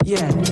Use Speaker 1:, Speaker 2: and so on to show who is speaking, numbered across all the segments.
Speaker 1: Yeah.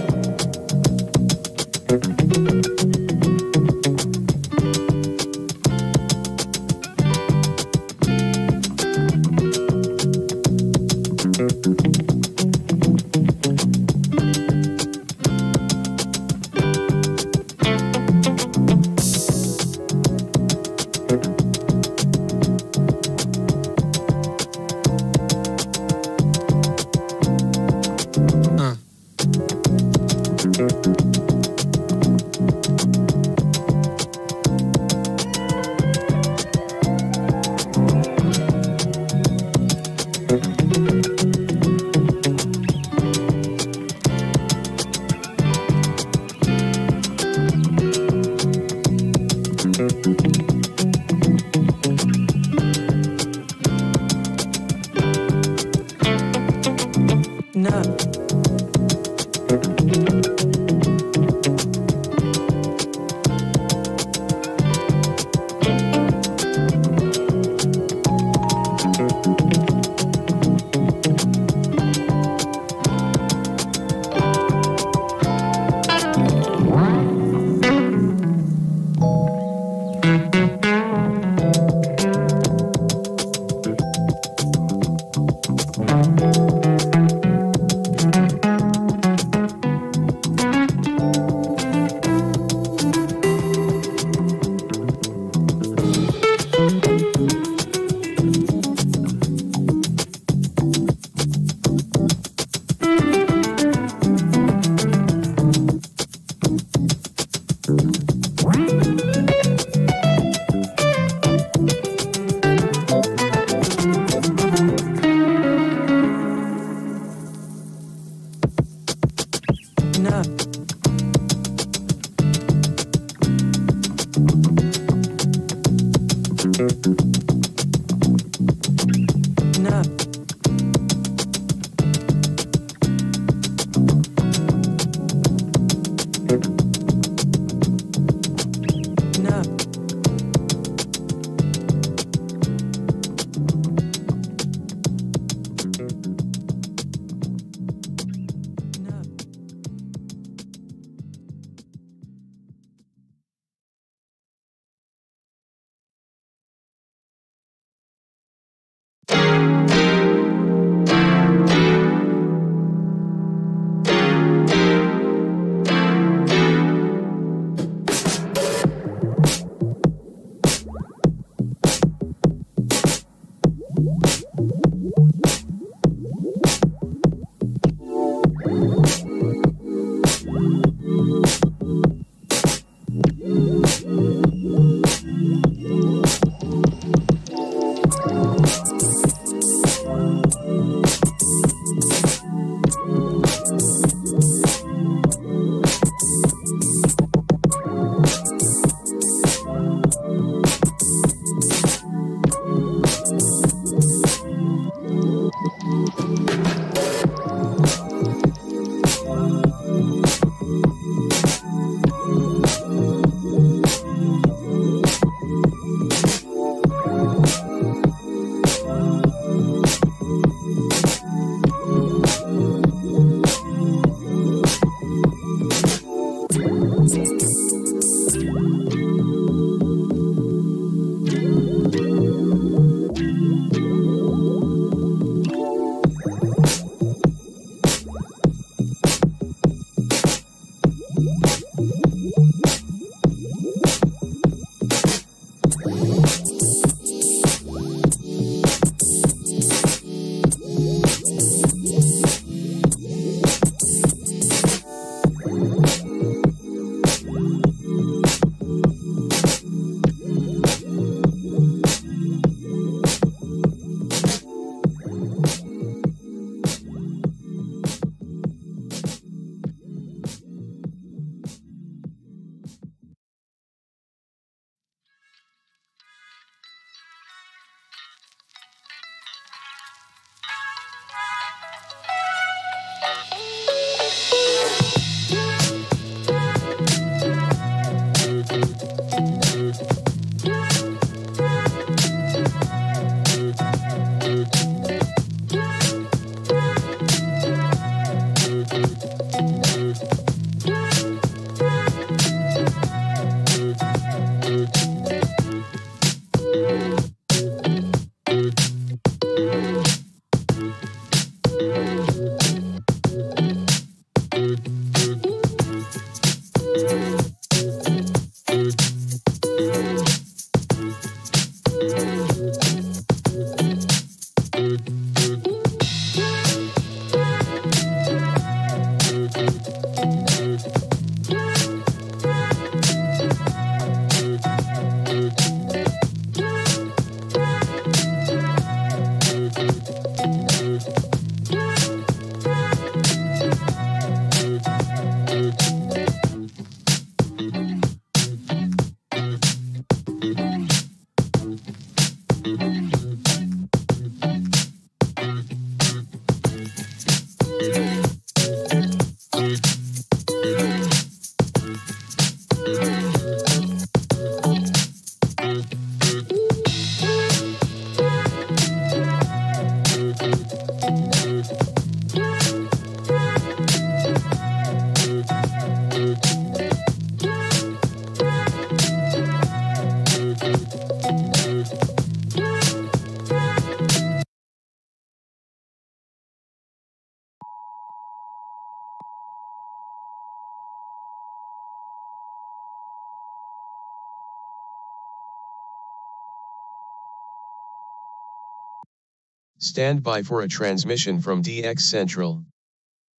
Speaker 2: Stand by for a transmission from DX Central.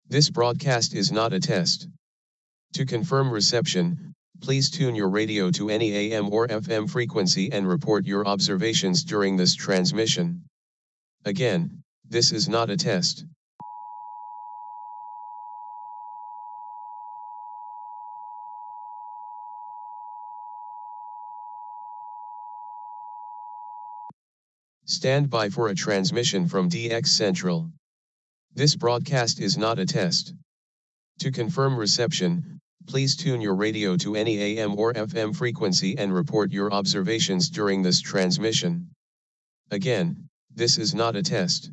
Speaker 2: This broadcast is not a test. To confirm reception, please tune your radio to any AM or FM frequency and report your observations during this transmission. Again, this is not a test. Stand by for a transmission from DX Central. This broadcast is not a test. To confirm reception, please tune your radio to any AM or FM frequency and report your observations during this transmission. Again, this is not a test.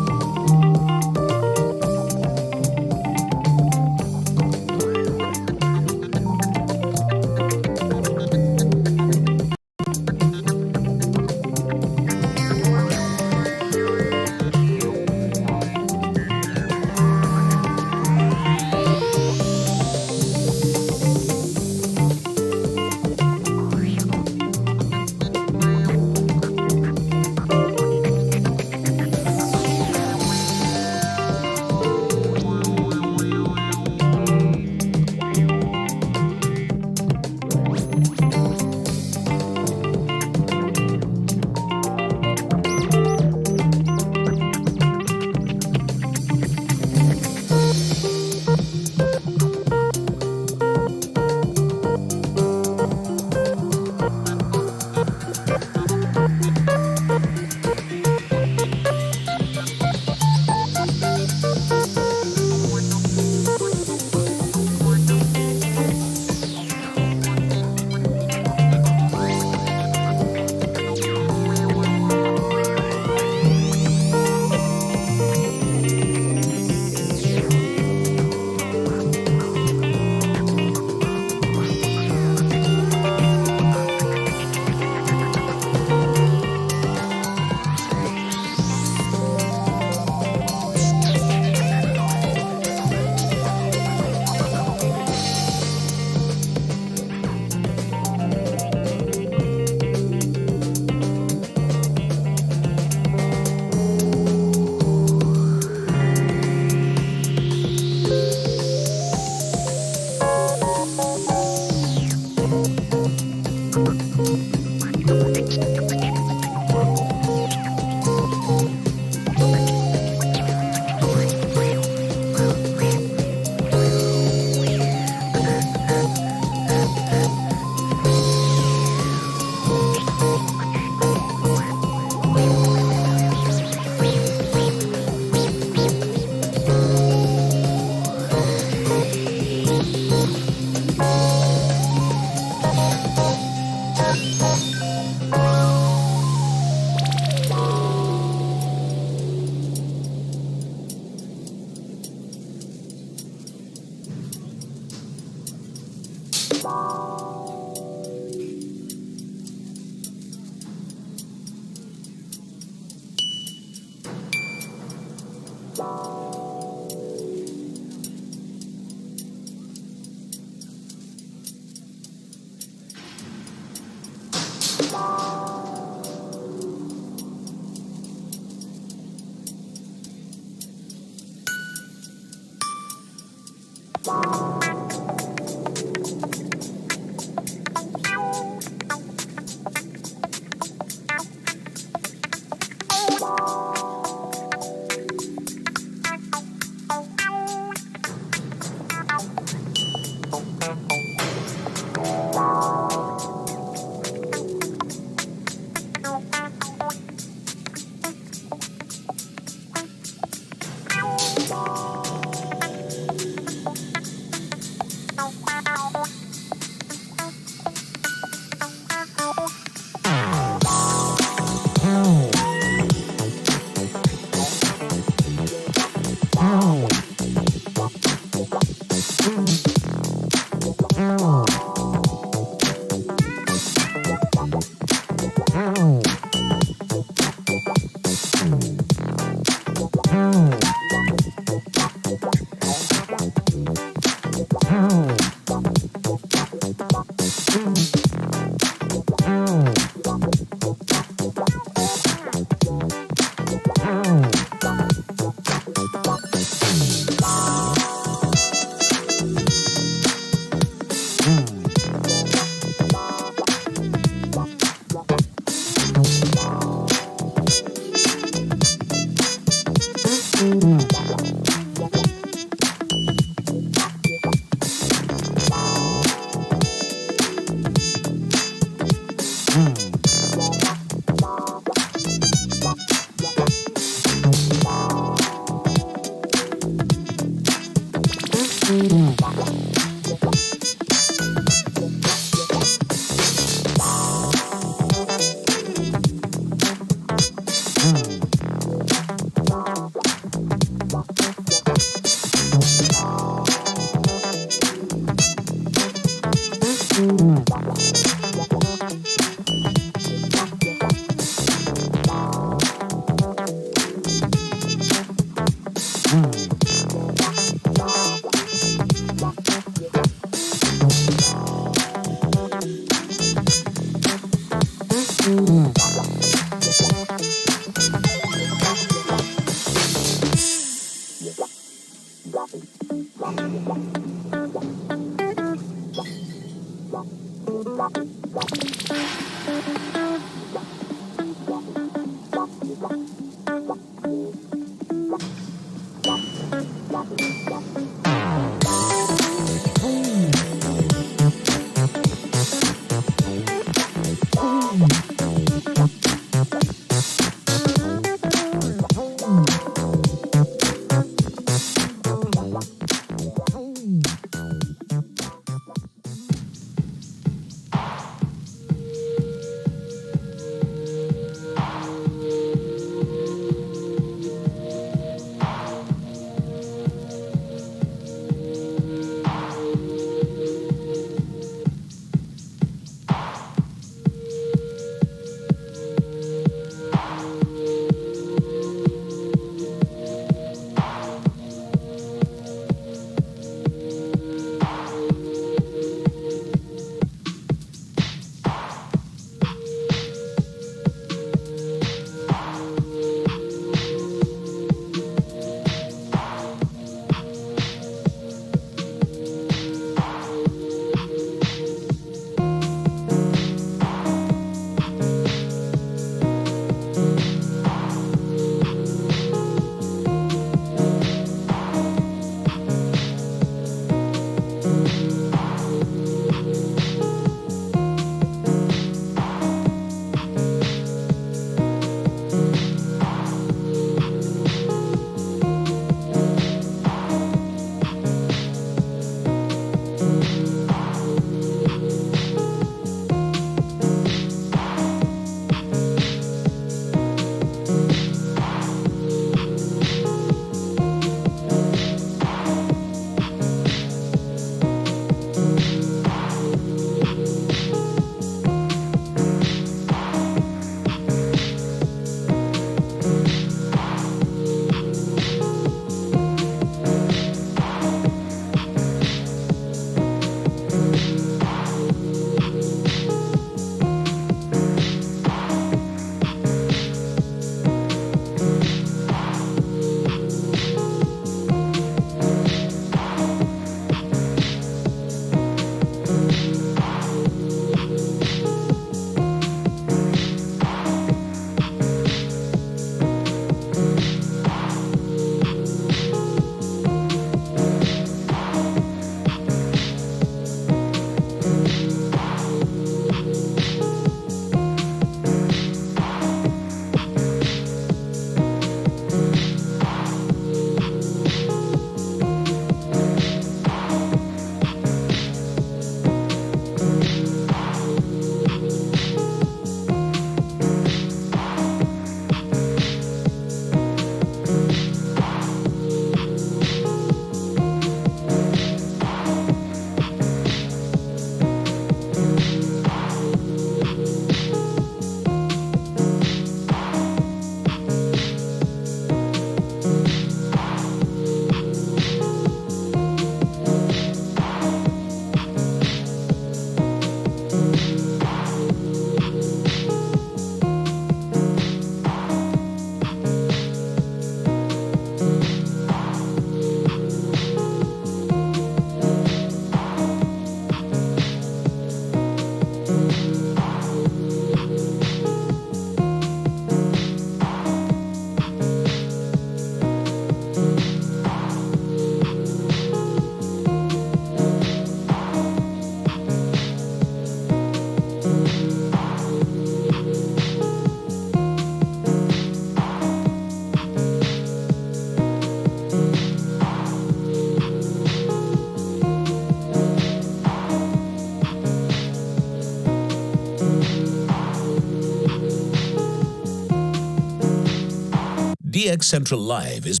Speaker 3: DX Central Live is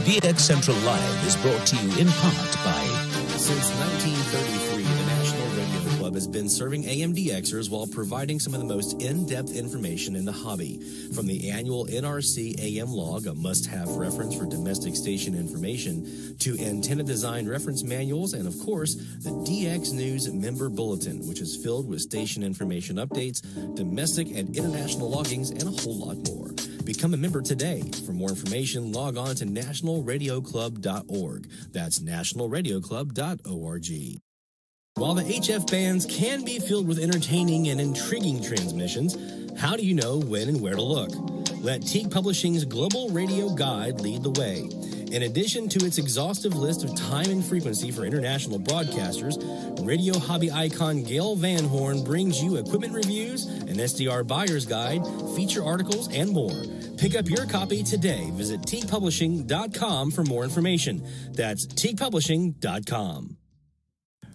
Speaker 3: DX Central Live is brought to you in part by...
Speaker 4: Since 1933, the National Radio Club has been serving AMDXers while providing some of the most in-depth information in the hobby. From the annual NRC AM log, a must-have reference for domestic station information, to antenna design reference manuals, and of course, the DX News Member Bulletin, which is filled with station information updates, domestic and international loggings, and a whole lot more. Become a member today. For more information, log on to nationalradioclub.org. That's nationalradioclub.org. While the HF bands can be filled with entertaining and intriguing transmissions, How do you know when and where to look? Let Teague Publishing's Global Radio Guide lead the way. In addition to its exhaustive list of time and frequency for international broadcasters, radio hobby icon Gail Van Horn brings you equipment reviews, an SDR buyer's guide, feature articles, and more. Pick up your copy today. Visit teaguepublishing.com for more information. That's teaguepublishing.com.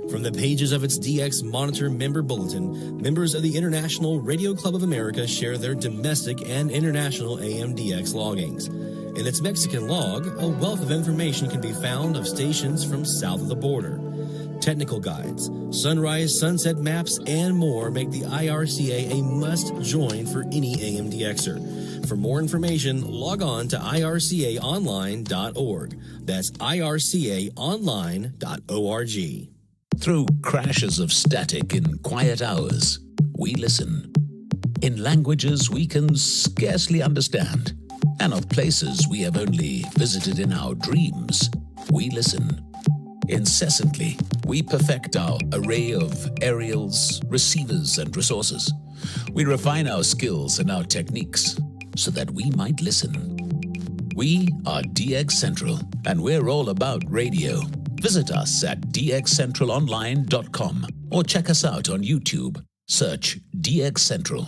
Speaker 4: From the pages of its DX Monitor member bulletin, members of the International Radio Club of America share their domestic and international AMDX loggings. In its Mexican log, a wealth of information can be found of stations from south of the border. Technical guides, sunrise, sunset maps, and more make the IRCA a must-join for any AMDXer. For more information, log on to ircaonline.org. That's ircaonline.org.
Speaker 3: Through crashes of static in quiet hours, we listen. In languages we can scarcely understand, and of places we have only visited in our dreams, we listen. Incessantly, we perfect our array of aerials, receivers, and resources. We refine our skills and our techniques so that we might listen. We are DX Central, and we're all about radio. Visit us at dxcentralonline.com or check us out on YouTube. Search DX Central.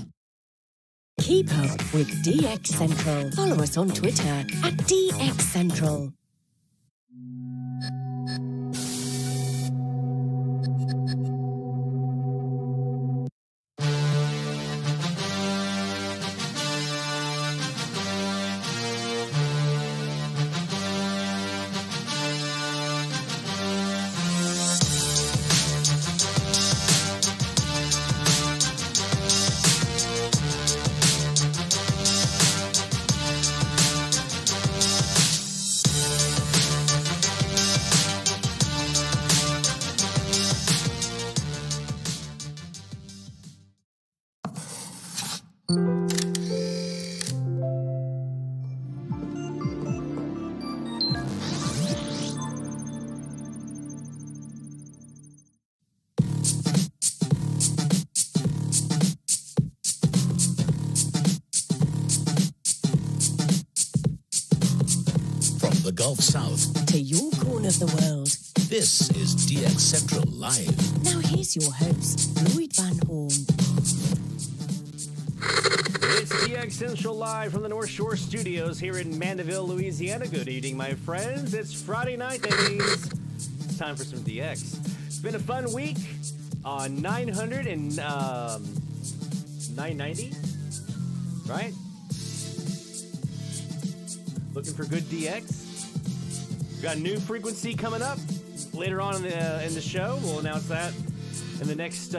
Speaker 5: Keep up with DX Central. Follow us on Twitter at DX Central.
Speaker 3: The Gulf South
Speaker 5: to your corner of the world.
Speaker 3: This is DX Central Live.
Speaker 5: Now here's your host, Lloyd Van Horn.
Speaker 6: It's DX Central Live from the North Shore Studios here in Mandeville, Louisiana. Good evening, my friends. It's Friday night, that means it's time for some DX. It's been a fun week on 900 and 990, right? Looking for good DX. We've got a new frequency coming up later on in the show. We'll announce that in the next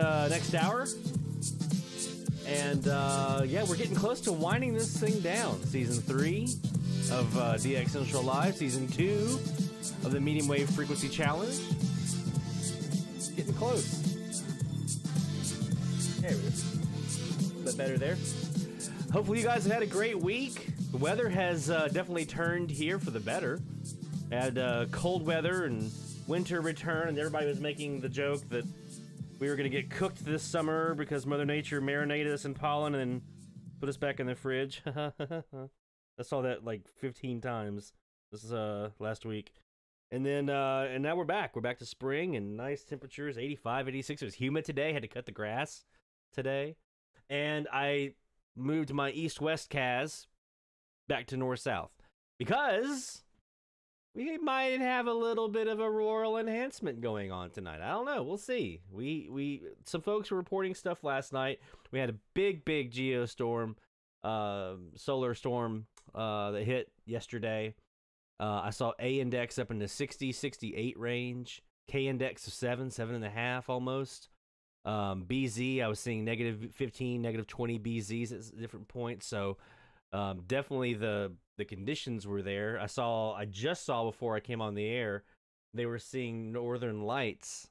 Speaker 6: hour. And yeah, we're getting close to winding this thing down. Season 3 of DX Central Live. Season 2 of the Medium Wave Frequency Challenge. Getting close. There it is. A bit better there. Hopefully you guys have had a great week. The weather has definitely turned here for the better. Had cold weather and winter return, and everybody was making the joke that we were going to get cooked this summer because Mother Nature marinated us in pollen and put us back in the fridge. I saw that like 15 times this is last week. And then and now we're back. We're back to spring and nice temperatures, 85, 86. It was humid today. Had to cut the grass today. And I moved my east-west CAS back to north-south because we might have a little bit of auroral enhancement going on tonight. I don't know. We'll see. Some folks were reporting stuff last night. We had a big geostorm, solar storm that hit yesterday. I saw A index up in the 60, 68 range. K index of 7.5 almost. BZ, I was seeing negative 15, negative 20 BZs at different points. So definitely the conditions were there. I just saw before I came on the air, they were seeing northern lights,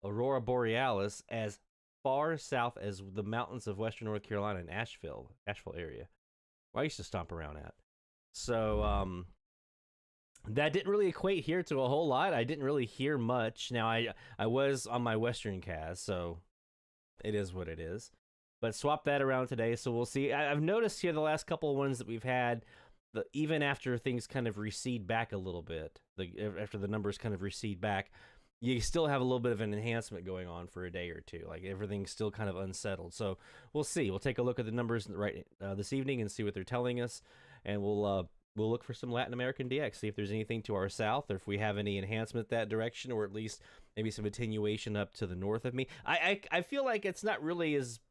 Speaker 6: aurora borealis, as far south as the mountains of western North Carolina and Asheville area, where I used to stomp around at. So that didn't really equate here to a whole lot. I didn't really hear much. Now I was on my western CAS, so it is what it is. but swap that around today. So we'll see. I've noticed here the last couple of ones that we've had, even after things kind of recede back a little bit, after the numbers kind of recede back, you still have a little bit of an enhancement going on for a day or two. Like everything's still kind of unsettled. So we'll see. We'll take a look at the numbers this evening and see what they're telling us, and we'll look for some Latin American DX, see if there's anything to our south, or if we have any enhancement that direction, or at least maybe some attenuation up to the north of me. I feel like it's not really as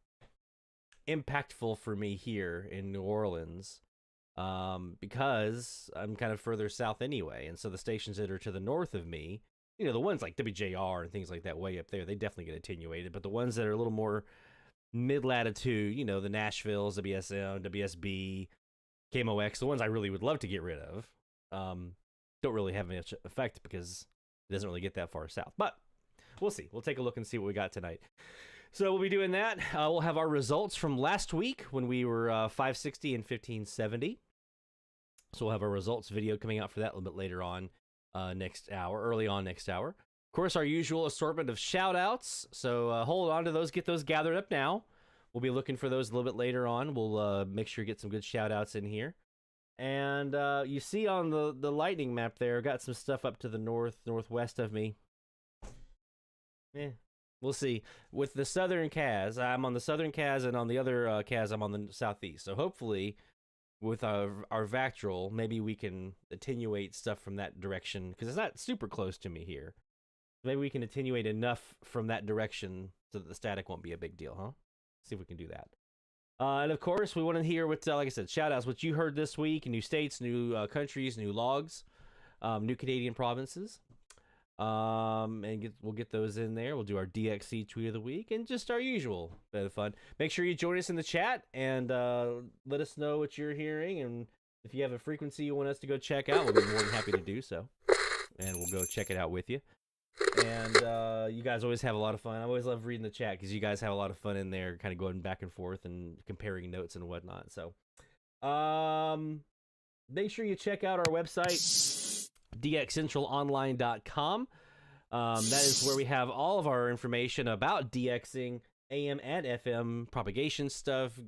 Speaker 6: impactful for me here in New Orleans, because I'm kind of further south anyway, and so the stations that are to the north of me, you know, the ones like WJR and things like that way up there, they definitely get attenuated, but the ones that are a little more mid-latitude, you know, the Nashvilles, WSM, WSB, KMOX, the ones I really would love to get rid of, don't really have much effect because it doesn't really get that far south. But we'll see. We'll take a look and see what we got tonight. So we'll be doing that. We'll have our results from last week when we were 560 and 1570. So we'll have our results video coming out for that a little bit later on next hour, early on next hour. Of course, our usual assortment of shout-outs. So hold on to those. Get those gathered up now. We'll be looking for those a little bit later on. We'll make sure you get some good shout-outs in here. And you see on the lightning map there, got some stuff up to the northwest of me. We'll see. With the southern Cas, I'm on the southern Cas, and on the other Cas, I'm on the southeast. So hopefully, with our vactrol, maybe we can attenuate stuff from that direction, because it's not super close to me here. Maybe we can attenuate enough from that direction so that the static won't be a big deal, huh? See if we can do that. And of course, we want to hear what, like I said, shout outs, what you heard this week, new states, new countries, new logs, new Canadian provinces. And we'll get those in there. We'll do our DXC tweet of the week and just our usual bit of fun. Make sure you join us in the chat and let us know what you're hearing. And if you have a frequency you want us to go check out, we'll be more than happy to do so. And we'll go check it out with you. And you guys always have a lot of fun. I always love reading the chat because you guys have a lot of fun in there, kind of going back and forth and comparing notes and whatnot. So make sure you check out our website, dxcentralonline.com. That is where we have all of our information about DXing, AM and FM propagation stuff,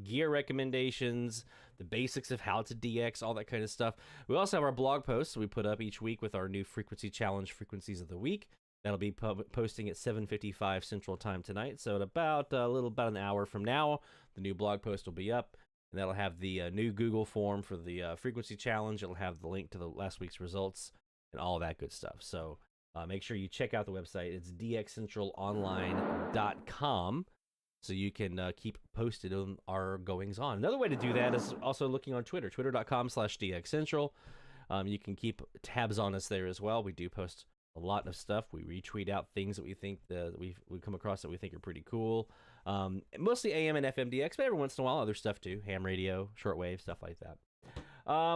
Speaker 6: gear recommendations, the basics of how to DX, all that kind of stuff. We also have our blog posts we put up each week with our new frequency challenge frequencies of the week. That'll be posting at 7:55 Central Time tonight. So at about an hour from now, the new blog post will be up, and that'll have the new Google form for the frequency challenge. It'll have the link to the last week's results and all that good stuff. So make sure you check out the website. It's dxcentralonline.com. So you can keep posted on our goings on. Another way to do that is also looking on Twitter, twitter.com/dxcentral. You can keep tabs on us there as well. We do post a lot of stuff. We retweet out things that we think that we come across that we think are pretty cool. Mostly AM and FM DX, but every once in a while other stuff too. Ham radio, shortwave, stuff like that.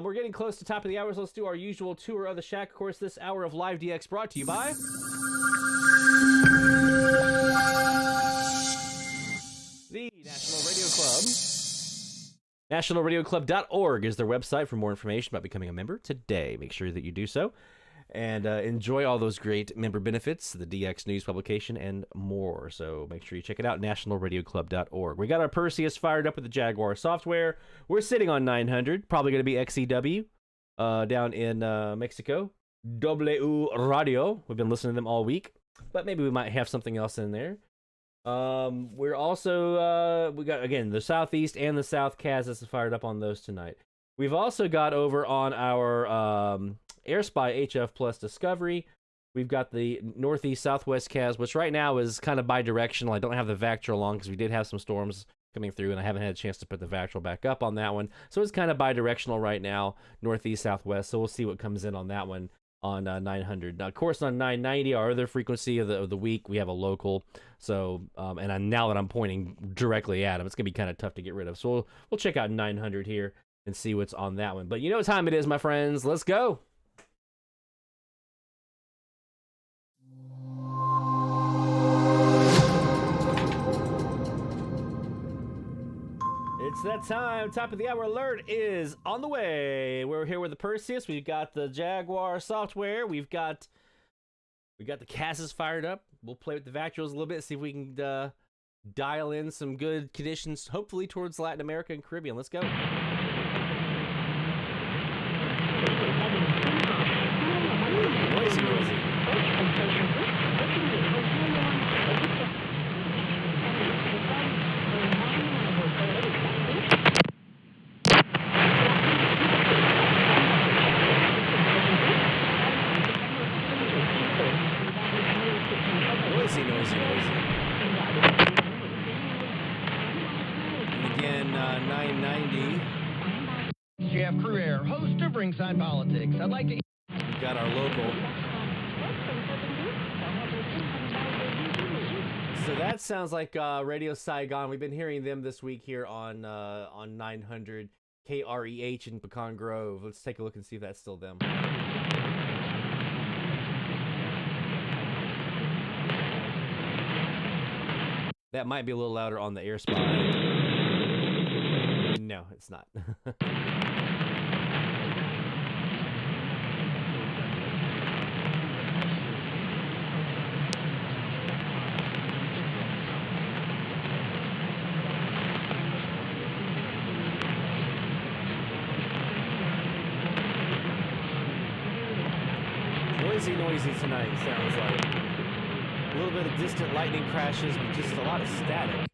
Speaker 6: We're getting close to top of the hour, so let's do our usual tour of the shack. Of course, this hour of live DX brought to you by the National Radio Club. NationalRadioClub.org is their website for more information about becoming a member today. Make sure that you do so. And enjoy all those great member benefits, the DX News publication, and more. So make sure you check it out, NationalRadioClub.org. We got our Perseus fired up with the Jaguar software. We're sitting on 900, probably going to be XEW down in Mexico. W Radio. We've been listening to them all week, but maybe we might have something else in there. We're also, we got, again, the Southeast and the South Cas is fired up on those tonight. We've also got over on our AirSpy HF Plus Discovery. We've got the Northeast Southwest Cas, which right now is kind of bi-directional. I don't have the vactrol on because we did have some storms coming through, and I haven't had a chance to put the vactrol back up on that one. So it's kind of bi-directional right now, Northeast Southwest. So we'll see what comes in on that one on 900. Now, of course, on 990, our other frequency of the week, we have a local. So, now that I'm pointing directly at them, it's going to be kind of tough to get rid of. So we'll check out 900 here and see what's on that one. But you know what time it is, my friends. Let's go. It's that time. Top of the hour alert is on the way. We're here with the Perseus. We've got the Jaguar software. We got the Casas fired up. We'll play with the vactrols a little bit, see if we can dial in some good conditions, hopefully towards Latin America and Caribbean. Let's go. Noisy, noisy. Noisy, noisy, noisy. And again, 990.
Speaker 7: Jeff Cruair, host of Ringside Politics. I'd like to...
Speaker 6: We've got our local. So that sounds like Radio Saigon. We've been hearing them this week here on 900 KREH in Pecan Grove. Let's take a look and see if that's still them. That might be a little louder on the air spot. No, it's not. Noisy tonight, sounds like. A little bit of distant lightning crashes, but just a lot of static.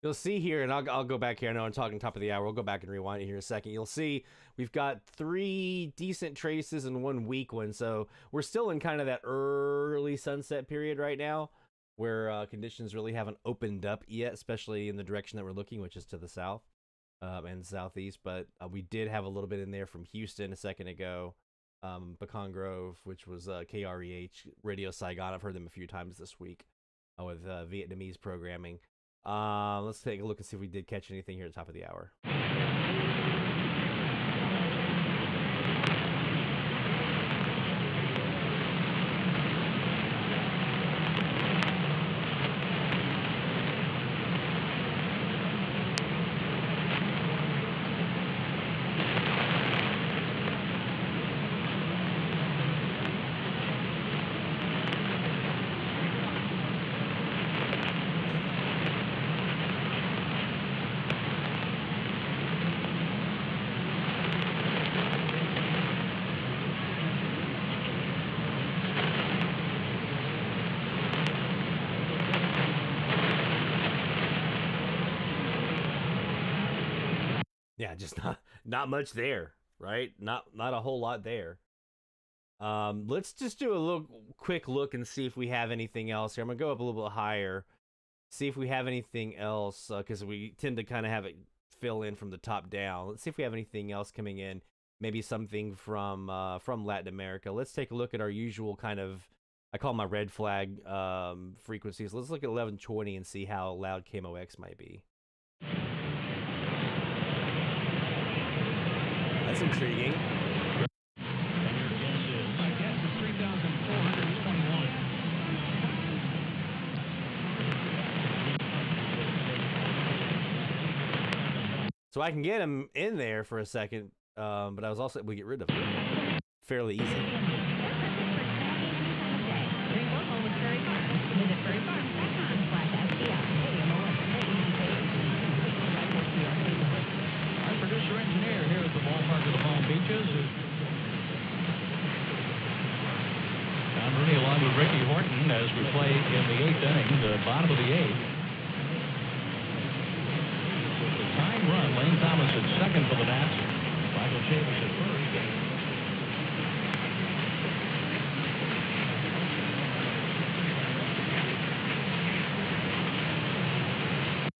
Speaker 6: You'll see here, and I'll go back here. I know I'm talking top of the hour. We'll go back and rewind it here in a second. You'll see we've got 3 decent traces and 1 weak one. So we're still in kind of that early sunset period right now where conditions really haven't opened up yet, especially in the direction that we're looking, which is to the south and southeast. But we did have a little bit in there from Houston a second ago. Pecan Grove, which was KREH, Radio Saigon. I've heard them a few times this week with Vietnamese programming. Let's take a look and see if we did catch anything here at the top of the hour. Yeah, just not much there, right? Not a whole lot there. Let's just do a little quick look and see if we have anything else here. I'm gonna go up a little bit higher, see if we have anything else, because we tend to kind of have it fill in from the top down. Let's see if we have anything else coming in. Maybe something from Latin America. Let's take a look at our usual kind of, I call my red flag frequencies. Let's look at 1120 and see how loud KMOX might be. That's intriguing. So I can get him in there for a second, but I was also able to get rid of him fairly easily.
Speaker 7: Producer engineer here at the ballpark of the Palm Beaches. Don Rooney along with Ricky Horton as we play in the 8th inning, the bottom of the 8th. The tying run, Lane Thomas at second for the Nats. Michael Chavis at first.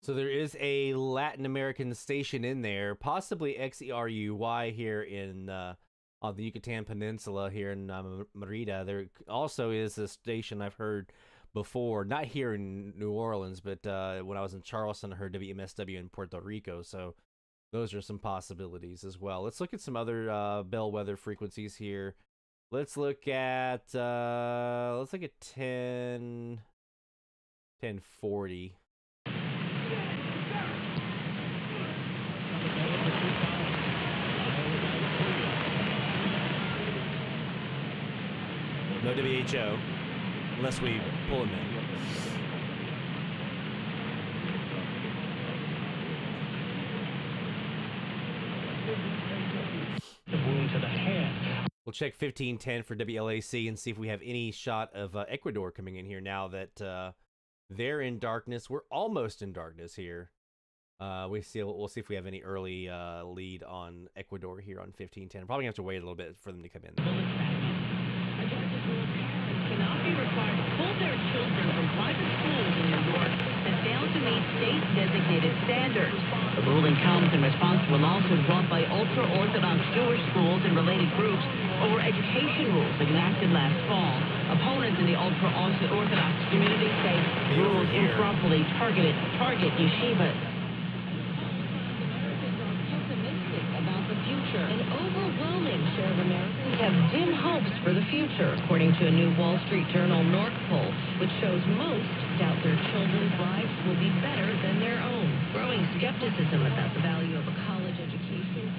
Speaker 6: So there is a Latin American station in there, possibly XERUY here in on the Yucatan Peninsula here in Merida. There also is a station I've heard before, not here in New Orleans, but when I was in Charleston, I heard WMSW in Puerto Rico. So those are some possibilities as well. Let's look at some other bellwether frequencies here. Let's look at 1040. No WHO, unless we pull him in.
Speaker 7: The wound to the hand.
Speaker 6: We'll check 1510 for WLAC and see if we have any shot of Ecuador coming in here now that they're in darkness. We're almost in darkness here. We'll see if we have any early lead on Ecuador here on 1510. Probably have to wait a little bit for them to come in.
Speaker 8: Cannot be required to pull their children from private schools in New York that fail to meet state-designated standards. The ruling comes in response to a lawsuit brought by ultra-Orthodox Jewish schools and related groups over education rules enacted last fall. Opponents in the ultra-Orthodox community say rules improperly target yeshivas. An overwhelming share of Americans have dim hopes for the future, according to a new Wall Street Journal North poll, which shows most doubt their children's lives will be better than their own. Growing skepticism about the value of a college education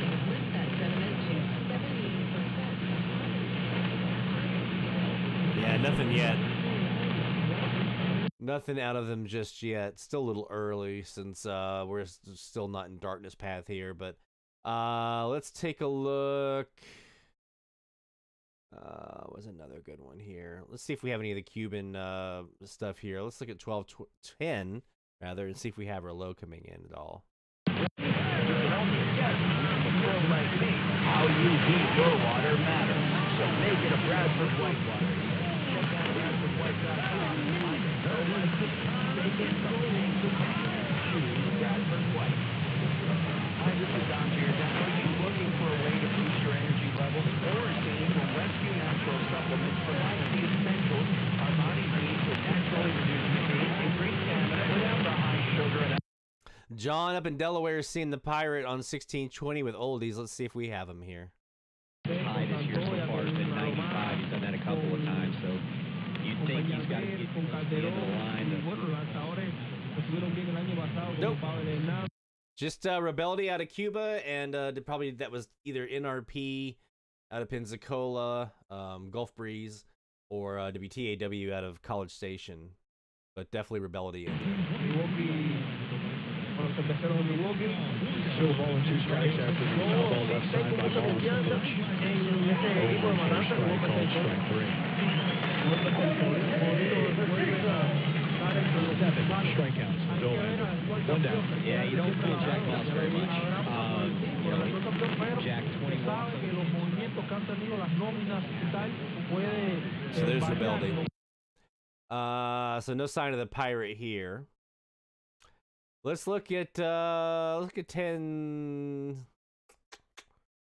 Speaker 8: and lift that sentiment to 70%.
Speaker 6: Yeah, nothing yet. Nothing out of them just yet. Still a little early since we're still not in darkness path here. But let's take a look. Was another good one here. Let's see if we have any of the Cuban stuff here. Let's look at 1210 rather and see if we have our low coming in at all.
Speaker 7: How you heat your water matters. So make it a Bradford Whitewater. Looking for a way to boost your energy levels, or seeking to rescue natural supplements providing the essentials our bodies need to naturally reduce fatigue, increase stamina without the high sugar and
Speaker 6: John up in Delaware is seeing the Pirate on 1620 with oldies. Let's see if we have him here.
Speaker 9: High this year so far has been 95. He's done that a couple of times, so you'd think he's got to get to the end of the line.
Speaker 6: Nope. Just Rebellion out of Cuba, and probably that was either NRP out of Pensacola, Gulf Breeze, or WTAW out of College Station. But definitely Rebellion.
Speaker 7: Still balling 2 strikes after the foul ball left side by Ball. Strike called strike 3. 7 strikeouts. Still 1 down.
Speaker 9: Yeah, you don't fool Jack Moss very much. Jack 21.
Speaker 6: So there's Rebellion. So no sign of the Pirate here. Let's look at 10.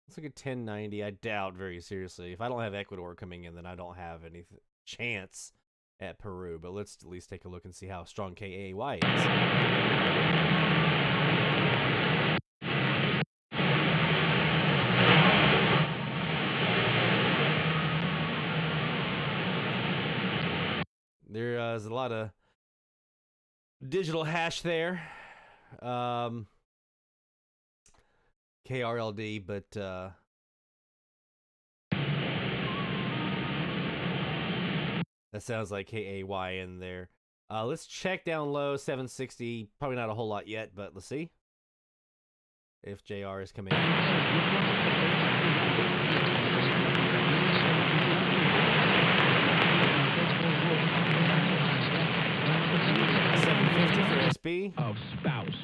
Speaker 6: Let's look at 1090. I doubt very seriously. If I don't have Ecuador coming in, then I don't have any chance at Peru. But let's at least take a look and see how strong KAY is. There's a lot of digital hash there. KRLD, but that sounds like KAY in there. Let's check down low, 760. Probably not a whole lot yet, but let's see if JR is coming in. 750 for SB.
Speaker 10: Of spouse.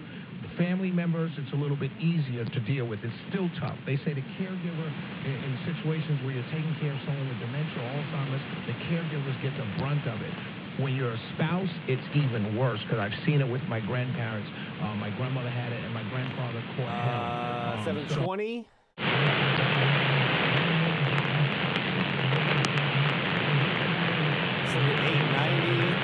Speaker 10: Family members, it's a little bit easier to deal with. It's still tough. They say the caregiver, in situations where you're taking care of someone with dementia or Alzheimer's, the caregivers get the brunt of it. When you're a spouse, it's even worse because I've seen it with my grandparents. My grandmother had it, and my grandfather caught hell.
Speaker 6: 720. So 890.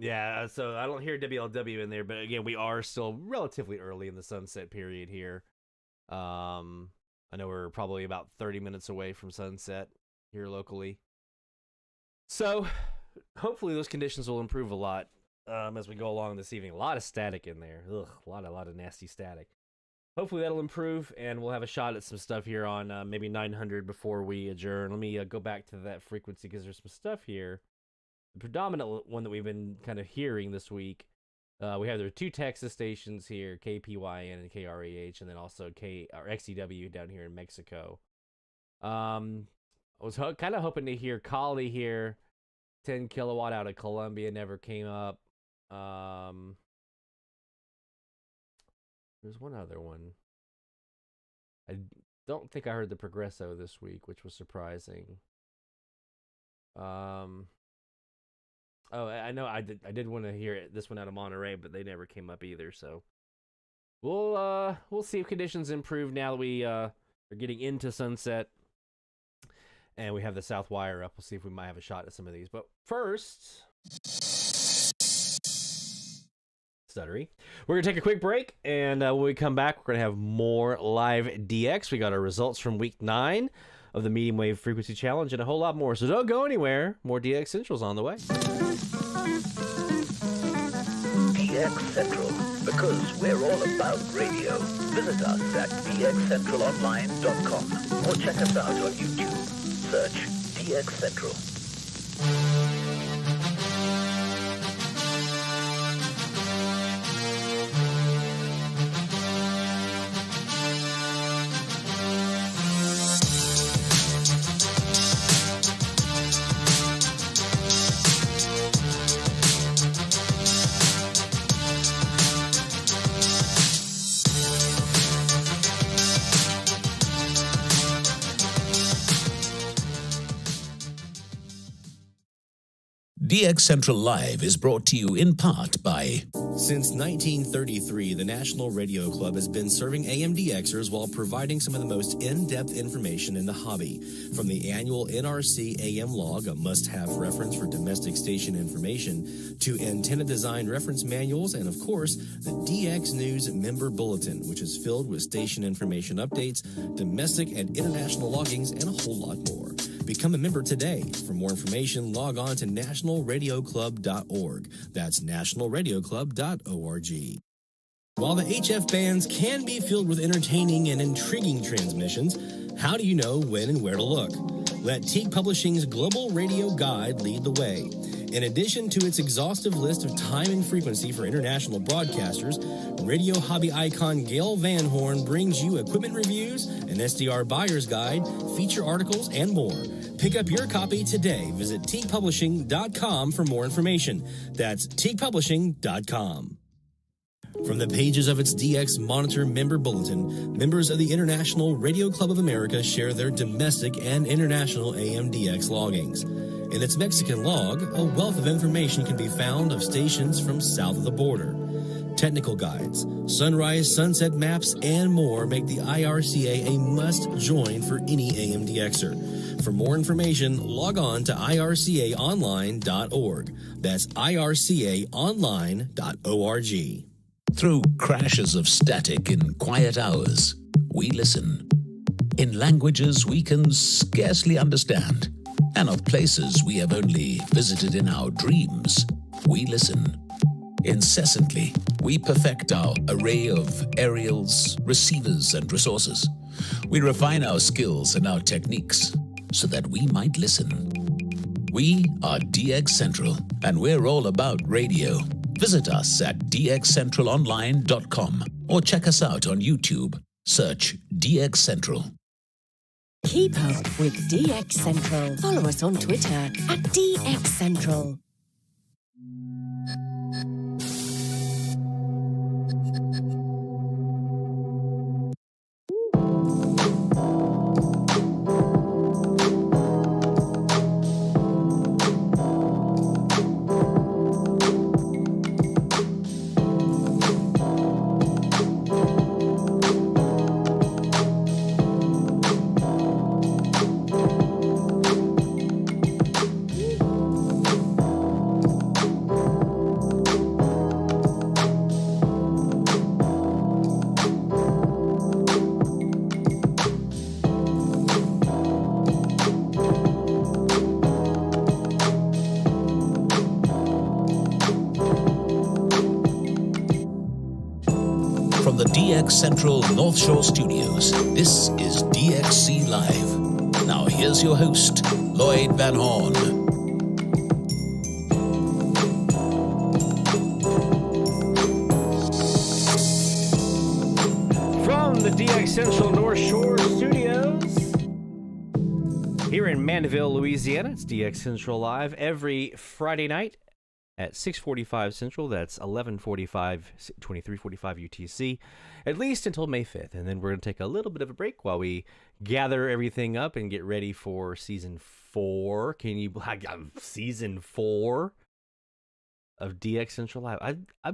Speaker 6: Yeah, so I don't hear WLW in there, but again, we are still relatively early in the sunset period here. I know we're probably about 30 minutes away from sunset here locally. So hopefully those conditions will improve a lot as we go along this evening. A lot of static in there. Ugh, a lot of nasty static. Hopefully that'll improve, and we'll have a shot at some stuff here on maybe 900 before we adjourn. Let me go back to that frequency because there's some stuff here. The predominant one that we've been kind of hearing this week, we have there 2 Texas stations here, KPYN and KREH, and then also XEW down here in Mexico. I was kind of hoping to hear Kali here, 10 kilowatt out of Colombia, never came up. There's one other one. I don't think I heard the Progresso this week, which was surprising. Oh, I know I did want to hear this one out of Monterey, but they never came up either. So we'll see if conditions improve now that we are getting into sunset, and we have the South Wire up. We'll see if we might have a shot at some of these. But first, stuttery, we're gonna take a quick break, and when we come back, we're gonna have more live DX. We got our results from week 9 of the medium wave frequency challenge and a whole lot more. So don't go anywhere. More DX Central's on the way.
Speaker 11: DX Central, because we're all about radio. Visit us at dxcentralonline.com or check us out on YouTube. Search DX Central.
Speaker 3: DX Central Live is brought to you in part by...
Speaker 4: Since 1933, the National Radio Club has been serving AMDXers while providing some of the most in-depth information in the hobby. From the annual NRC AM log, a must-have reference for domestic station information, to antenna design reference manuals, and of course, the DX News Member Bulletin, which is filled with station information updates, domestic and international loggings, and a whole lot more. Become a member today. For more information, log on to nationalradioclub.org. That's nationalradioclub.org. While the HF bands can be filled with entertaining and intriguing transmissions, how do you know when and where to look? Let Teague Publishing's Global Radio Guide lead the way. In addition to its exhaustive list of time and frequency for international broadcasters, radio hobby icon Gail Van Horn brings you equipment reviews, an SDR buyer's guide, feature articles, and more. Pick up your copy today. Visit teaguepublishing.com for more information. That's teaguepublishing.com. From the pages of its DX Monitor Member Bulletin, members of the International Radio Club of America share their domestic and international AMDX loggings. In its Mexican log, a wealth of information can be found of stations from south of the border. Technical guides, sunrise, sunset maps, and more make the IRCA a must-join for any AMDXer. For more information, log on to ircaonline.org. That's ircaonline.org.
Speaker 3: Through crashes of static in quiet hours, we listen. In languages we can scarcely understand, and of places we have only visited in our dreams, we listen. Incessantly, we perfect our array of aerials, receivers, and resources. We refine our skills and our techniques so that we might listen. We are DX Central, and we're all about radio. Visit us at dxcentralonline.com or check us out on YouTube. Search DX Central.
Speaker 5: Keep up with DX Central. Follow us on Twitter at DX Central.
Speaker 3: From the DX Central North Shore Studios, this is DXC Live. Now here's your host, Lloyd Van Horn.
Speaker 6: From the DX Central North Shore Studios, here in Mandeville, Louisiana, it's DX Central Live every Friday night at 6:45 Central. That's 11:45, 23:45 UTC, at least until May 5th. And then we're going to take a little bit of a break while we gather everything up and get ready for Season 4. Can you Season 4 of DX Central Live? I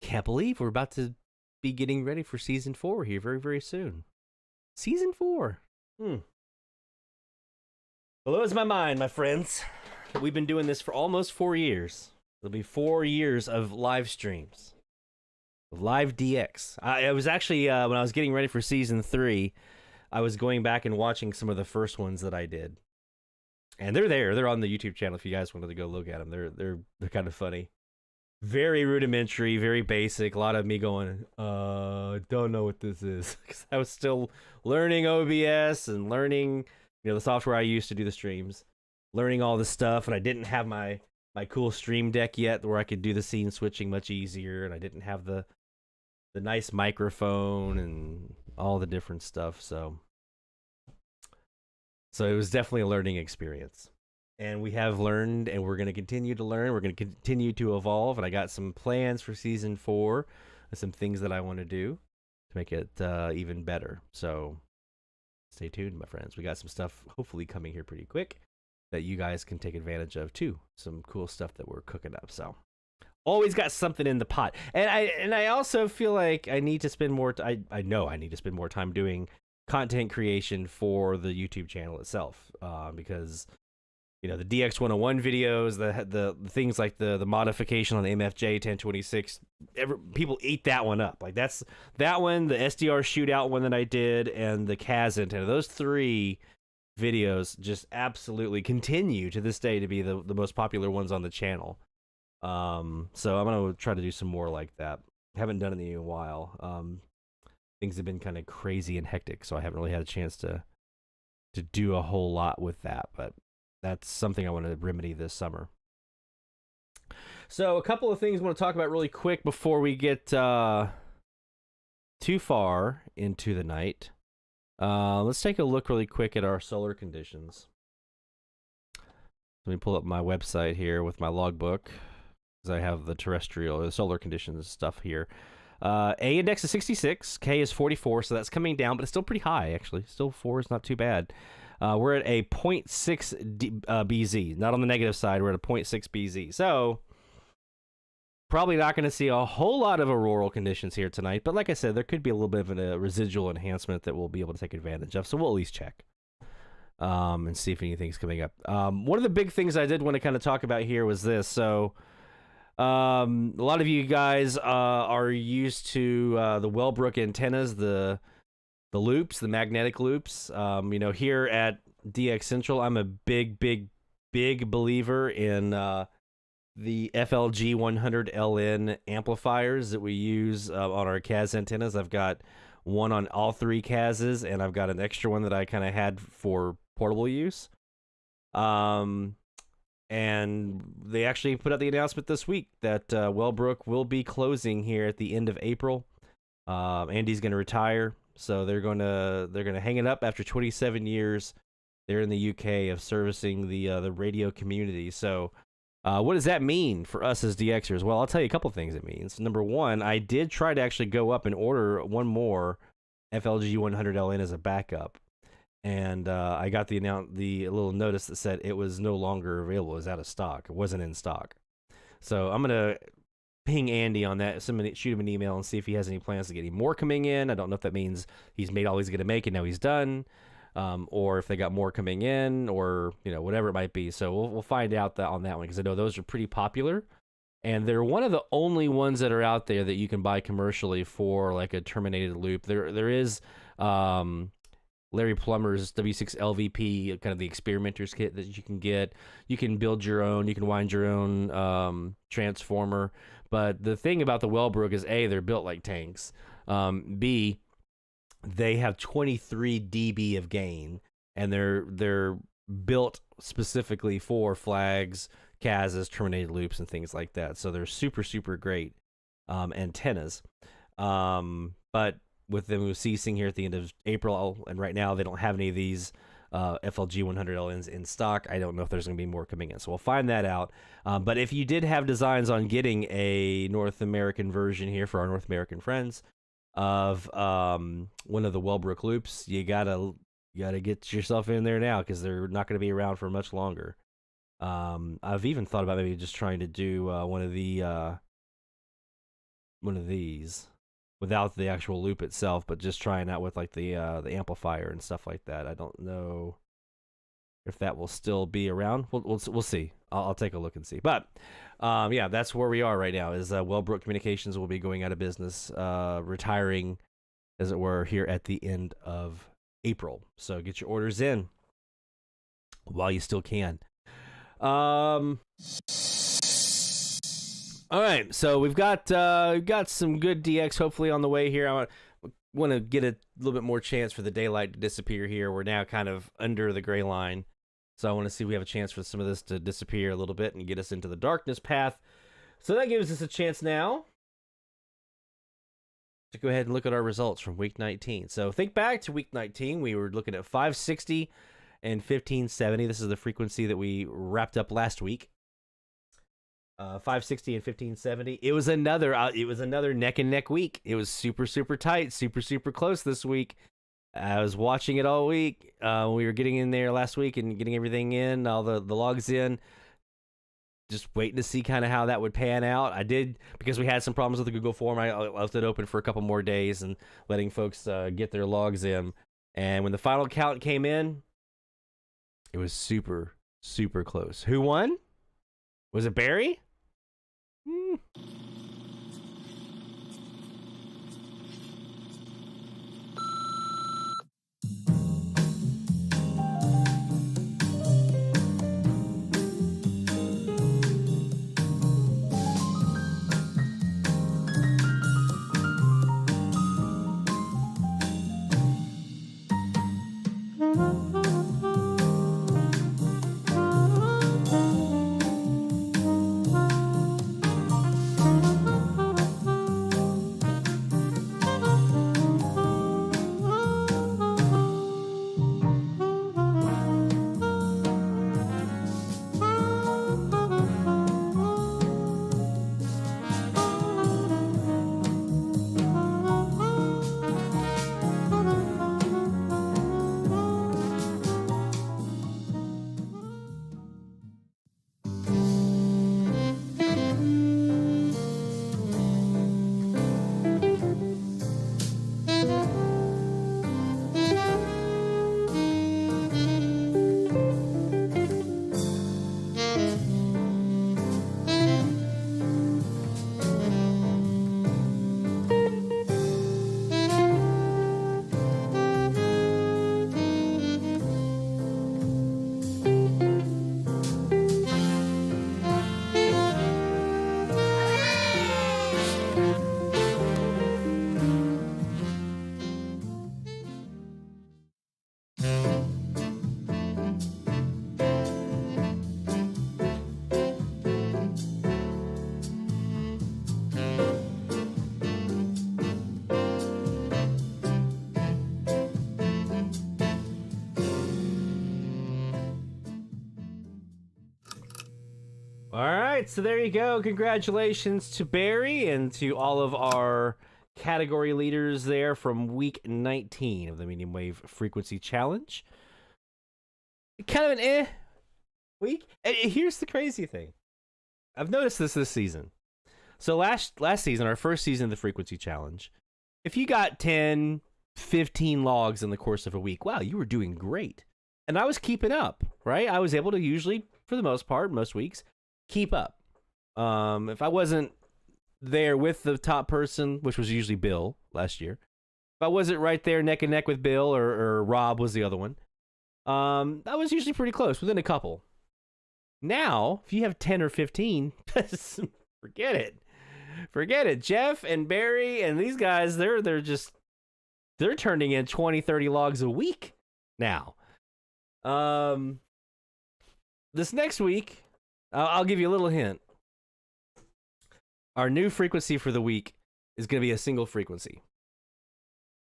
Speaker 6: can't believe we're about to be getting ready for Season 4 here very, very soon. Season 4. Blows my mind, my friends. We've been doing this for almost 4 years. It'll be 4 years of live streams, of live DX. I was actually, when I was getting ready for Season 3, I was going back and watching some of the first ones that I did. And they're there. They're on the YouTube channel if you guys wanted to go look at them. They're kind of funny. Very rudimentary, very basic. A lot of me going, don't know what this is. Because I was still learning OBS and learning, the software I used to do the streams. Learning all this stuff, and I didn't have my cool stream deck yet where I could do the scene switching much easier, and I didn't have the nice microphone and all the different stuff, so it was definitely a learning experience. And we have learned, and we're going to continue to learn. We're going to continue to evolve, and I got some plans for Season 4, and some things that I want to do to make it even better. So stay tuned, my friends. We got some stuff hopefully coming here pretty quick that you guys can take advantage of too. Some cool stuff that we're cooking up. So always got something in the pot. And I also feel like I need to spend more I know I need to spend more time doing content creation for the YouTube channel itself, because the DX101 videos, the things like the modification on the MFJ-1026, people eat that one up. Like that one, the SDR shootout one that I did, and the CAS antenna. Those three videos just absolutely continue to this day to be the most popular ones on the channel. So I'm gonna try to do some more like that. Haven't done it in a while. Things have been kind of crazy and hectic, so I haven't really had a chance to do a whole lot with that, but that's something I want to remedy this summer. So a couple of things I want to talk about really quick before we get too far into the night. Let's take a look really quick at our solar conditions. Let me pull up my website here with my logbook, because I have the solar conditions stuff here. A index is 66, K is 44, so that's coming down, but it's still pretty high, actually. Still 4 is not too bad. We're at a 0.6 BZ, not on the negative side. We're at a 0.6 BZ. So probably not going to see a whole lot of auroral conditions here tonight, but like I said, there could be a little bit of a residual enhancement that we'll be able to take advantage of, so we'll at least check and see if anything's coming up. One of the big things I did want to kind of talk about here was this. So a lot of you guys are used to the Wellbrook antennas, the loops, the magnetic loops. Here at DX Central, I'm a big believer in the FLG 100LN amplifiers that we use on our CAS antennas. I've got one on all three CASs, and I've got an extra one that I kind of had for portable use. And And they actually put out the announcement this week that Wellbrook will be closing here at the end of April. Andy's going to retire, so they're going to hang it up after 27 years there in the UK of servicing the radio community. So what does that mean for us as DXers? Well, I'll tell you a couple things it means. Number one, I did try to actually go up and order one more FLG 100LN as a backup. And I got the little notice that said it was no longer available. It was out of stock. It wasn't in stock. So I'm going to ping Andy on that, shoot him an email and see if he has any plans to get any more coming in. I don't know if that means he's made all he's going to make and now he's done, or if they got more coming in, or whatever it might be. So we'll find out on that one, because I know those are pretty popular. And they're one of the only ones that are out there that you can buy commercially for like a terminated loop. There is Larry Plummer's W6 LVP, kind of the experimenter's kit that you can get. You can build your own, you can wind your own transformer. But the thing about the Wellbrook is, A, they're built like tanks. B, they have 23 dB of gain, and they're built specifically for flags, CASs, terminated loops, and things like that. So they're super, super great antennas. But with them ceasing here at the end of April, and right now they don't have any of these FLG 100LNs in stock. I don't know if there's going to be more coming in, so we'll find that out. But if you did have designs on getting a North American version here for our North American friends of one of the Wellbrook loops, you gotta get yourself in there now, because they're not going to be around for much longer. I've even thought about maybe just trying to do one of these without the actual loop itself, but just trying out with like the amplifier and stuff like that. I don't know if that will still be around. We'll see. I'll take a look and see. But yeah, that's where we are right now. Is Wellbrook Communications will be going out of business, retiring, as it were, here at the end of April. So get your orders in while you still can. All right, so we've got some good DX hopefully on the way here. I want to get a little bit more chance for the daylight to disappear here. We're now kind of under the gray line, so I want to see if we have a chance for some of this to disappear a little bit and get us into the darkness path. So that gives us a chance now to go ahead and look at our results from week 19. So think back to week 19. We were looking at 560 and 1570. This is the frequency that we wrapped up last week. 560 and 1570. It was another neck and neck week. It was super, super tight, super, super close this week. I was watching it all week. We were getting in there last week and getting everything in, all the logs in, just waiting to see kind of how that would pan out. I did, because we had some problems with the Google form, I left it open for a couple more days and letting folks get their logs in. And when the final count came in, it was super, super close. Who won? Was it Barry? right, so there you go. Congratulations to Barry and to all of our category leaders there from week 19 of the Medium Wave Frequency Challenge. Kind of an week. And here's the crazy thing. I've noticed this season. So last season, our first season of the Frequency Challenge, if you got 10, 15 logs in the course of a week, wow, you were doing great. And I was keeping up, right? I was able to usually, for the most part, most weeks, keep up. If I wasn't there with the top person, which was usually Bill last year, if I wasn't right there neck and neck with Bill or Rob was the other one, I was usually pretty close, within a couple. Now, if you have 10 or 15, forget it. Forget it. Jeff and Barry and these guys, they're turning in 20, 30 logs a week now. This next week, I'll give you a little hint. Our new frequency for the week is going to be a single frequency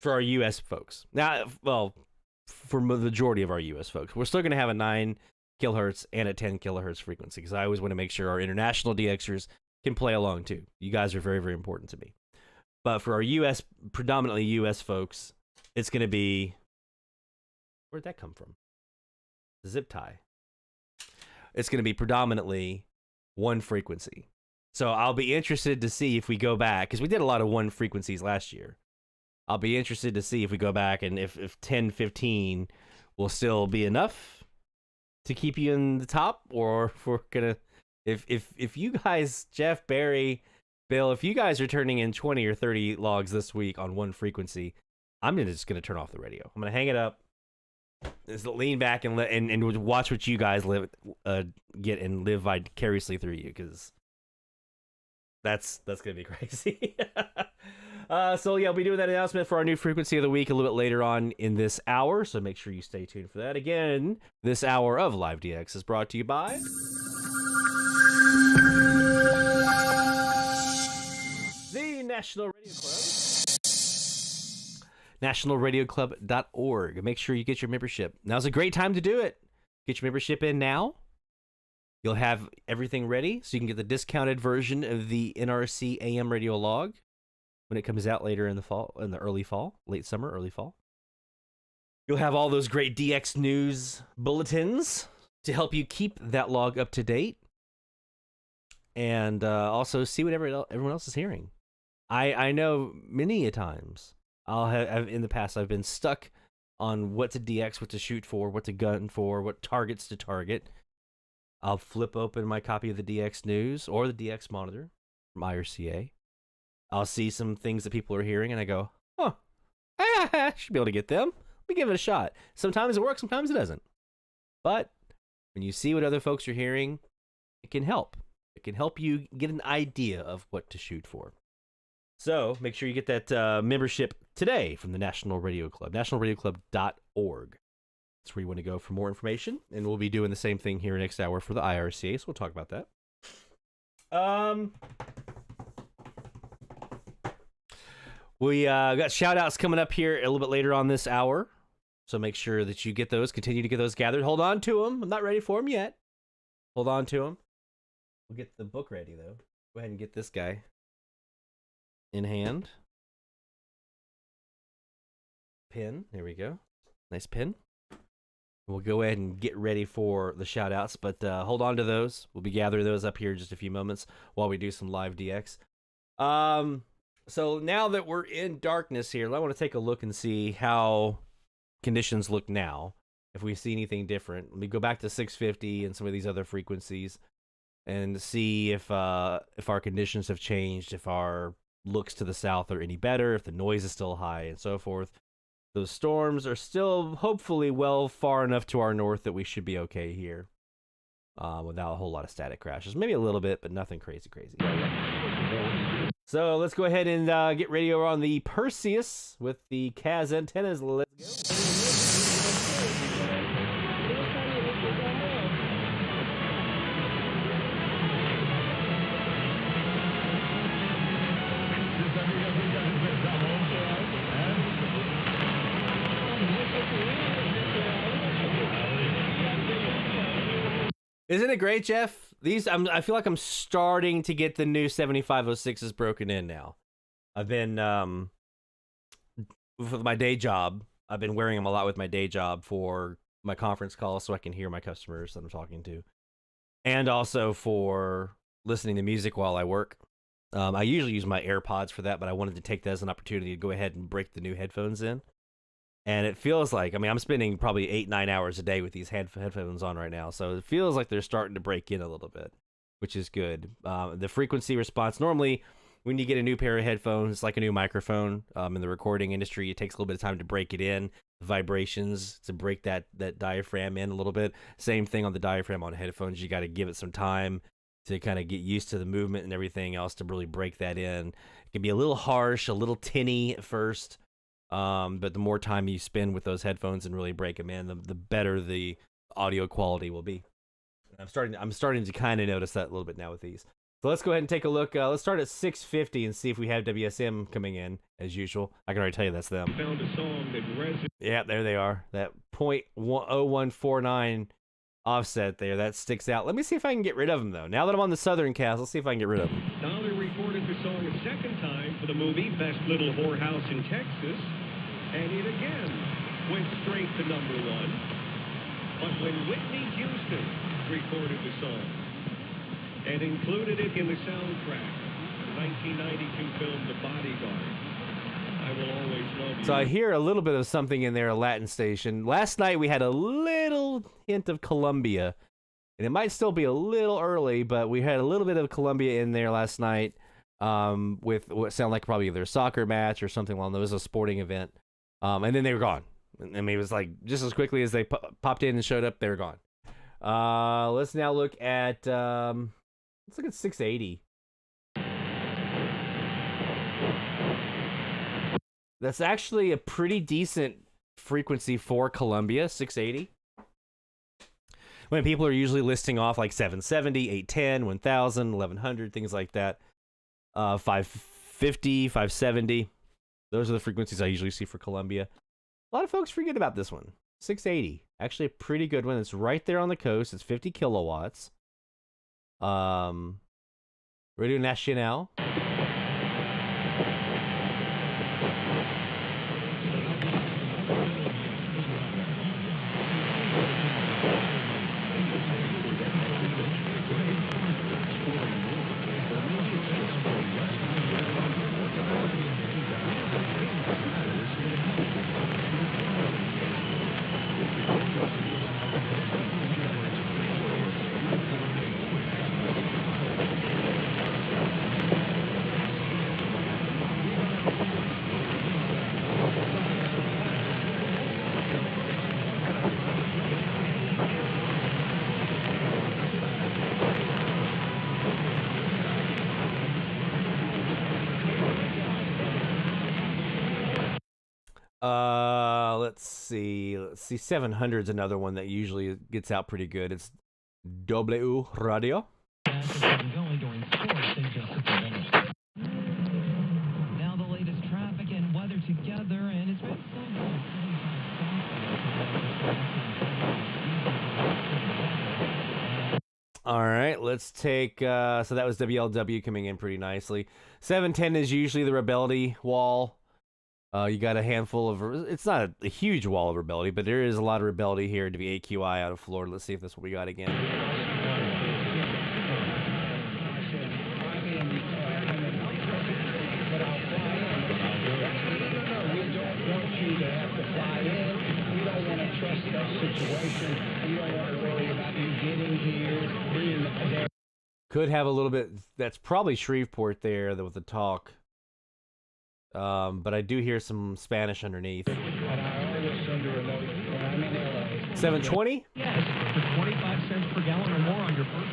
Speaker 6: for our U.S. folks. Now, well, for the majority of our U.S. folks, we're still going to have a 9 kilohertz and a 10 kilohertz frequency because I always want to make sure our international DXers can play along too. You guys are very, very important to me. But for our U.S., predominantly U.S. folks, it's going to be... Where'd that come from? Zip tie. It's going to be predominantly one frequency. So I'll be interested to see if we go back, because we did a lot of one frequencies last year. I'll be interested to see if we go back and if 10, 15 will still be enough to keep you in the top, or if we're going to... If you guys, Jeff, Barry, Bill, if you guys are turning in 20 or 30 logs this week on one frequency, I'm just going to turn off the radio. I'm going to hang it up, just lean back and watch what you guys get and live vicariously through you, because that's going to be crazy. So yeah, I'll be doing that announcement for our new frequency of the week a little bit later on in this hour, so make sure you stay tuned for that. Again, this hour of Live DX is brought to you by... the National Radio Club. NationalRadioClub.org. Make sure you get your membership. Now's a great time to do it. Get your membership in now. You'll have everything ready so you can get the discounted version of the NRC AM radio log when it comes out later in the fall, in the early fall, late summer, early fall. You'll have all those great DX news bulletins to help you keep that log up to date. And also see what everyone else is hearing. I know many a times I'll have in the past I've been stuck on what to DX, what to shoot for, what to gun for, what targets to target. I'll flip open my copy of the DX News or the DX Monitor from IRCA. I'll see some things that people are hearing, and I go, huh, I should be able to get them. Let me give it a shot. Sometimes it works, sometimes it doesn't. But when you see what other folks are hearing, it can help. It can help you get an idea of what to shoot for. So make sure you get that membership today from the National Radio Club, nationalradioclub.org. That's where you want to go for more information. And we'll be doing the same thing here next hour for the IRCA, so we'll talk about that. We got shout-outs coming up here a little bit later on this hour. So make sure that you get those, continue to get those gathered. Hold on to them. I'm not ready for them yet. Hold on to them. We'll get the book ready, though. Go ahead and get this guy in hand. Pin. There we go. Nice pin. We'll go ahead and get ready for the shout-outs, but hold on to those. We'll be gathering those up here in just a few moments while we do some live DX. So now that we're in darkness here, I want to take a look and see how conditions look now. If we see anything different. Let me go back to 650 and some of these other frequencies and see if our conditions have changed, if our looks to the south are any better, if the noise is still high, and so forth. Those storms are still hopefully well far enough to our north that we should be okay here without a whole lot of static crashes. Maybe a little bit, but nothing crazy. So let's go ahead and get radio on the Perseus with the CAS antennas. Let's go. Isn't it great, Jeff? I feel like I'm starting to get the new 7506s broken in now. I've been with my day job. I've been wearing them a lot with my day job for my conference calls, so I can hear my customers that I'm talking to, and also for listening to music while I work. I usually use my AirPods for that, but I wanted to take that as an opportunity to go ahead and break the new headphones in. And it feels like, I mean, I'm spending probably 8-9 hours a day with these headphones on right now, so it feels like they're starting to break in a little bit, which is good. The frequency response, normally when you get a new pair of headphones, it's like a new microphone. In the recording industry, it takes a little bit of time to break it in, vibrations to break that diaphragm in a little bit. Same thing on the diaphragm on headphones. You got to give it some time to kind of get used to the movement and everything else to really break that in. It can be a little harsh, a little tinny at first, but the more time you spend with those headphones and really break them in, the better the audio quality will be. I'm starting to kind of notice that a little bit now with these. So let's go ahead and take a look. Let's start at 650 and see if we have WSM coming in as usual. I can already tell you that's them.
Speaker 7: Found a song that resonates.
Speaker 6: Yeah, there they are. That .0149 offset there, that sticks out. Let me see if I can get rid of them though. Now that I'm on the Southern cast, let's see if I can get rid of them.
Speaker 7: Now they recorded the song a second time for the movie Best Little Whorehouse in Texas, and it again went straight to #1. But when Whitney Houston recorded the song and included it in the soundtrack, the 1992 film The Bodyguard, I Will Always Love You.
Speaker 6: So I hear a little bit of something in there, a Latin station. Last night we had a little hint of Columbia, and it might still be a little early, but we had a little bit of Columbia in there last night with what sounded like probably either a soccer match or something along those, a sporting event. And then they were gone. I mean, it was like just as quickly as they popped in and showed up, they were gone. Let's now look at 680. That's actually a pretty decent frequency for Columbia, 680. When people are usually listing off like 770, 810, 1000, 1100, things like that. 550, 570. Those are the frequencies I usually see for Columbia. A lot of folks forget about this one. 680. Actually a pretty good one. It's right there on the coast. It's 50 kilowatts. Radio Nacional. Let's see. 700 is another one that usually gets out pretty good. It's W Radio.
Speaker 12: Now the latest traffic and weather together, and it's been
Speaker 6: All right, let's take, so that was WLW coming in pretty nicely. 710 is usually the Rebellion wall. You got a handful of, it's not a huge wall of Rebellion, but there is a lot of Rebellion here to be AQI out of Florida. Let's see if that's what we got again. Could have a little bit, that's probably Shreveport there with the talk. But I do hear some Spanish underneath. 720?
Speaker 12: yes, for 25 cents per gallon or more on your first.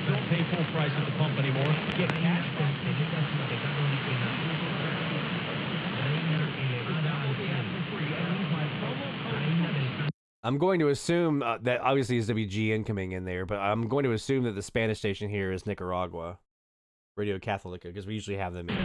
Speaker 12: Don't pay full price at the pump anymore. Get cash back.
Speaker 6: I'm going to assume that obviously is WGN coming in there, but I'm going to assume that the Spanish station here is Nicaragua, Radio Catholica, because we usually have them in.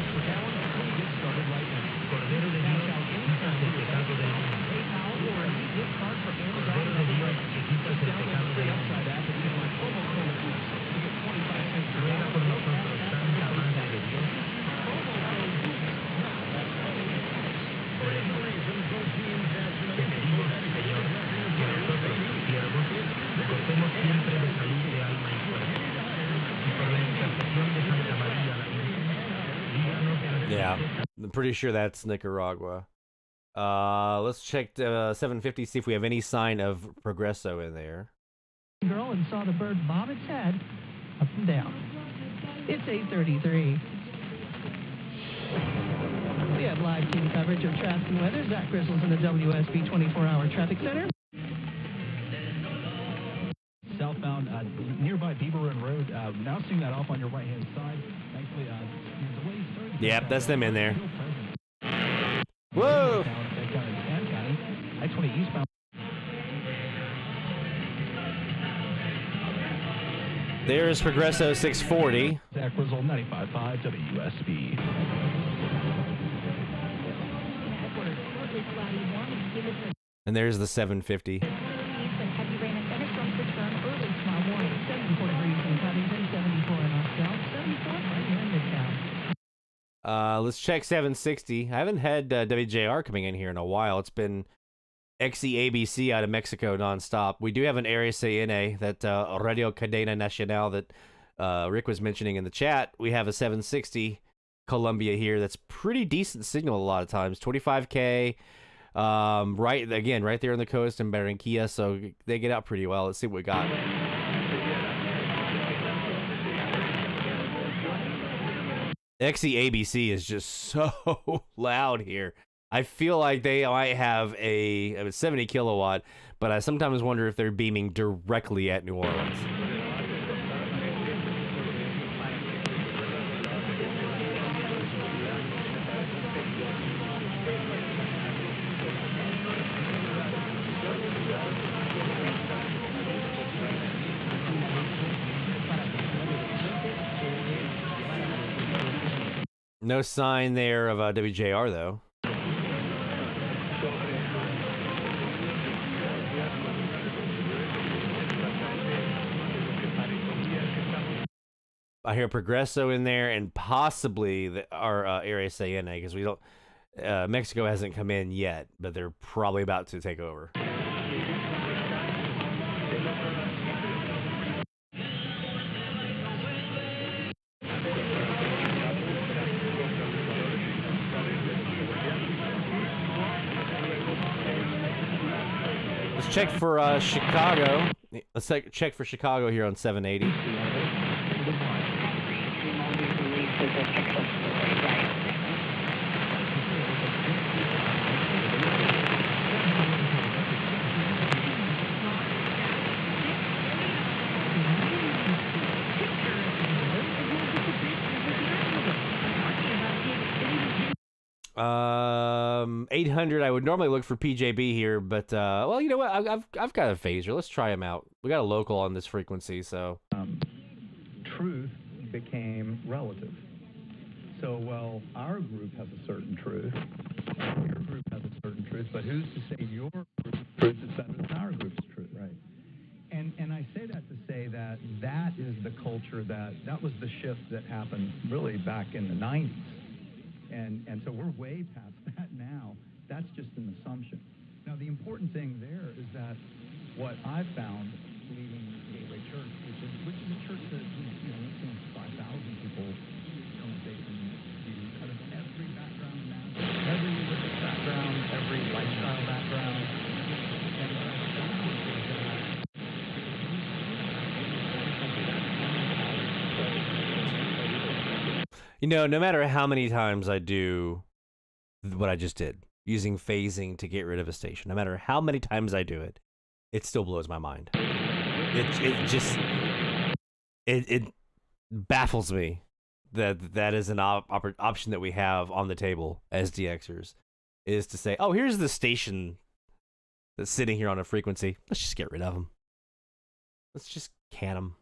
Speaker 6: Yeah, I'm pretty sure that's Nicaragua. Let's check 750, see if we have any sign of Progresso in there.
Speaker 13: Girl and saw the bird bob its head up and down. It's 8:33. We have live team coverage of traffic and weather. Zach Grizzles in the WSB 24-hour traffic center.
Speaker 12: Southbound nearby Beaver Run Road. Now seeing that off on your right-hand side. Thankfully, delays started.
Speaker 6: Yep, that's them in there. Whoa!
Speaker 12: I-20 eastbound.
Speaker 6: There's Progresso 640.
Speaker 12: Zach Grizzle 95.5 WSB.
Speaker 6: And there's the 750.
Speaker 13: Heavy rain and thunderstorms return early tomorrow morning. 74 degrees in Covington, 74 in Oxford, 74 right here in Midtown.
Speaker 6: Let's check 760. I haven't had WJR coming in here in a while. It's been XEABC out of Mexico nonstop. We do have an Area CNA, that Radio Cadena Nacional that Rick was mentioning in the chat. We have a 760 Colombia here that's pretty decent signal a lot of times. 25K, right there on the coast in Barranquilla, so they get out pretty well. Let's see what we got. XEABC is just so loud here. I feel like they might have a 70 kilowatt, but I sometimes wonder if they're beaming directly at New Orleans. No sign there of WJR though. I hear Progresso in there and possibly our Area CNA, because we don't. Mexico hasn't come in yet, but they're probably about to take over. Let's check for Chicago. Let's check for Chicago here on 780. Um, 800. I would normally look for PJB here, but well, you know what? I've got a phaser. Let's try him out. We got a local on this frequency, so.
Speaker 14: Truth became relative. So, well, our group has a certain truth, your group has a certain truth, but who's to say your group's truth is better than our group's truth? Right. And I say that to say that that is the culture that was the shift that happened really back in the 90s. And so we're way past that now. That's just an assumption. Now, the important thing there is that what I've found leading Gateway Church, which is a church that, let's say 5,000 people conversation to kind of every background now, every religious background, every lifestyle background. And what I found is that
Speaker 6: no matter how many times I do what I just did, using phasing to get rid of a station, no matter how many times I do it, it still blows my mind. It baffles me that is an option that we have on the table as DXers, is to say, oh, here's the station that's sitting here on a frequency. Let's just get rid of them. Let's just can them.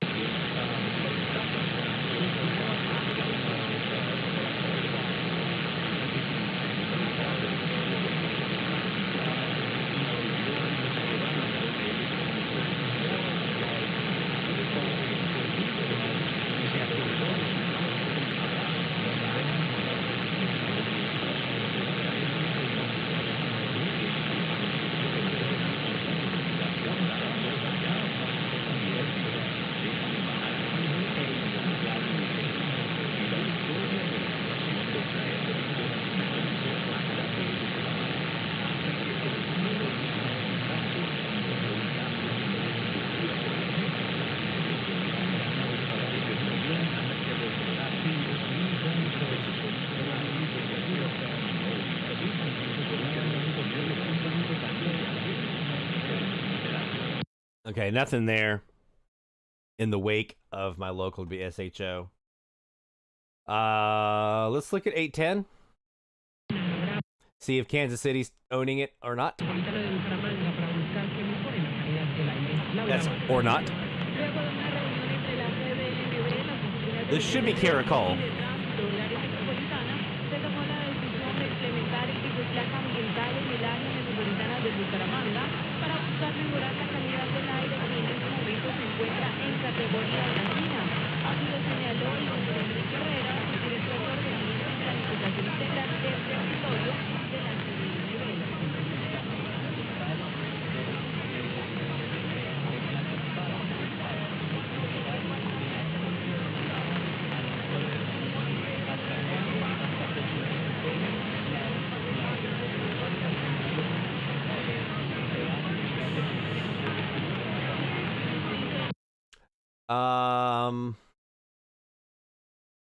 Speaker 6: Okay, nothing there in the wake of my local BSHO. Let's look at 810. See if Kansas City's owning it or not. That's or not. This should be Caracol.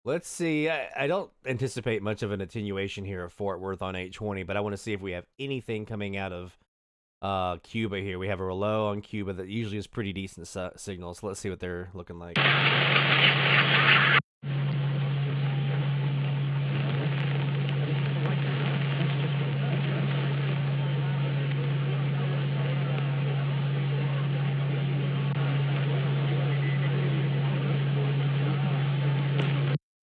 Speaker 6: Let's see. I don't anticipate much of an attenuation here of Fort Worth on 820, but I want to see if we have anything coming out of Cuba here. We have a Relo on Cuba that usually is pretty decent signals. So let's see what they're looking like.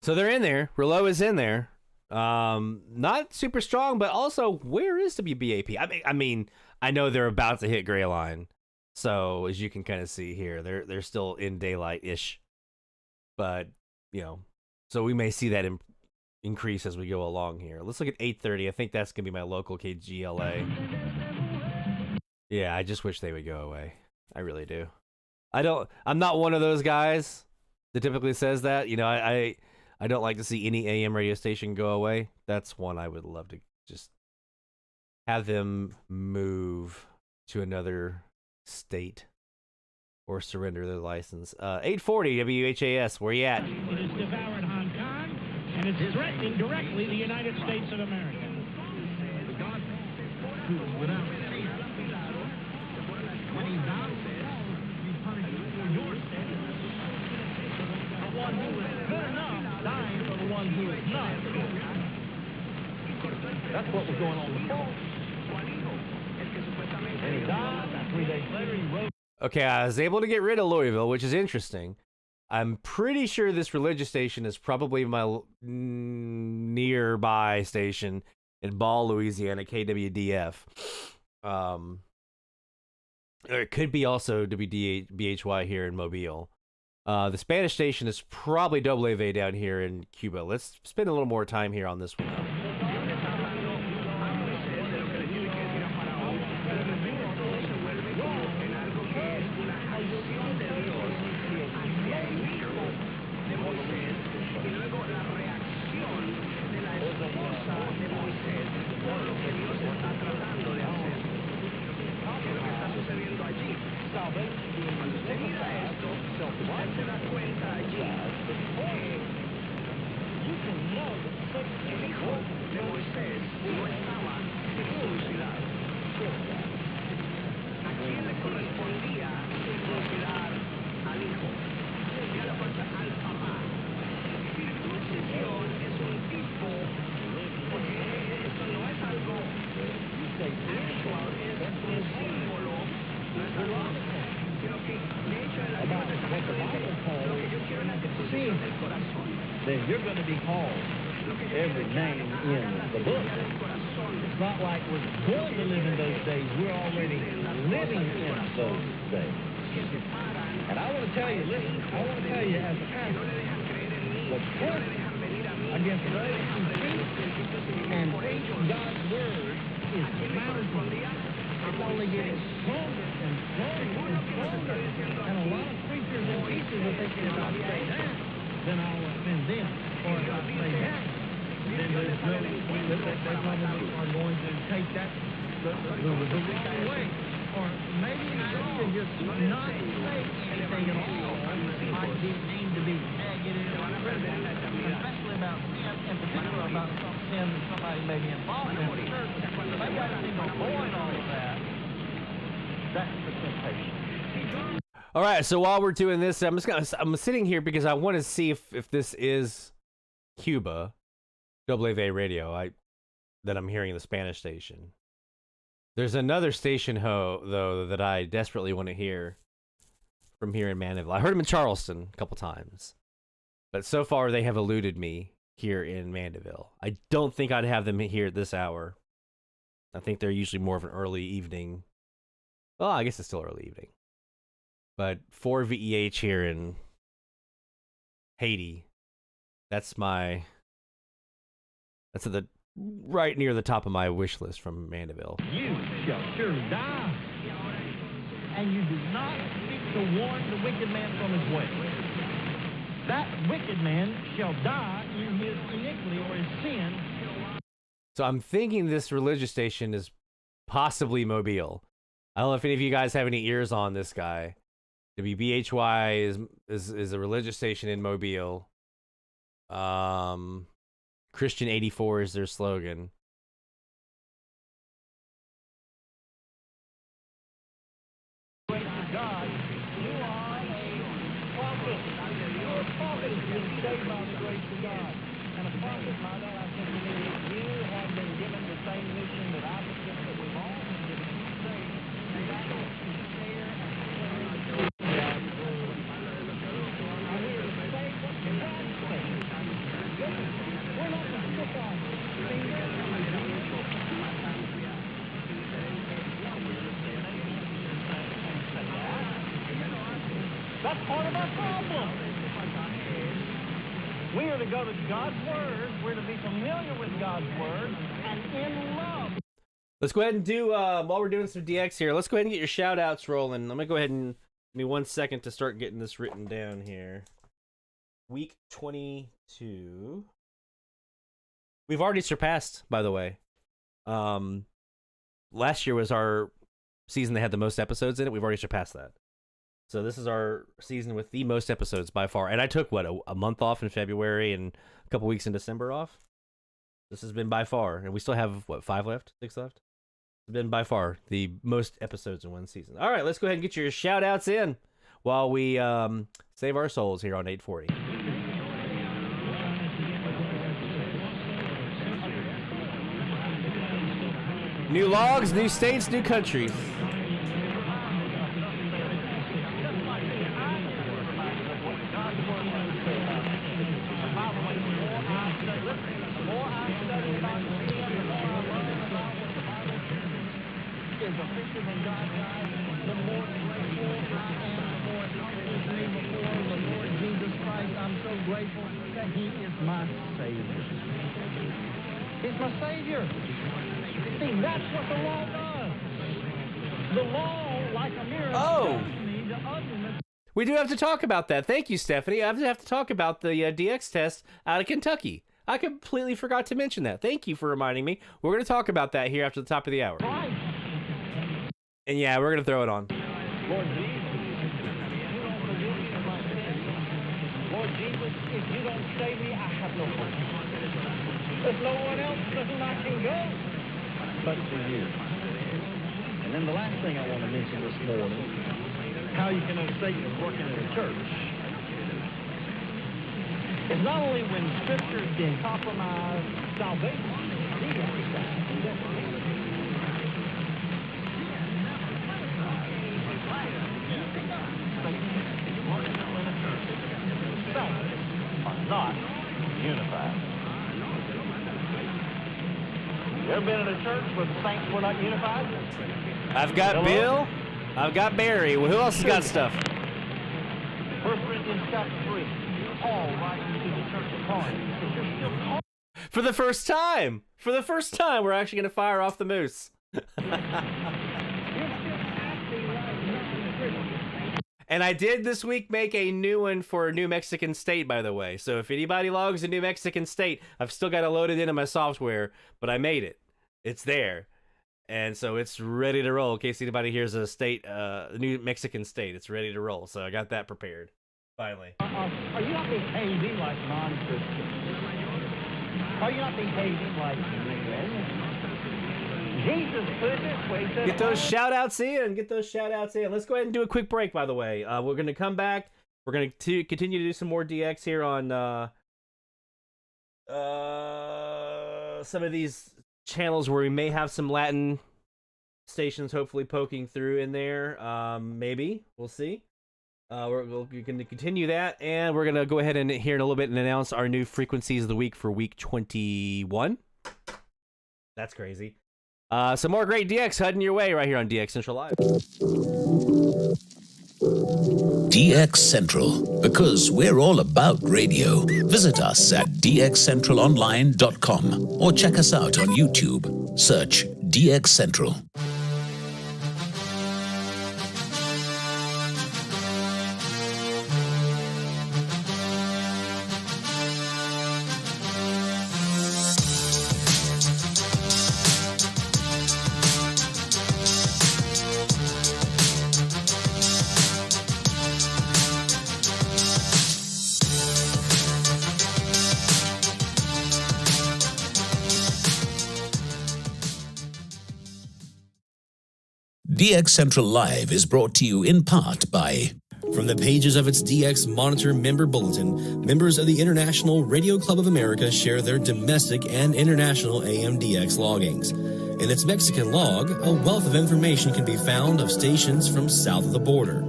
Speaker 6: So they're in there. Relo is in there. Not super strong, but also where is WBAP? I mean, I know they're about to hit gray line. So as you can kind of see here, they're still in daylight-ish. But, you know, so we may see that increase as we go along here. Let's look at 830. I think that's going to be my local KGLA. Yeah, I just wish they would go away. I really do. I'm not one of those guys that typically says that. You know, I don't like to see any AM radio station go away. That's one I would love to just have them move to another state or surrender their license. 840 WHAS, where you at?
Speaker 12: It has devoured Hong Kong, and it's threatening directly the United States of America. Who is without when he vows to be punished for your sins. The one who is good enough dying for the one who is not. That's what was going on before. And he died, and 3 days later he wrote.
Speaker 6: Okay, I was able to get rid of Louisville, which is interesting. I'm pretty sure this religious station is probably my nearby station in Ball, Louisiana, KWDF. Or it could be also WBHY here in Mobile. The Spanish station is probably WAV down here in Cuba. Let's spend a little more time here on this one.
Speaker 12: Then you're going to be called every name in the book. It's not like we're going to live in those days. We're already living in those days. And I want to tell you, listen, I want to tell you as a pastor, the court against those who teach and preach God's word is mounting. It's only getting stronger and stronger and stronger. And a lot of preachers and teachers are thinking if I say that, then I'll offend them. Or if I say that, then there's no, they probably are going to take that the wrong way. Or maybe I should just not say anything at all. I just need to be negative and critical, especially about sin, in particular about some sin that somebody may be involved in the church. Maybe I need to avoid all of that. That's the temptation.
Speaker 6: All right, so while we're doing this, I'm sitting here because I want to see if this is Cuba, WAV radio, that I'm hearing the Spanish station. There's another station, though, that I desperately want to hear from here in Mandeville. I heard them in Charleston a couple times, but so far they have eluded me here in Mandeville. I don't think I'd have them here at this hour. I think they're usually more of an early evening. Well, I guess it's still early evening. But 4 VEH here in Haiti, that's at the right near the top of my wish list from Mandeville.
Speaker 12: You shall surely die, and you do not speak to warn the wicked man from his way. That wicked man shall die in his iniquity or his sin.
Speaker 6: So I'm thinking this religious station is possibly Mobile. I don't know if any of you guys have any ears on this guy. WBHY is a religious station in Mobile. Christian 84 is their slogan.
Speaker 12: God, you are a prophet. Your prophet has been saved by the grace of God. And a prophet, by that I simply mean that you have been given the same mission that I've been given, that we've all been given to be saved. And that is to share and declare the truth of God. And we are to say what God says. We're not to stick on That's part of our problem. We are to go to God's Word. We're to be familiar with God's Word and in love.
Speaker 6: Let's go ahead and do, while we're doing some DX here, let's go ahead and get your shout-outs rolling. I'm going to go ahead and give me 1 second to start getting this written down here. Week 22. We've already surpassed, by the way. Last year was our season that had the most episodes in it. We've already surpassed that. So this is our season with the most episodes by far. And I took, a month off in February and a couple weeks in December off? This has been by far. And we still have, 5 left? 6 left? It's been by far the most episodes in one season. All right, let's go ahead and get your shout-outs in while we save our souls here on 840. New logs, new states, new countries.
Speaker 12: Grateful that he is my Savior. He's my Savior. See, that's what the law does. The law, like a mirror, shows me the ugliness.
Speaker 6: We do have to talk about that. Thank you, Stephanie. I have to talk about the DX test out of Kentucky. I completely forgot to mention that. Thank you for reminding me. We're going to talk about that here after the top of the hour.
Speaker 12: Right.
Speaker 6: And yeah, we're going to throw it on.
Speaker 12: Lord Jesus, Lord Jesus, if you don't save me, I have no hope. There's no one else to whom I can go but to you. And then the last thing I want to mention this morning, how you can know Satan is working in the church. It's not only when Scripture is being compromised, salvation is are not unified. You ever been in a church where the saints were not unified?
Speaker 6: I've got Bill. I've got Barry. Well, who else has got stuff?
Speaker 12: 1 Corinthians chapter 3. Paul writing to the church of Corinth.
Speaker 6: For the first time, we're actually going to fire off the moose. And I did this week make a new one for New Mexican State, by the way. So if anybody logs in New Mexican State, I've still got to load it into my software, but I made it. It's there. And so it's ready to roll in case anybody hears a state, New Mexican State. It's ready to roll. So I got that prepared. Finally.
Speaker 12: Are you not behaving like non-Christians? Are you not behaving like men? Jesus, goodness, wait a
Speaker 6: Get those shout-outs in. Let's go ahead and do a quick break, by the way. We're going to come back. We're going to continue to do some more DX here on some of these channels where we may have some Latin stations hopefully poking through in there. Maybe. We'll see. We're going to continue that, and we're going to go ahead and here in a little bit and announce our new frequencies of the week for week 21. That's crazy. Some more great DX heading your way right here on DX Central Live.
Speaker 3: DX Central, because we're all about radio. Visit us at dxcentralonline.com or check us out on YouTube. Search DX Central. DX Central Live is brought to you in part by...
Speaker 4: From the pages of its DX Monitor member bulletin, members of the International Radio Club of America share their domestic and international AMDX loggings. In its Mexican log, a wealth of information can be found of stations from south of the border.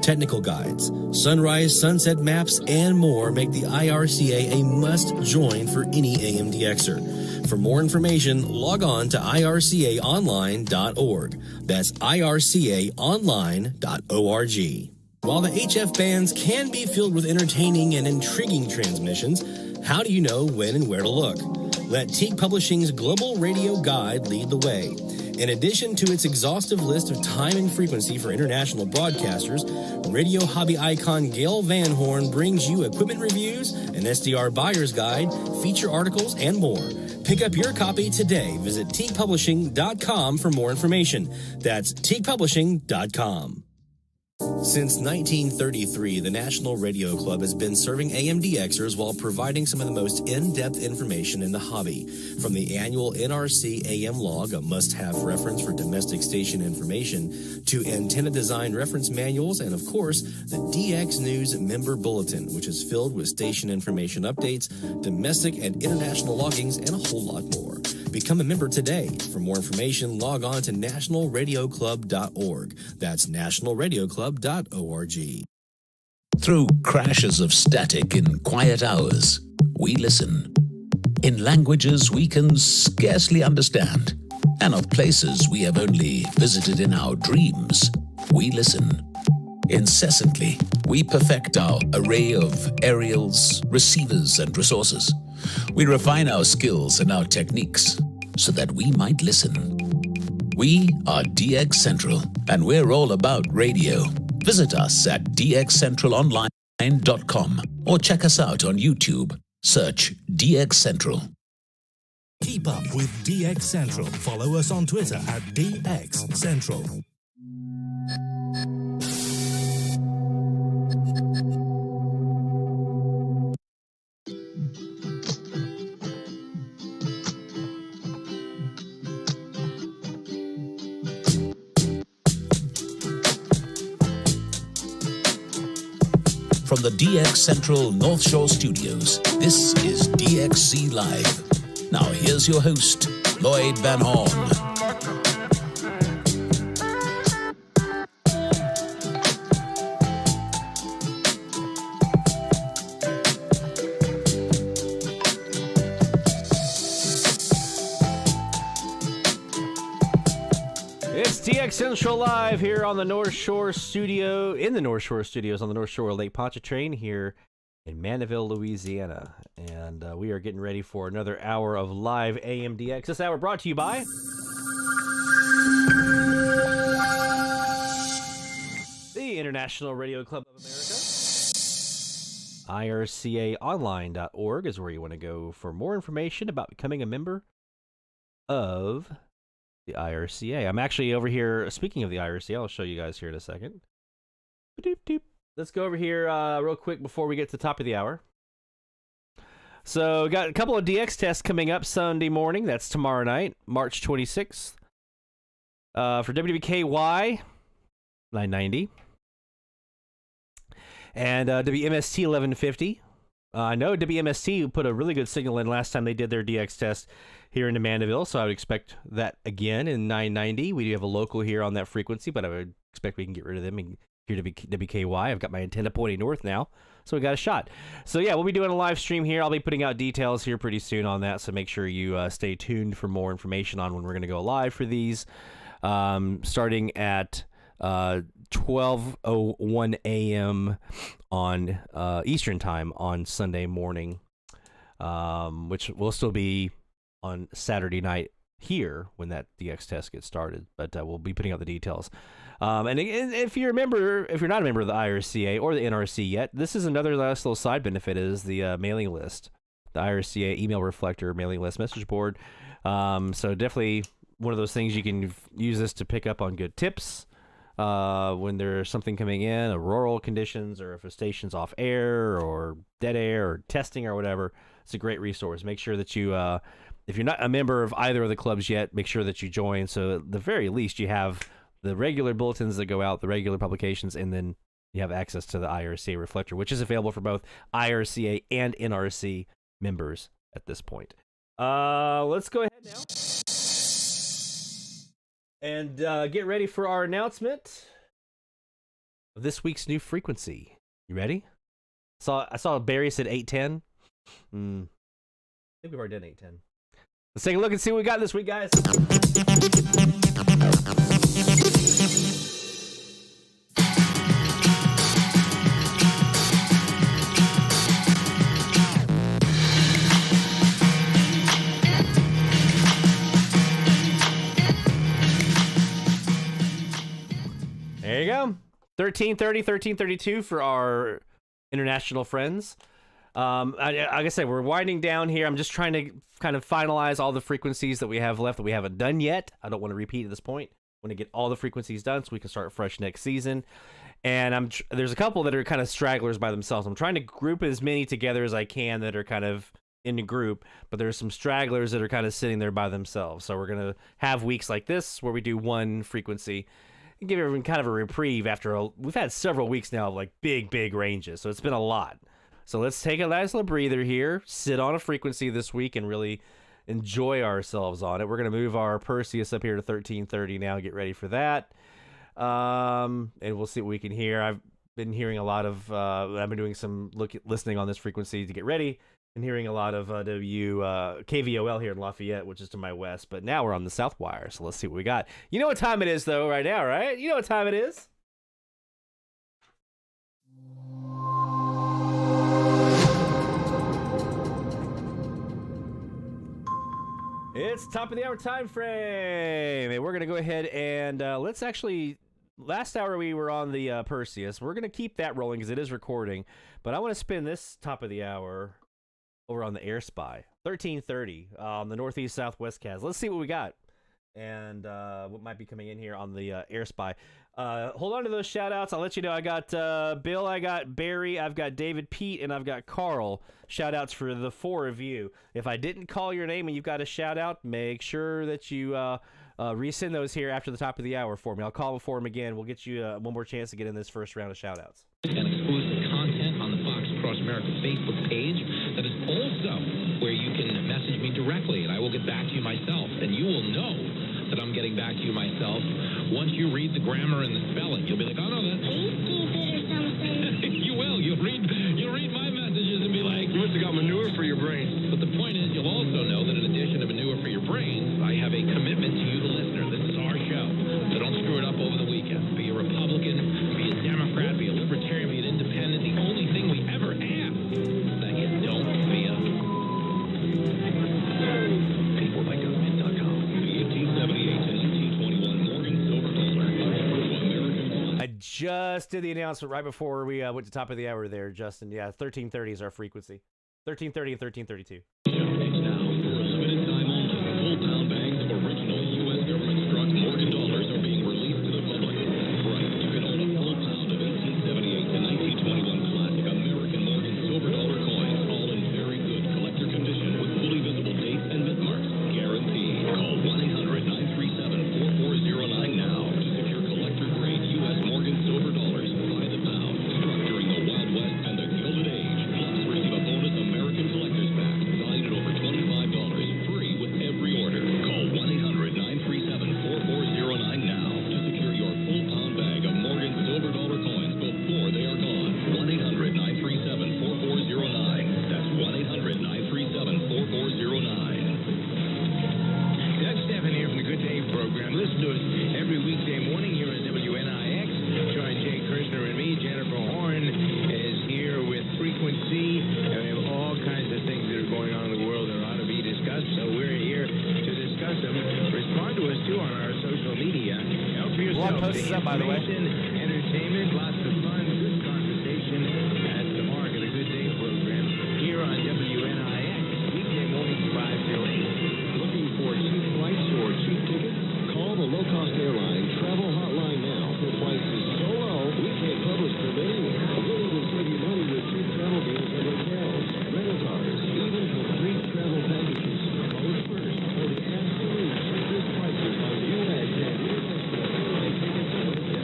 Speaker 4: Technical guides, sunrise, sunset maps, and more make the IRCA a must-join for any AMDXer. For more information, log on to ircaonline.org. That's ircaonline.org. While the HF bands can be filled with entertaining and intriguing transmissions, how do you know when and where to look? Let Teague Publishing's Global Radio Guide lead the way. In addition to its exhaustive list of time and frequency for international broadcasters, radio hobby icon Gail Van Horn brings you equipment reviews, an SDR buyer's guide, feature articles, and more. Pick up your copy today. Visit teaguepublishing.com for more information. That's teaguepublishing.com. Since 1933, the National Radio Club has been serving AMDXers while providing some of the most in-depth information in the hobby. From the annual NRC AM log, a must-have reference for domestic station information, to antenna design reference manuals, and of course, the DX News member bulletin, which is filled with station information updates, domestic and international loggings, and a whole lot more. Become a member today. For more information, log on to nationalradioclub.org. That's nationalradioclub.org.
Speaker 3: Through crashes of static in quiet hours, we listen. In languages we can scarcely understand, and of places we have only visited in our dreams, we listen. Incessantly, we perfect our array of aerials, receivers, and resources. We refine our skills and our techniques so that we might listen. We are DX Central, and we're all about radio. Visit us at dxcentralonline.com or check us out on YouTube. Search DX Central.
Speaker 15: Keep up with DX Central. Follow us on Twitter at DX Central.
Speaker 3: From the DX Central North Shore Studios, this is DXC Live. Now here's your host, Lloyd Van Horn.
Speaker 6: It's DX Central Live here on the North Shore Studio, in the North Shore Studios on the North Shore Lake Pontchartrain here in Mandeville, Louisiana. And we are getting ready for another hour of live AMDX. This hour brought to you by the International Radio Club of America. IRCAonline.org is where you want to go for more information about becoming a member of the IRCA. I'm actually over here, speaking of the IRCA, I'll show you guys here in a second. Let's go over here real quick before we get to the top of the hour. So, got a couple of DX tests coming up Sunday morning. That's tomorrow night, March 26th. For WWKY, 990. And WMST 1150. I know WMST put a really good signal in last time they did their DX test here in Mandeville, so I would expect that again in 990. We do have a local here on that frequency, but I would expect we can get rid of them and here to WKY. I've got my antenna pointing north now, so we got a shot. So yeah, we'll be doing a live stream here. I'll be putting out details here pretty soon on that, so make sure you stay tuned for more information on when we're going to go live for these. Starting at 12:01 a.m. on Eastern time on Sunday morning, which will still be on Saturday night here when that DX test gets started. But we'll be putting out the details. And if you're a member, if you're not a member of the IRCA or the NRC yet, this is another last little side benefit is the mailing list, the IRCA email reflector mailing list message board. So definitely one of those things you can use this to pick up on good tips when there's something coming in, auroral conditions, or if a station's off air or dead air or testing or whatever. It's a great resource. Make sure that you, if you're not a member of either of the clubs yet, make sure that you join. So at the very least, you have the regular bulletins that go out, the regular publications, and then you have access to the IRCA reflector, which is available for both IRCA and NRC members at this point. Let's go ahead now and get ready for our announcement of this week's new frequency. You ready? I saw Barry said 810. I think we've already done 810. Let's take a look and see what we got this week, guys. There you go. 1330, 1332 for our international friends. Like I said, we're winding down here. I'm just trying to kind of finalize all the frequencies that we have left that we haven't done yet. I don't want to repeat at this point. I want to get all the frequencies done so we can start fresh next season. And there's a couple that are kind of stragglers by themselves. I'm trying to group as many together as I can that are kind of in the group, but there's some stragglers that are kind of sitting there by themselves. So we're going to have weeks like this where we do one frequency and give everyone kind of a reprieve after we've had several weeks now of like big ranges. So it's been a lot. So let's take a nice little breather here, sit on a frequency this week, and really enjoy ourselves on it. We're going to move our Perseus up here to 1330 now, get ready for that. And we'll see what we can hear. I've been hearing a lot of, I've been doing some listening on this frequency to get ready, and hearing a lot of KVOL here in Lafayette, which is to my west. But now we're on the South Wire, so let's see what we got. You know what time it is, though, right now, right? You know what time it is. It's top of the hour time frame, and we're going to go ahead and let's actually, last hour we were on the Perseus. We're going to keep that rolling because it is recording, but I want to spin this top of the hour over on the Air Spy, 1330 on the northeast southwest CAS. Let's see what we got and what might be coming in here on the Air Spy. Hold on to those shout outs. I'll let you know. I got Bill, I got Barry, I've got David, Pete, and I've got Carl. Shout outs for the four of you. If I didn't call your name and you've got a shout out, make sure that you resend those here after the top of the hour for me. I'll call for them again. We'll get you one more chance to get in this first round of shout outs.
Speaker 10: And exclusive content on the Fox Across America Facebook page that is also where you can message me directly and I will get back to you myself, and you will know that I'm getting back to you myself once you read the grammar and the spelling. You'll be like, oh no, that's you will. You'll read my messages and be like, you must have got manure for your brain. But the point is, you'll also know that in addition to manure for your brains, I have a commitment to you, the listener. This is our show, so don't screw it up over the weekend. Be a Republican, be a Democrat, be a Libertarian, be an Independent. The only thing we ever ask is that you don't be a peoplebygovernment.com.
Speaker 6: I just did the announcement right before we went to top of the hour there, Justin. Yeah, 1330 is our frequency. 1330 and 1332.
Speaker 7: It's now, for a limited time only, full-pound bags of original U.S. government-struck Morgan dollars are being released to the public. Right, you can own a full pound of 1878 to 1921 classic American Morgan silver dollar coins, all in very good collector condition with fully visible dates and mint marks. Guaranteed. Call 1-800-937-4409
Speaker 10: listen to us every weekday morning here on WNIX. Join Jay Kirshner and me. Jennifer Horn is here with Frequency, and we have all kinds of things that are going on in the world that ought to be discussed, so we're here to discuss them. Respond to us, too, on our social media. Help yourself to information, entertainment, lots of fun, good conversation. That's the Mark of the Good Day program here on WNIX, weekday mornings 5 till 8.
Speaker 16: Looking for cheap flights or cheap tickets? Call the low-cost airline travel hotline now for prices so low we can't publish them anywhere. We'll even save you money with cheap travel deals at hotels, rental cars, even complete travel packages. Call us first for the absolute cheapest prices on U.S. and international tickets and hotels.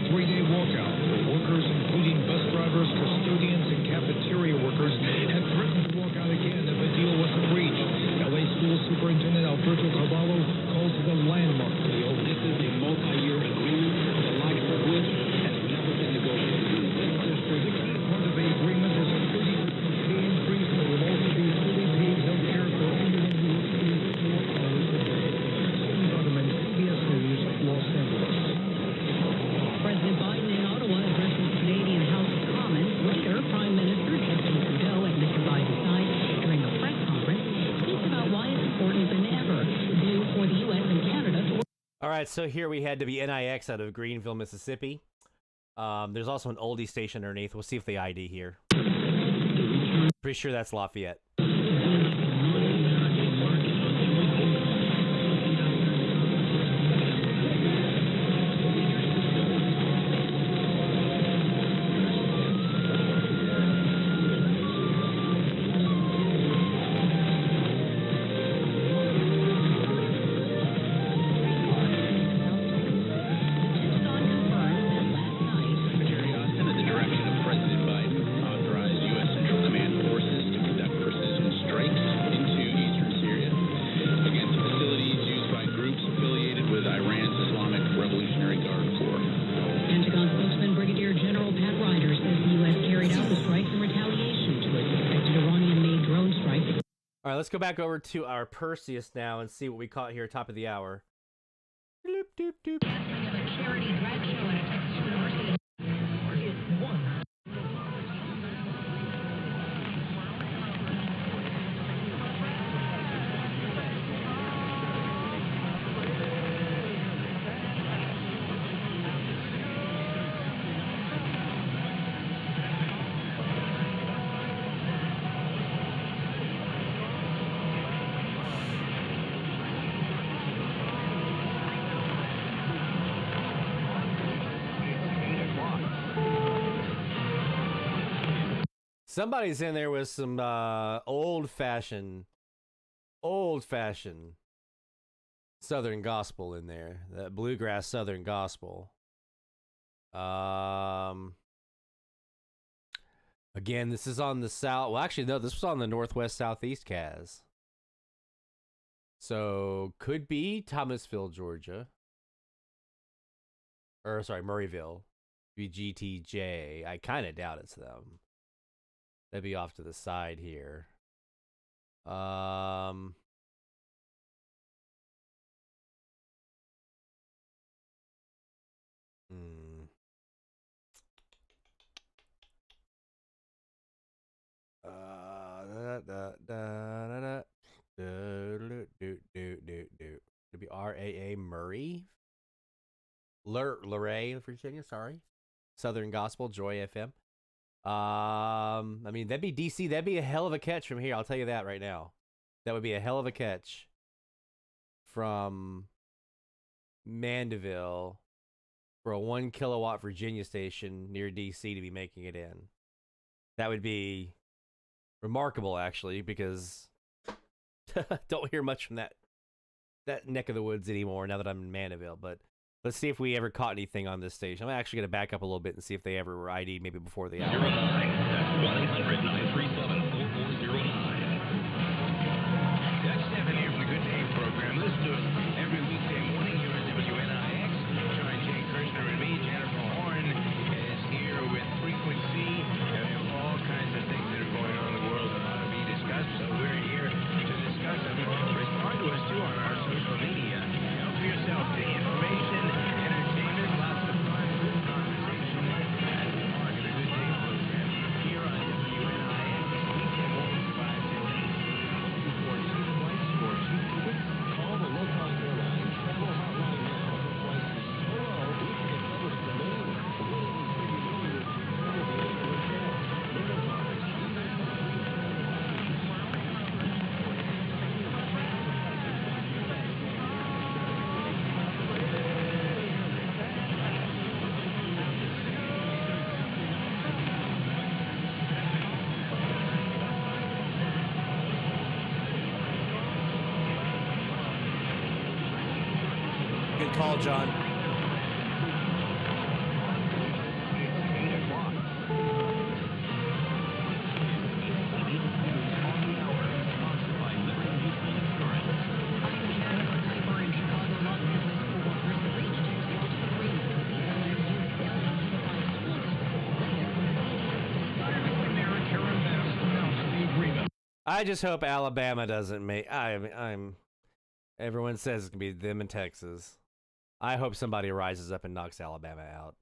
Speaker 17: 3-day walkout where workers, including bus drivers, custodians, and cafeteria workers, had threatened to walk out again if the deal wasn't reached. LA School Superintendent Alberto Cavallo calls it a landmark deal.
Speaker 16: This is a multi-year agreement that lies for which has never been negotiated.
Speaker 17: The key part of the agreement is a 30% pay increase that will also be fully paid health care for anyone who works 4 hours a day. Steve Ottoman, CBS News, Los Angeles.
Speaker 8: President Biden in Ottawa addresses Canadian House of Commons. Later, Prime Minister Justin Trudeau at Mr. Biden's side during a press conference speaks about why it's important than ever for the U.S. and Canada to work.
Speaker 6: All right, so here we had WNIX out of Greenville, Mississippi. There's also an oldie station underneath. We'll see if they ID here. Pretty sure that's Lafayette. All right, let's go back over to our Perseus now and see what we caught here top of the hour. Doop, doop, doop.
Speaker 8: Charity drag show at a Texas university.
Speaker 6: Somebody's in there with some old-fashioned Southern gospel in there. That bluegrass Southern gospel. Again, this is on the south. Well, actually, no, this was on the northwest southeast Kaz. So could be Thomasville, Georgia. Or sorry, Murrayville. Be GTJ. I kind of doubt it's them. That'd be off to the side here. It'd be RAA Murray. Luray, Virginia, sorry. Southern Gospel, Joy FM. I mean, that'd be DC. That'd be a hell of a catch from here. I'll tell you that right now. That would be a hell of a catch from Mandeville for a 1 kilowatt Virginia station near DC to be making it in. That would be remarkable, actually, because don't hear much from that neck of the woods anymore now that I'm in Mandeville. But let's see if we ever caught anything on this station. I'm actually going to back up a little bit and see if they ever were ID'd maybe before the hour.
Speaker 18: 09. That's 1-800-937-4409. That's 7 here from the Good Day program. Listen to us every weekday morning here at WNIX. John J. Kirshner and me, Jennifer Horn, is here with Frequency. And we have all kinds of things that are going on in the world that ought to be discussed. So we're here to discuss them. Respond to us, too, on our social media. Help yourself to information, entertainment, lots of fun, good conversation, and more in the Good Day program. Here on WNIX, weekend mornings, 5 to 10.
Speaker 16: For cheap flights or cheap tickets, call the low-cost airline travel hotline now. The price is so low, we can cover from anywhere. We'll even save you money with cheap travel deals for hotels. Limit offers,
Speaker 6: Good call, John. I just hope Alabama doesn't make. Everyone says it's gonna be them in Texas. I hope somebody rises up and knocks Alabama out.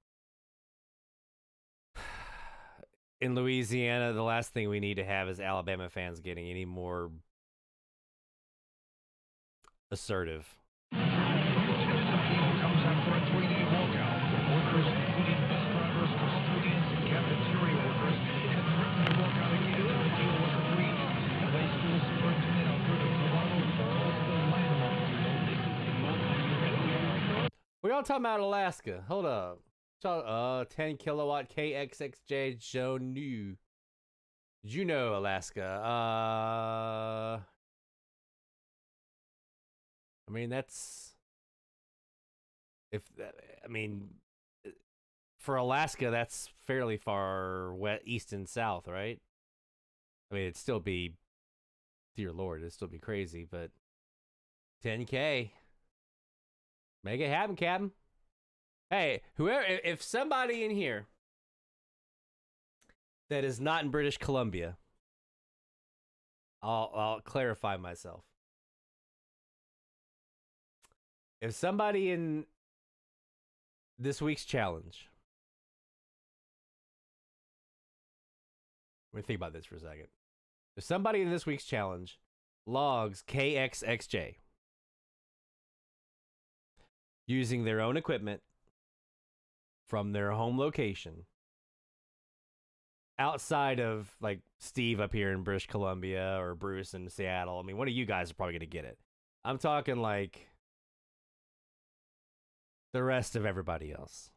Speaker 6: In Louisiana, the last thing we need to have is Alabama fans getting any more assertive.
Speaker 17: Comes out for a 3-day walkout. Workers, including bus drivers, custodians, and cafeteria workers, have threatened to walk out again if the deal wasn't reached. LA School Superintendent Alberto Cavalo calls the landmark deal. This is a multi-year.
Speaker 6: We're all talking about Alaska. Hold up. 10 kilowatt KXXJ Juneau, Alaska. I mean, that's for Alaska, that's fairly far east and south, right? I mean, it'd still be, dear Lord, it'd still be crazy, but 10K. Make it happen, Captain. Hey, whoever, if somebody in here that is not in British Columbia, I'll clarify myself. If somebody in this week's challenge, let me think about this for a second. If somebody in this week's challenge logs KXXJ using their own equipment from their home location, outside of like Steve up here in British Columbia or Bruce in Seattle, I mean, one of you guys are probably going to get it. I'm talking like the rest of everybody else.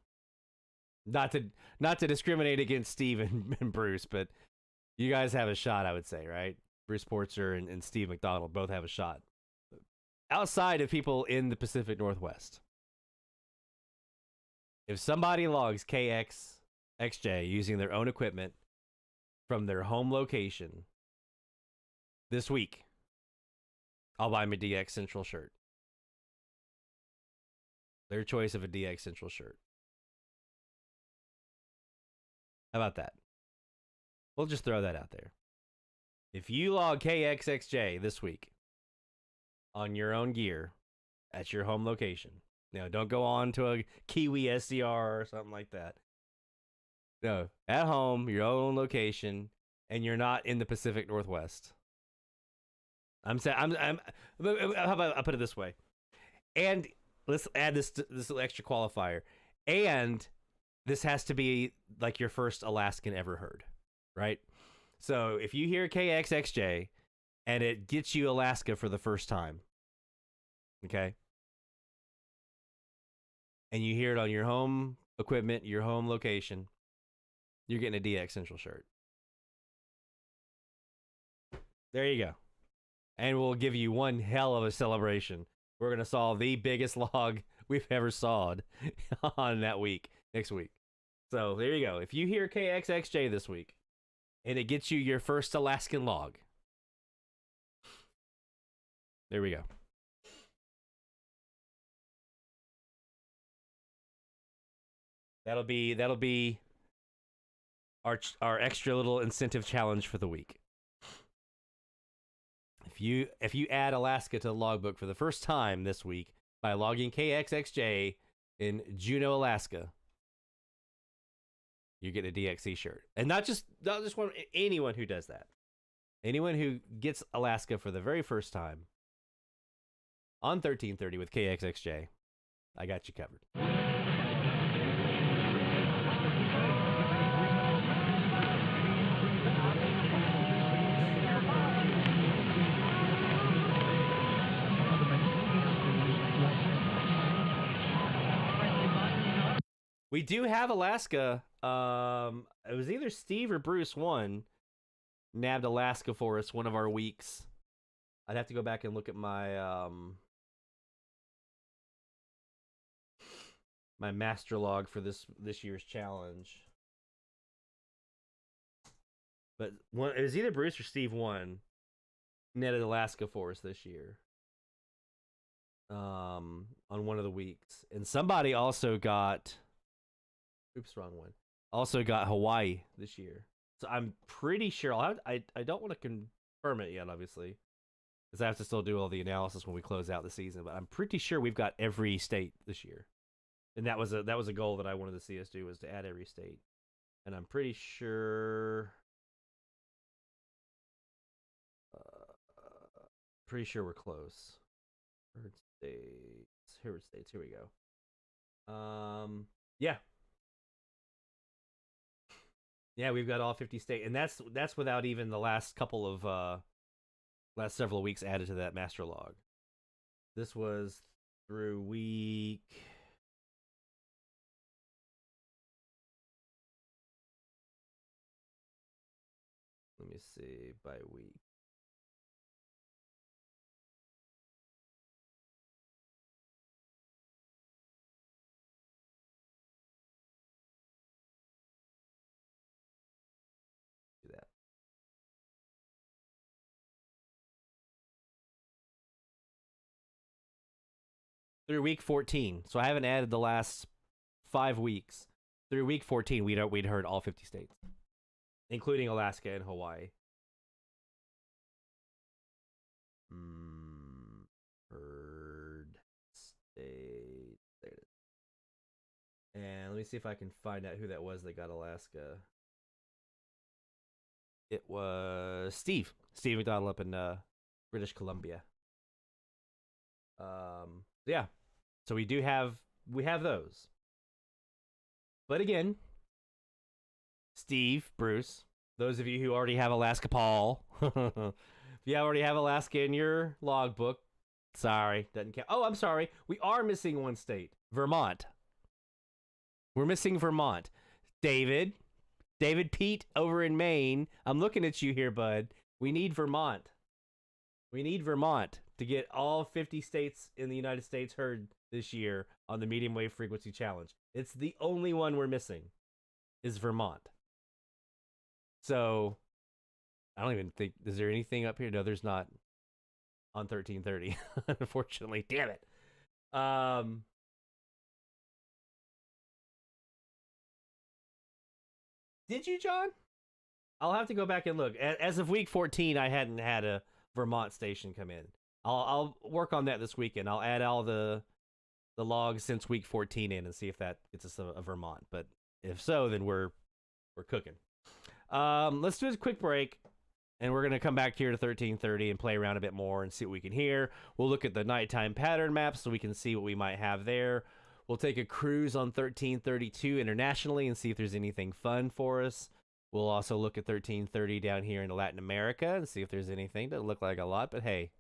Speaker 6: Not to discriminate against Steve and Bruce, but you guys have a shot, I would say, right? Bruce Portzer and Steve McDonald both have a shot. Outside of people in the Pacific Northwest. If somebody logs KXXJ using their own equipment from their home location this week, I'll buy them a DX Central shirt. Their choice of a DX Central shirt. How about that? We'll just throw that out there. If you log KXXJ this week on your own gear at your home location, now don't go on to a Kiwi SDR or something like that. No, at home, your own location, and you're not in the Pacific Northwest. How about I put it this way? And let's add this little extra qualifier. And this has to be like your first Alaskan ever heard, right? So if you hear KXXJ and it gets you Alaska for the first time, okay? and you hear it on your home equipment, your home location, you're getting a DX Central shirt. There you go. And we'll give you one hell of a celebration. We're going to saw the biggest log we've ever sawed on that week, next week. So there you go. If you hear KXXJ this week, and it gets you your first Alaskan log, there we go. That'll be our extra little incentive challenge for the week. If you add Alaska to the logbook for the first time this week by logging KXXJ in Juneau, Alaska, you get a DXC shirt. And not just one, anyone who does that. Anyone who gets Alaska for the very first time on 1330 with KXXJ, I got you covered. We do have Alaska. It was either Steve or Bruce nabbed Alaska for us one of our weeks. I'd have to go back and look at my my master log for this year's challenge. But it was either Bruce or Steve netted Alaska for us this year. On one of the weeks. And somebody also got wrong one. Also got Hawaii this year. So I'm pretty sure I don't want to confirm it yet, obviously, because I have to still do all the analysis when we close out the season. But I'm pretty sure we've got every state this year, and that was a goal that I wanted to see us do, was to add every state. And I'm pretty sure, we're close. Here we go. Yeah. Yeah, we've got all 50 states, and that's without even the last several weeks added to that master log. This was through week. Let me see, by week. Through week 14, so I haven't added the last 5 weeks. Through week 14, we'd heard all 50 states, including Alaska and Hawaii. Heard state. There it is. And let me see if I can find out who that was that got Alaska. It was Steve McDonald up in British Columbia. Yeah. So we have those. But again, Steve, Bruce, those of you who already have Alaska, Paul, if you already have Alaska in your logbook, sorry, doesn't count. Oh, I'm sorry. We are missing one state, Vermont. We're missing Vermont. David Pete over in Maine, I'm looking at you here, bud. We need Vermont. We need Vermont to get all 50 states in the United States heard this year on the medium wave frequency challenge. It's the only one we're missing is Vermont. So I don't even think, is there anything up here? No, there's not on 1330, unfortunately. Damn it. Did you, John? I'll have to go back and look. As of week 14, I hadn't had a Vermont station come in. I'll work on that this weekend. I'll add all the logs since week 14 in and see if that gets us a Vermont. But if so, then we're cooking. Let's do a quick break, and we're going to come back here to 1330 and play around a bit more and see what we can hear. We'll look at the nighttime pattern maps so we can see what we might have there. We'll take a cruise on 1332 internationally and see if there's anything fun for us. We'll also look at 1330 down here in Latin America and see if there's anything. Doesn't look like a lot, but hey,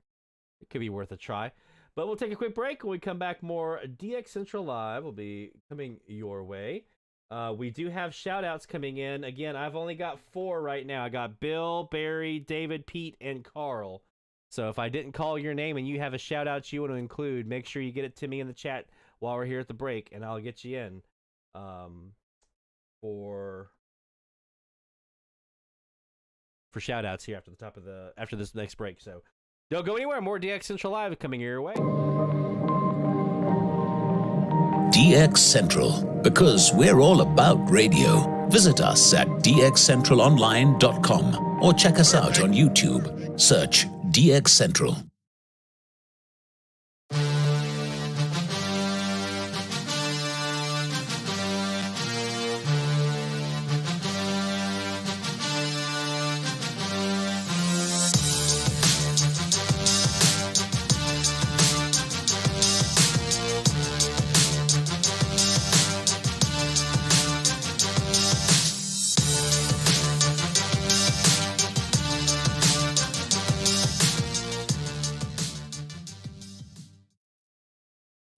Speaker 6: it could be worth a try. But we'll take a quick break. When we come back, more DX Central Live will be coming your way. We do have shout-outs coming in. Again, I've only got 4 right now. I got Bill, Barry, David, Pete, and Carl. So if I didn't call your name and you have a shout-out you want to include, make sure you get it to me in the chat while we're here at the break, and I'll get you in for shout-outs here after this next break. So don't go anywhere. More DX Central Live coming your way.
Speaker 3: DX Central, because we're all about radio. Visit us at dxcentralonline.com or check us out on YouTube. Search DX Central.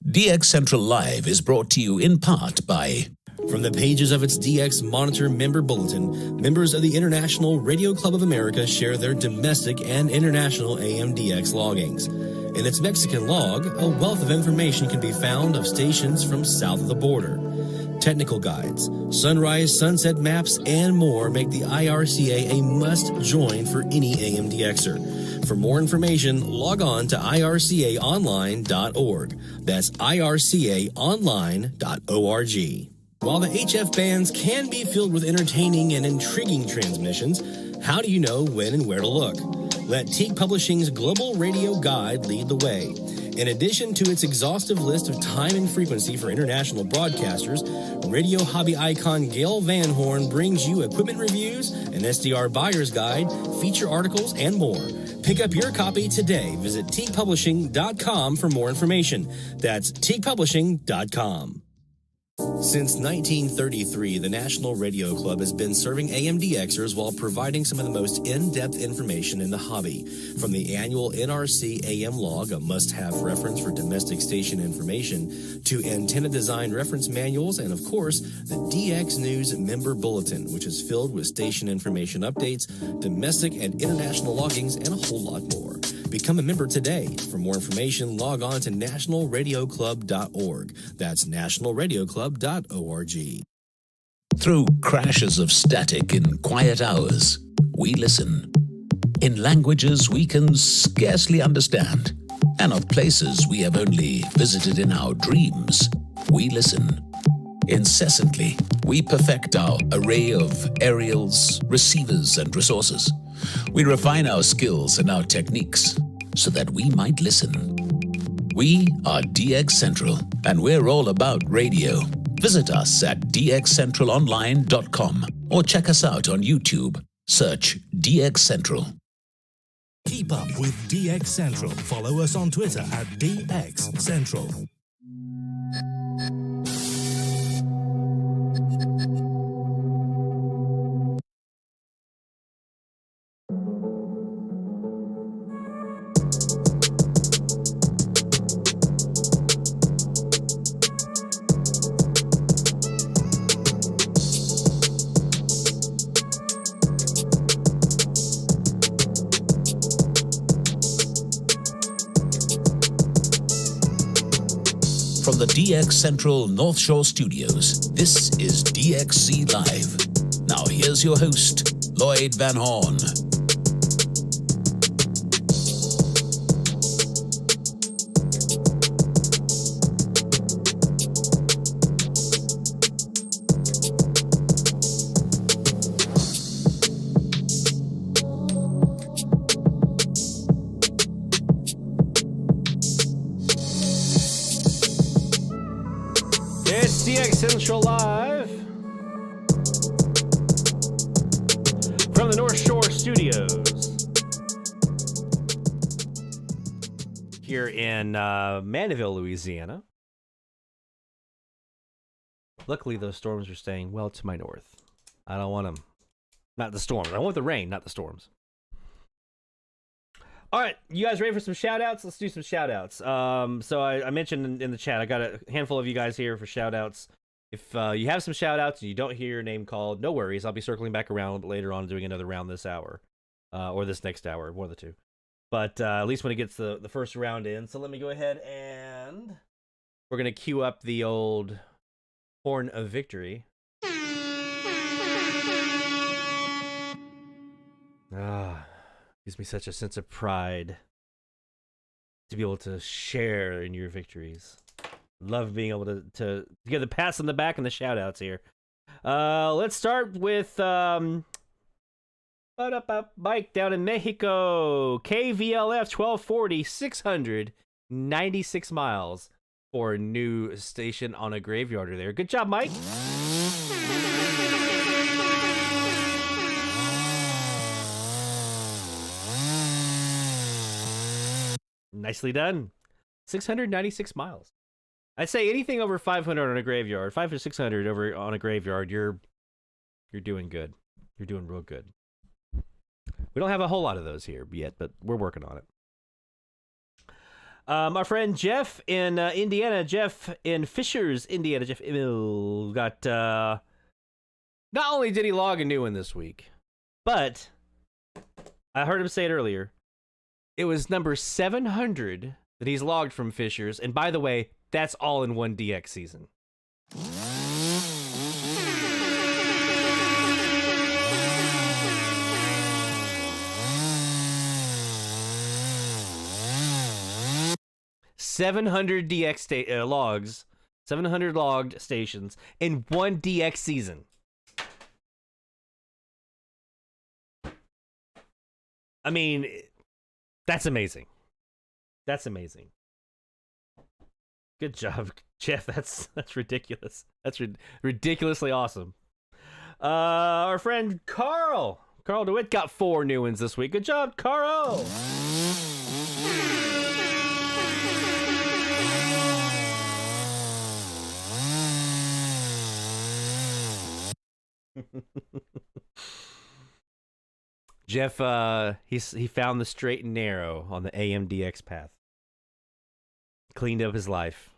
Speaker 3: DX Central Live is brought to you in part by...
Speaker 4: From the pages of its DX Monitor member bulletin, members of the International Radio Club of America share their domestic and international AM/DX loggings. In its Mexican log, a wealth of information can be found of stations from south of the border. Technical guides, sunrise, sunset maps, and more make the IRCA a must-join for any AM/DXer. For more information, log on to ircaonline.org. That's ircaonline.org. While the HF bands can be filled with entertaining and intriguing transmissions, how do you know when and where to look? Let Teague Publishing's Global Radio Guide lead the way. In addition to its exhaustive list of time and frequency for international broadcasters, radio hobby icon Gail Van Horn brings you equipment reviews, an SDR buyer's guide, feature articles, and more. Pick up your copy today. Visit teaguepublishing.com for more information. That's teaguepublishing.com. Since 1933, the National Radio Club has been serving AM/DXers while providing some of the most in-depth information in the hobby. From the annual NRC AM log, a must-have reference for domestic station information, to antenna design reference manuals, and of course, the DX News member bulletin, which is filled with station information updates, domestic and international loggings, and a whole lot more. Become a member today. For more information, log on to nationalradioclub.org. That's nationalradioclub.org.
Speaker 3: Through crashes of static in quiet hours, we listen. In languages we can scarcely understand, and of places we have only visited in our dreams, we listen. Incessantly, we perfect our array of aerials, receivers, and resources. We refine our skills and our techniques so that we might listen. We are DX Central, and we're all about radio. Visit us at dxcentralonline.com or check us out on YouTube. Search DX Central.
Speaker 15: Keep up with DX Central. Follow us on Twitter at DX Central.
Speaker 3: From the DX Central North Shore Studios, this is DXC Live. Now here's your host, Lloyd Van Horn.
Speaker 6: It's DX Central Live from the North Shore Studios here in Mandeville, Louisiana. Luckily, those storms are staying well to my north. I don't want them. Not the storms. I want the rain, not the storms. All right, you guys ready for some shout-outs? Let's do some shout-outs. So I mentioned in the chat, I got a handful of you guys here for shout-outs. If you have some shout-outs and you don't hear your name called, no worries. I'll be circling back around a little bit later on doing another round this hour. Or this next hour, one of the two. But at least when it gets the first round in. So let me go ahead and we're going to cue up the old Horn of Victory. Gives me such a sense of pride to be able to share in your victories. Love being able to get the pats on the back and the shout outs here. Let's start with Mike down in Mexico. KVLF 1240, 696 miles for a new station on a graveyarder there. Good job, Mike. Nicely done. 696 miles. I'd say anything over 500 on a graveyard, 500 to 600 over on a graveyard, you're doing good. You're doing real good. We don't have a whole lot of those here yet, but we're working on it. Our friend Jeff in Indiana, Jeff in Fishers, Indiana, Jeff got, not only did he log a new one this week, but I heard him say it earlier. It was number 700 that he's logged from Fishers. And by the way, that's all in one DX season. $700 DX logs, 700 logged stations in one DX season. I mean, that's amazing. That's amazing. Good job, Jeff. That's ridiculous. That's ridiculously awesome. Our friend Carl DeWitt got 4 new ones this week. Good job, Carl. Jeff, he found the straight and narrow on the AMDX path. Cleaned up his life.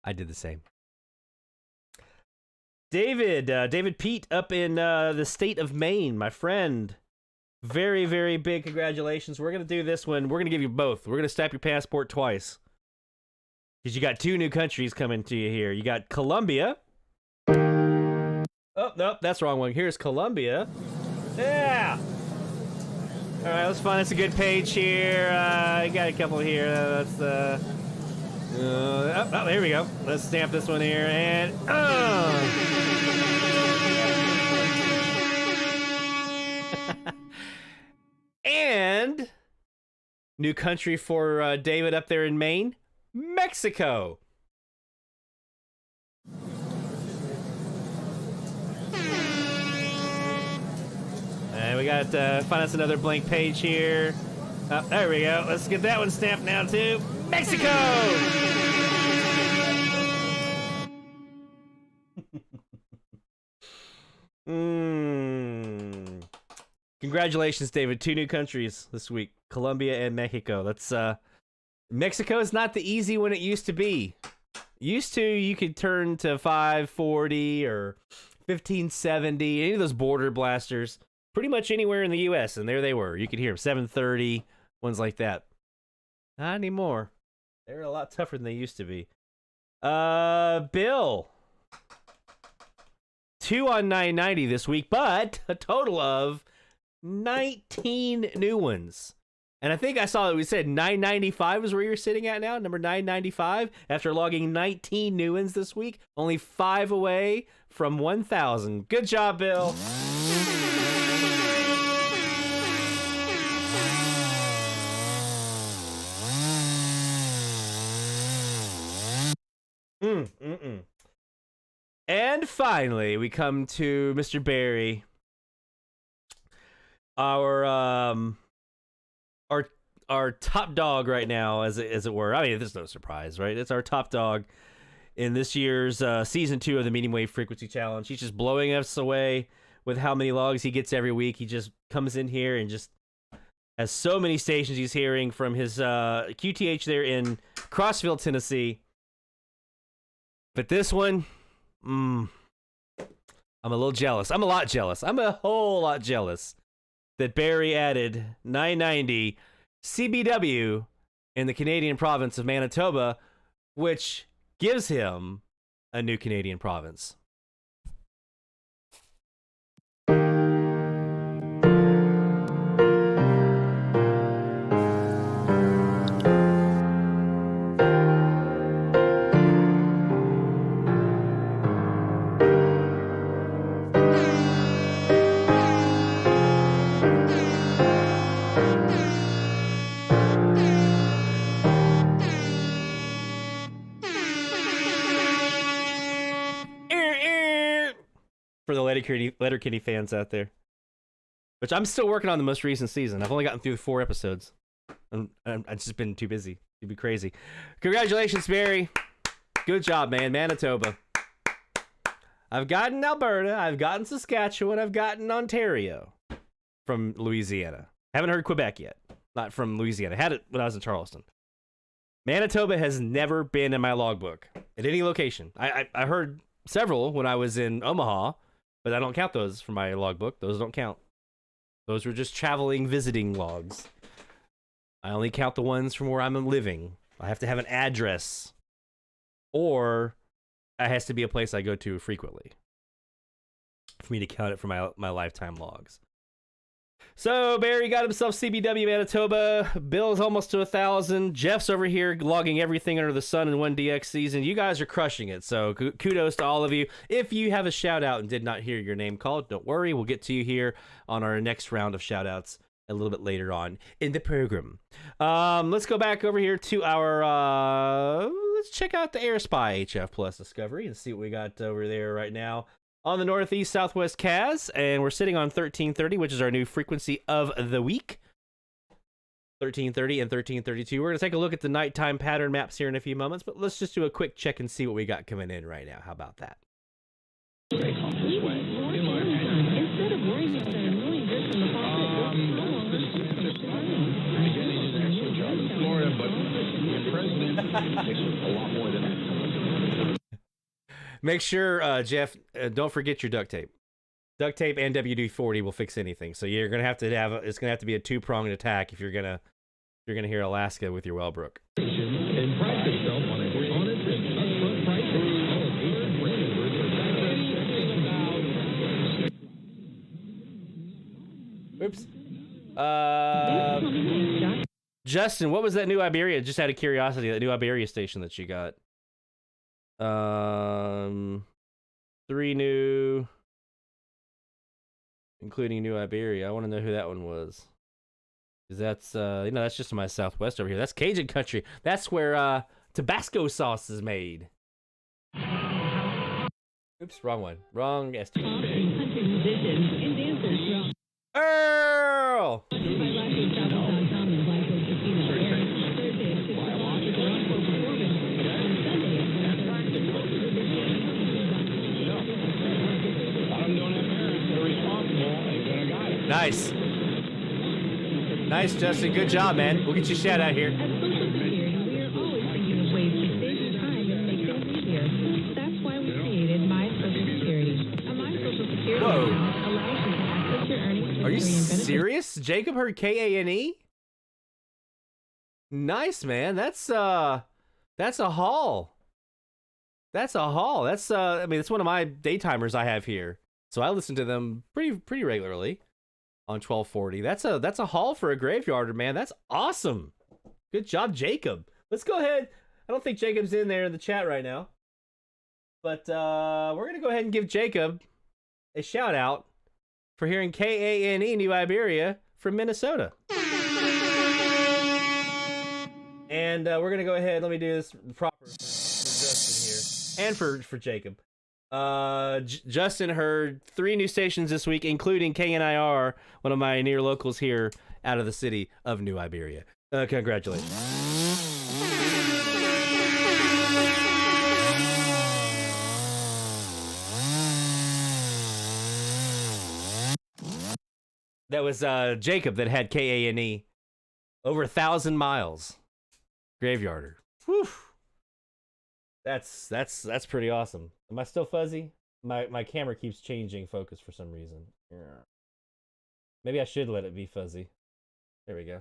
Speaker 6: I did the same. David Pete up in the state of Maine, my friend. Very, very big congratulations. We're going to do this one. We're going to give you both. We're going to stamp your passport twice. Because you got 2 new countries coming to you here. You got Colombia. Oh, nope, that's the wrong one. Here's Colombia. Yeah! All right, let's find us a good page here. I got a couple here. Let's, oh, here we go. Let's stamp this one here, and, and new country for David up there in Maine, Mexico. And we got find us another blank page here. Oh, there we go. Let's get that one stamped now too. Mexico. Congratulations, David. 2 new countries this week: Colombia and Mexico. That's Mexico is not the easy one it used to be. Used to, you could turn to 540 or 1570, any of those border blasters. Pretty much anywhere in the U.S., and there they were. You could hear them, 730, ones like that. Not anymore. They're a lot tougher than they used to be. Bill. 2 on 990 this week, but a total of 19 new ones. And I think I saw that we said 995 is where you're sitting at now, number 995, after logging 19 new ones this week. Only 5 away from 1,000. Good job, Bill. And finally, we come to Mr. Barry, our top dog right now, as it were. I mean, there's no surprise, right? It's our top dog in this year's season 2 of the Medium Wave Frequency Challenge. He's just blowing us away with how many logs he gets every week. He just comes in here and just Has so many stations he's hearing from his QTH there in Crossville, Tennessee. But this one, I'm a little jealous. I'm a lot jealous. I'm a whole lot jealous that Barry added 990 CBW in the Canadian province of Manitoba, which gives him a new Canadian province. For the Letterkenny fans out there. Which I'm still working on the most recent season. I've only gotten through 4 episodes. I've just been too busy. It'd be crazy. Congratulations, Barry. Good job, man. Manitoba. I've gotten Alberta. I've gotten Saskatchewan. I've gotten Ontario from Louisiana. Haven't heard Quebec yet. Not from Louisiana. Had it when I was in Charleston. Manitoba has never been in my logbook at any location. I heard several when I was in Omaha, but I don't count those for my logbook. Those don't count. Those were just traveling, visiting logs. I only count the ones from where I'm living. I have to have an address, or it has to be a place I go to frequently for me to count it for my lifetime logs. So Barry got himself CBW Manitoba. Bill's almost to 1,000. Jeff's over here logging everything under the sun in 1DX season. You guys are crushing it. So kudos to all of you. If you have a shout out and did not hear your name called, don't worry. We'll get to you here on our next round of shout outs a little bit later on in the program. Let's go back over here to our, let's check out the AirSpy HF Plus Discovery and see what we got over there right now. On the Northeast Southwest CAS, and we're sitting on 1330, which is our new frequency of the week. 1330 and 1332. We're going to take a look at the nighttime pattern maps here in a few moments, but let's just do a quick check and see what we got coming in right now. How about that?
Speaker 13: Instead of worrying about that annoying bit from the
Speaker 10: Florida, but the president takes a lot more than that.
Speaker 6: Make sure, Jeff, don't forget your duct tape. Duct tape and WD-40 will fix anything. So you're gonna have to it's gonna have to be a 2-pronged attack if you're gonna hear Alaska with your Wellbrook.
Speaker 10: And price itself on a honest and upfront
Speaker 6: price. Oops. Justin, what was that new Iberia? Just out of curiosity, that new Iberia station that you got. 3 new, including New Iberia. I want to know who that one was, because that's that's just in my Southwest over here. That's Cajun country. That's where Tabasco sauce is made. Oops, wrong one. Wrong STD. Earl. Nice. Nice, Justin. Good job, man. We'll get you a shout out here.
Speaker 13: At Social Security, we are always thinking of ways to save you time and make things easier. That's why we created My Social Security. A My Social Security account allows you to access your earnings.
Speaker 6: Are you serious? Jacob heard KANE? Nice, man. That's a haul. That's a haul. That's I mean, it's one of my daytimers I have here. So I listen to them pretty regularly. On 1240. That's a haul for a graveyarder, man. That's awesome. Good job, Jacob. Let's go ahead. I don't think Jacob's in there in the chat right now. But we're gonna go ahead and give Jacob a shout out for hearing KANE New Iberia from Minnesota. And we're gonna go ahead. Let me do this proper for Justin here. And for Jacob. Justin heard 3 new stations this week, including KNIR, one of my near locals here out of the city of New Iberia. Congratulations. That was Jacob that had KANE. Over 1,000 miles. Graveyarder. Whew. That's pretty awesome. Am I still fuzzy? My camera keeps changing focus for some reason. Yeah. Maybe I should let it be fuzzy. There we go.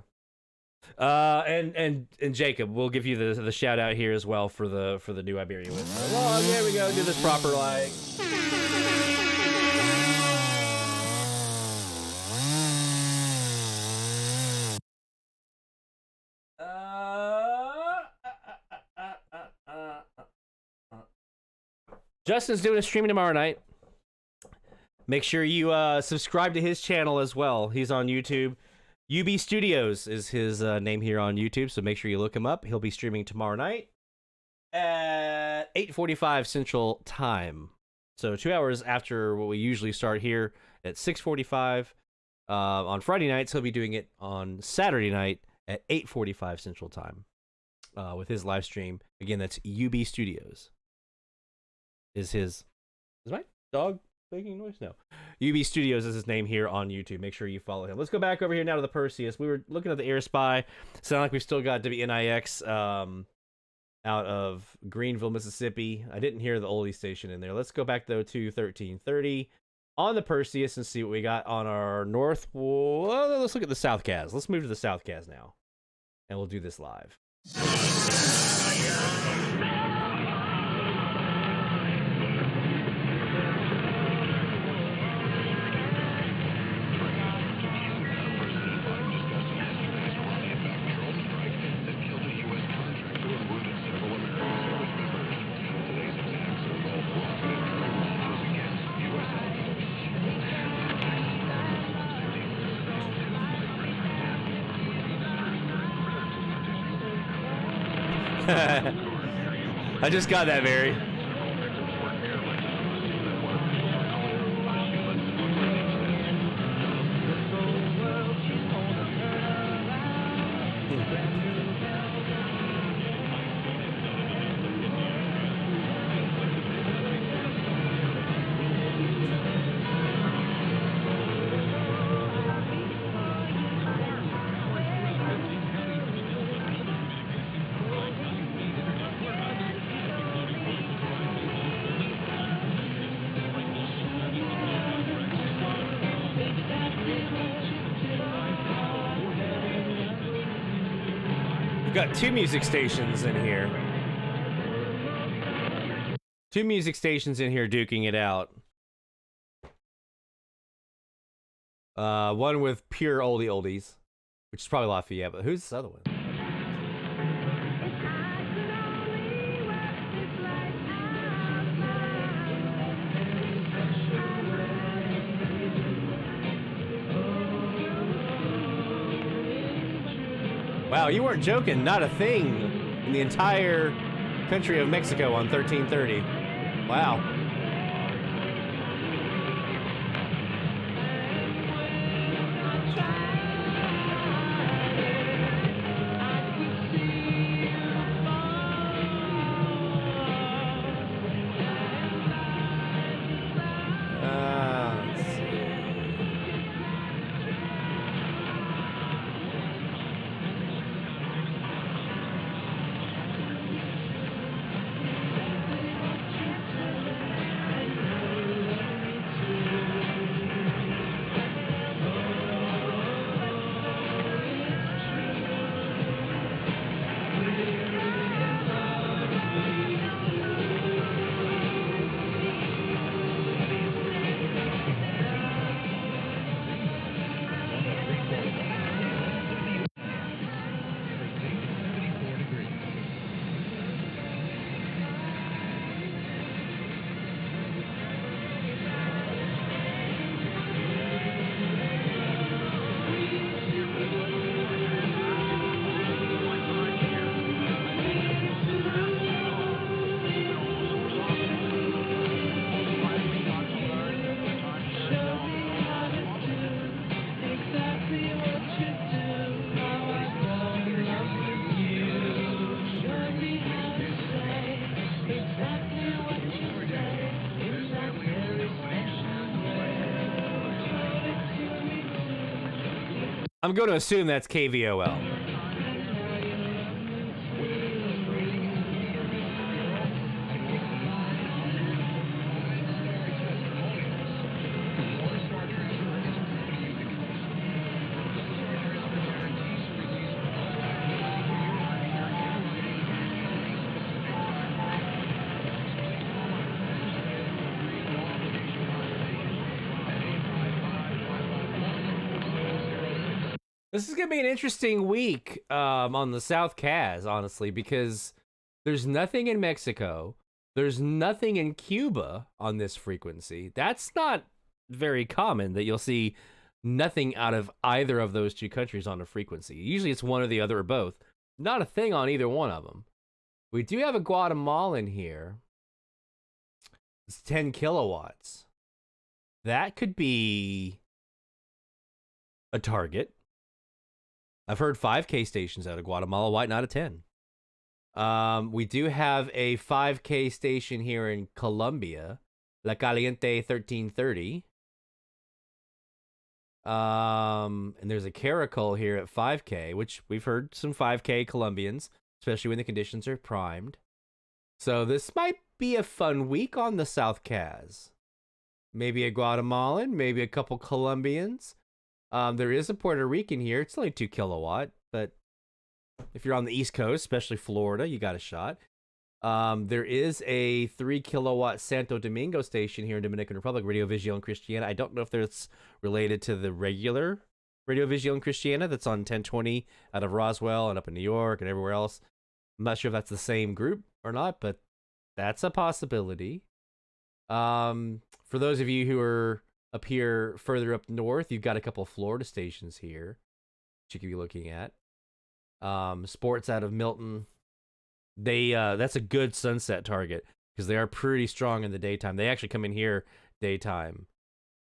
Speaker 6: And Jacob, we'll give you the shout out here as well for the new Iberian whistle. Oh, there we go. Do this proper like. Justin's doing a stream tomorrow night. Make sure you subscribe to his channel as well. He's on YouTube. UB Studios is his name here on YouTube, so make sure you look him up. He'll be streaming tomorrow night at 8:45 Central Time. So 2 hours after what we usually start here at 6:45 on Friday nights. He'll be doing it on Saturday night at 8:45 Central Time with his live stream. Again, that's UB Studios. Is my dog making noise? No. UB Studios is his name here on YouTube. Make sure you follow him. Let's go back over here now to the Perseus. We were looking at the Air Spy. Sound like we've still got WNIX out of Greenville, Mississippi. I didn't hear the oldie station in there. Let's go back though to 1330 on the Perseus and see what we got on our north. Well, let's look at the Southcast. Let's move to the Southcast now, and we'll do this live. I just got that, Barry. Got two music stations in here. Two music stations in here duking it out. One with pure oldies, which is probably Lafayette, but who's this other one? Wow, you weren't joking. Not a thing in the entire country of Mexico on 1330. Wow. I'm going to assume that's KVOL. This is going to be an interesting week on the South Cas, honestly, because there's nothing in Mexico. There's nothing in Cuba on this frequency. That's not very common that you'll see nothing out of either of those two countries on a frequency. Usually it's one or the other or both. Not a thing on either one of them. We do have a Guatemalan here. It's 10 kilowatts. That could be a target. I've heard 5K stations out of Guatemala. Why not a 10? We do have a 5K station here in Colombia, La Caliente 1330. And there's a Caracol here at 5K, which we've heard some 5K Colombians, especially when the conditions are primed. So this might be a fun week on the South Cas. Maybe a Guatemalan, maybe a couple Colombians. There is a Puerto Rican here. It's only 2 kilowatt, but if you're on the East Coast, especially Florida, you got a shot. There is a 3 kilowatt Santo Domingo station here in Dominican Republic, Radio Vision Cristiana. I don't know if that's related to the regular Radio Vision Cristiana that's on 1020 out of Roswell and up in New York and everywhere else. I'm not sure if that's the same group or not, but that's a possibility. For those of you who are up here further up north, you've got a couple of Florida stations here that you could be looking at. Sports out of Milton. That's a good sunset target because they are pretty strong in the daytime. They actually come in here daytime,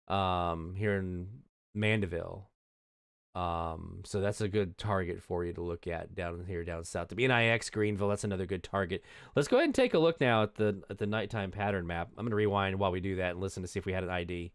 Speaker 6: here in Mandeville. So that's a good target for you to look at down here, down south. The NIX Greenville, that's another good target. Let's go ahead and take a look now at the nighttime pattern map. I'm going to rewind while we do that and listen to see if we had an ID.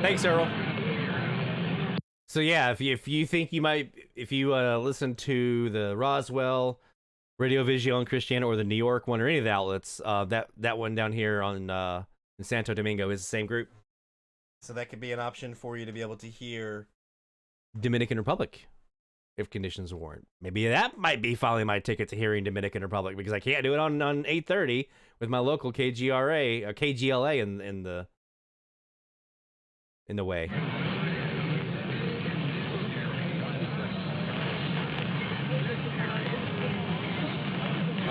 Speaker 6: Thanks, Earl. So yeah, if you think you might, if you listen to the Roswell, Radio Vision Cristiana, or the New York one, or any of the outlets, that one down here on in Santo Domingo is the same group. So that could be an option for you to be able to hear Dominican Republic if conditions warrant. Maybe that might be finally my ticket to hearing Dominican Republic, because I can't do it on 830 with my local KGRA or KGLA in the way.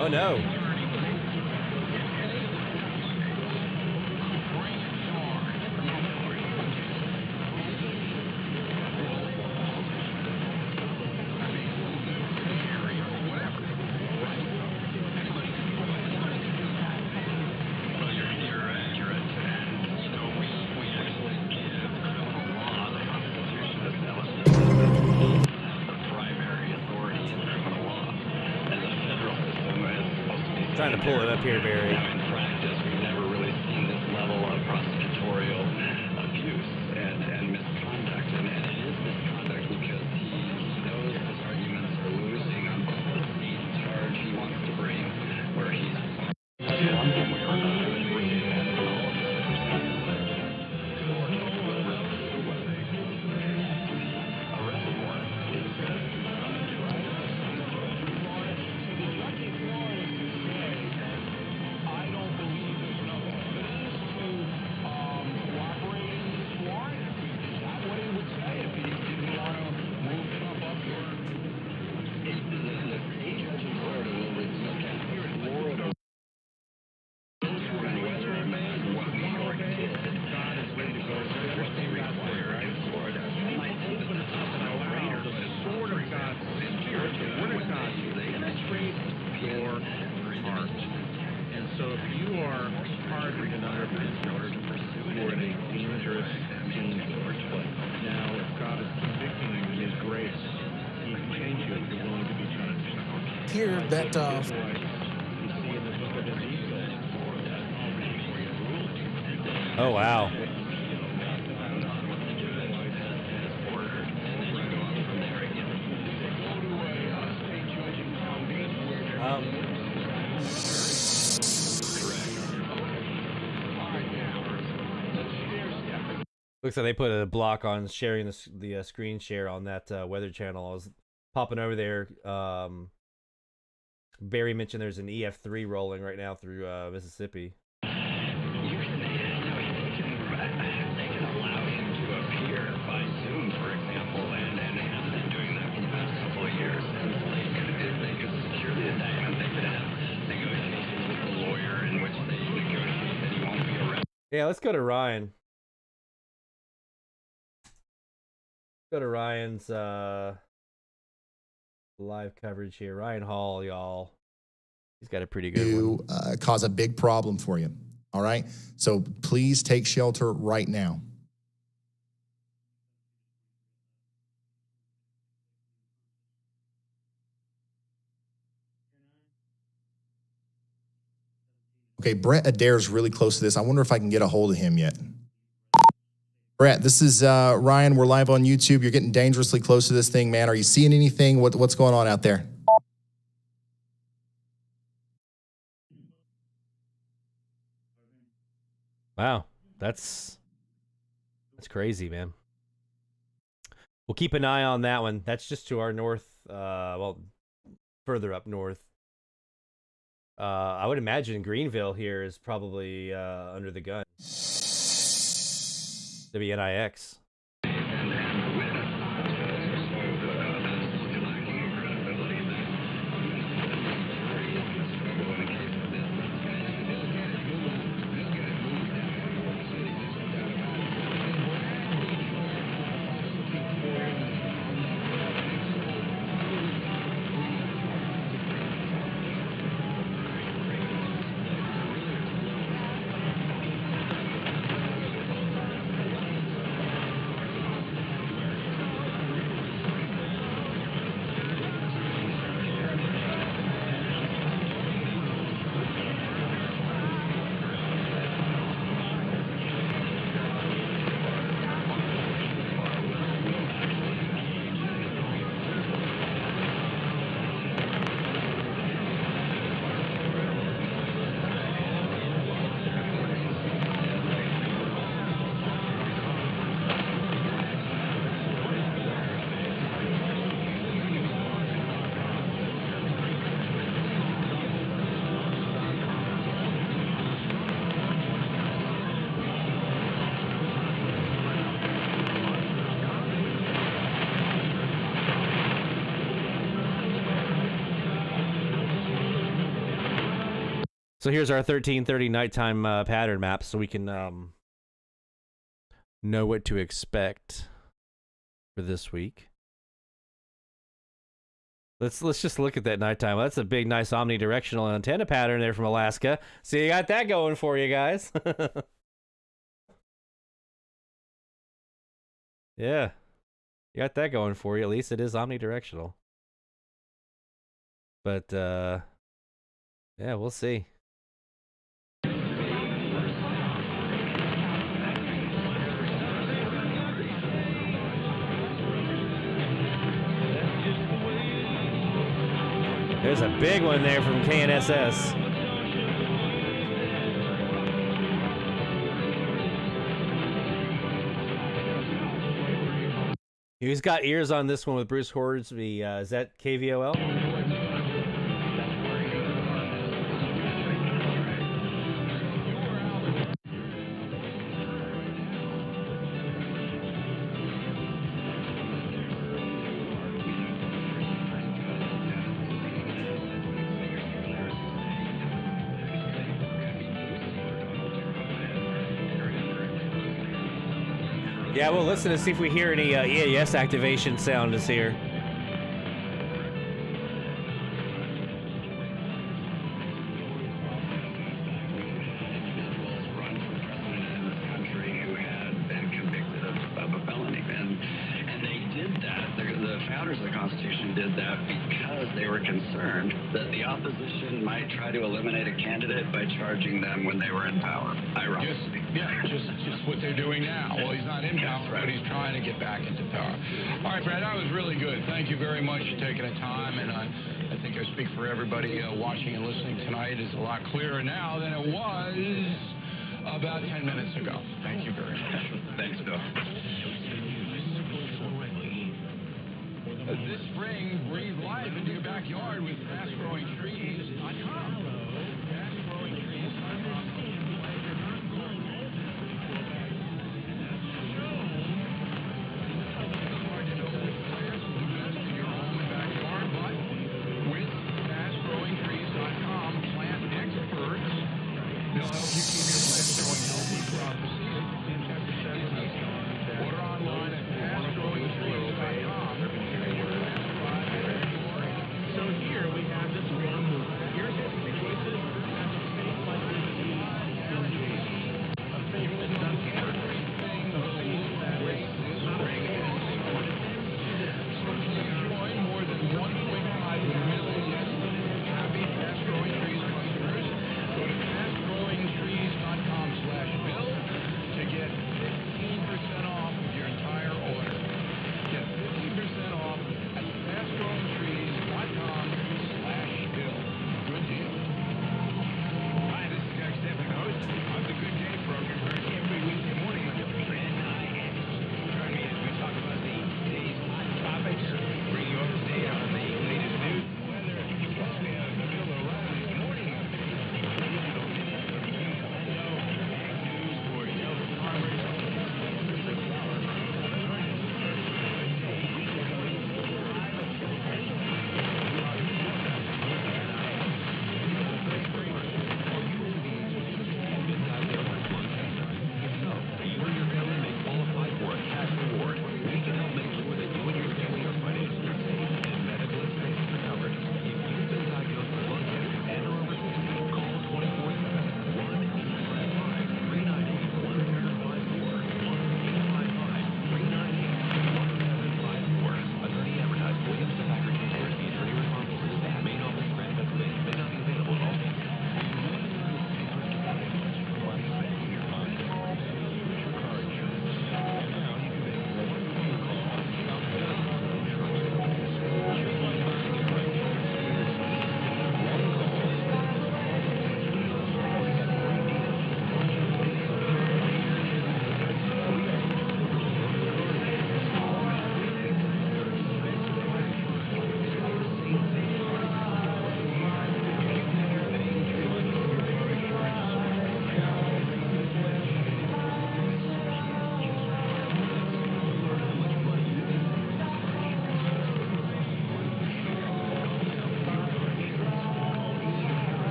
Speaker 6: Oh no. Trying to pull it up here, Barry.
Speaker 19: In practice, we've never really seen this level of prosecutorial abuse and misconduct. And it is misconduct because he knows his arguments are losing on both the state charge he wants to bring, where he's...
Speaker 20: here that
Speaker 6: Oh, wow. Looks like they put a block on sharing the screen share on that weather channel. I was popping over there. Barry mentioned there's an EF3 rolling right now through Mississippi.
Speaker 19: They can allow him to appear by Zoom, for example, and have been doing that for the past couple of years. And they could secure the indictment. They could have negotiations with the lawyer in which they negotiate that he won't be arrested.
Speaker 6: Yeah, let's go to Ryan. Go to Ryan's live coverage here. Ryan Hall, y'all. He's got a pretty good one.
Speaker 21: Cause a big problem for you. All right? So please take shelter right now. Okay, Brett Adair's really close to this. I wonder if I can get a hold of him yet. Brett, this is Ryan. We're live on YouTube. You're getting dangerously close to this thing, man. Are you seeing anything? What's going on out there?
Speaker 6: Wow, that's crazy, man. We'll keep an eye on that one. That's just to our north, well, further up north. I would imagine Greenville here is probably under the gun. WNIX. So here's our 1330 nighttime pattern map, so we can know what to expect for this week. Let's just look at that nighttime. Well, that's a big, nice omnidirectional antenna pattern there from Alaska. So you got that going for you guys. Yeah, you got that going for you. At least it is omnidirectional. But yeah, we'll see. There's a big one there from KNSS. He's got ears on this one with Bruce Hornsby. Is that KVOL? Yeah, we'll listen to see if we hear any EAS activation sound is here.
Speaker 20: founders of the Constitution did that because they were concerned that the opposition might try to eliminate a candidate by charging them when they were in power. Ironically.
Speaker 17: Just what they're doing now. Well, he's not in power, but he's trying to get back into power. All right, Brad, that was really good. Thank you very much for taking the time, and I think I speak for everybody watching and listening tonight. It's a lot clearer now than it was about 10 minutes ago. Thank you very much.
Speaker 20: Thanks, Bill.
Speaker 17: This spring, breathe life into your backyard with fastgrowingtrees.com. They'll help you keep your plants growing healthy throughout the season. Check the settings. Order online at fastgrowingtrees.com.
Speaker 22: So here we have this one who irrigates the cases
Speaker 17: Join more than 1.5 million happy fast-growing trees customers. Go to fastgrowingtrees.com/bill to get 15% off of your entire order. Get 15% off at fastgrowingtrees.com/bill. Good deal.
Speaker 18: Hi, this is Doug Stephan, host of the Good Day program, heard every weekday morning on NIX. Join me as we talk about today's hot topics, bring you up to date on the latest news, weather, plus we have the Bill O'Reilly's morning update. News for Yellow Farmers.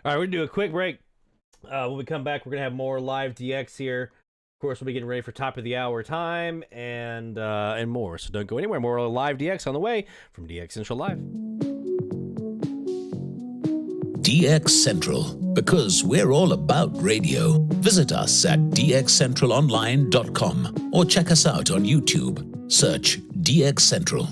Speaker 6: All right, we're going to do a quick break. When we come back, we're going to have more live DX here. Of course, we'll be getting ready for top of the hour time and more. So don't go anywhere. More live DX on the way from DX Central Live.
Speaker 3: DX Central, because we're all about radio. Visit us at dxcentralonline.com or check us out on YouTube. Search DX Central.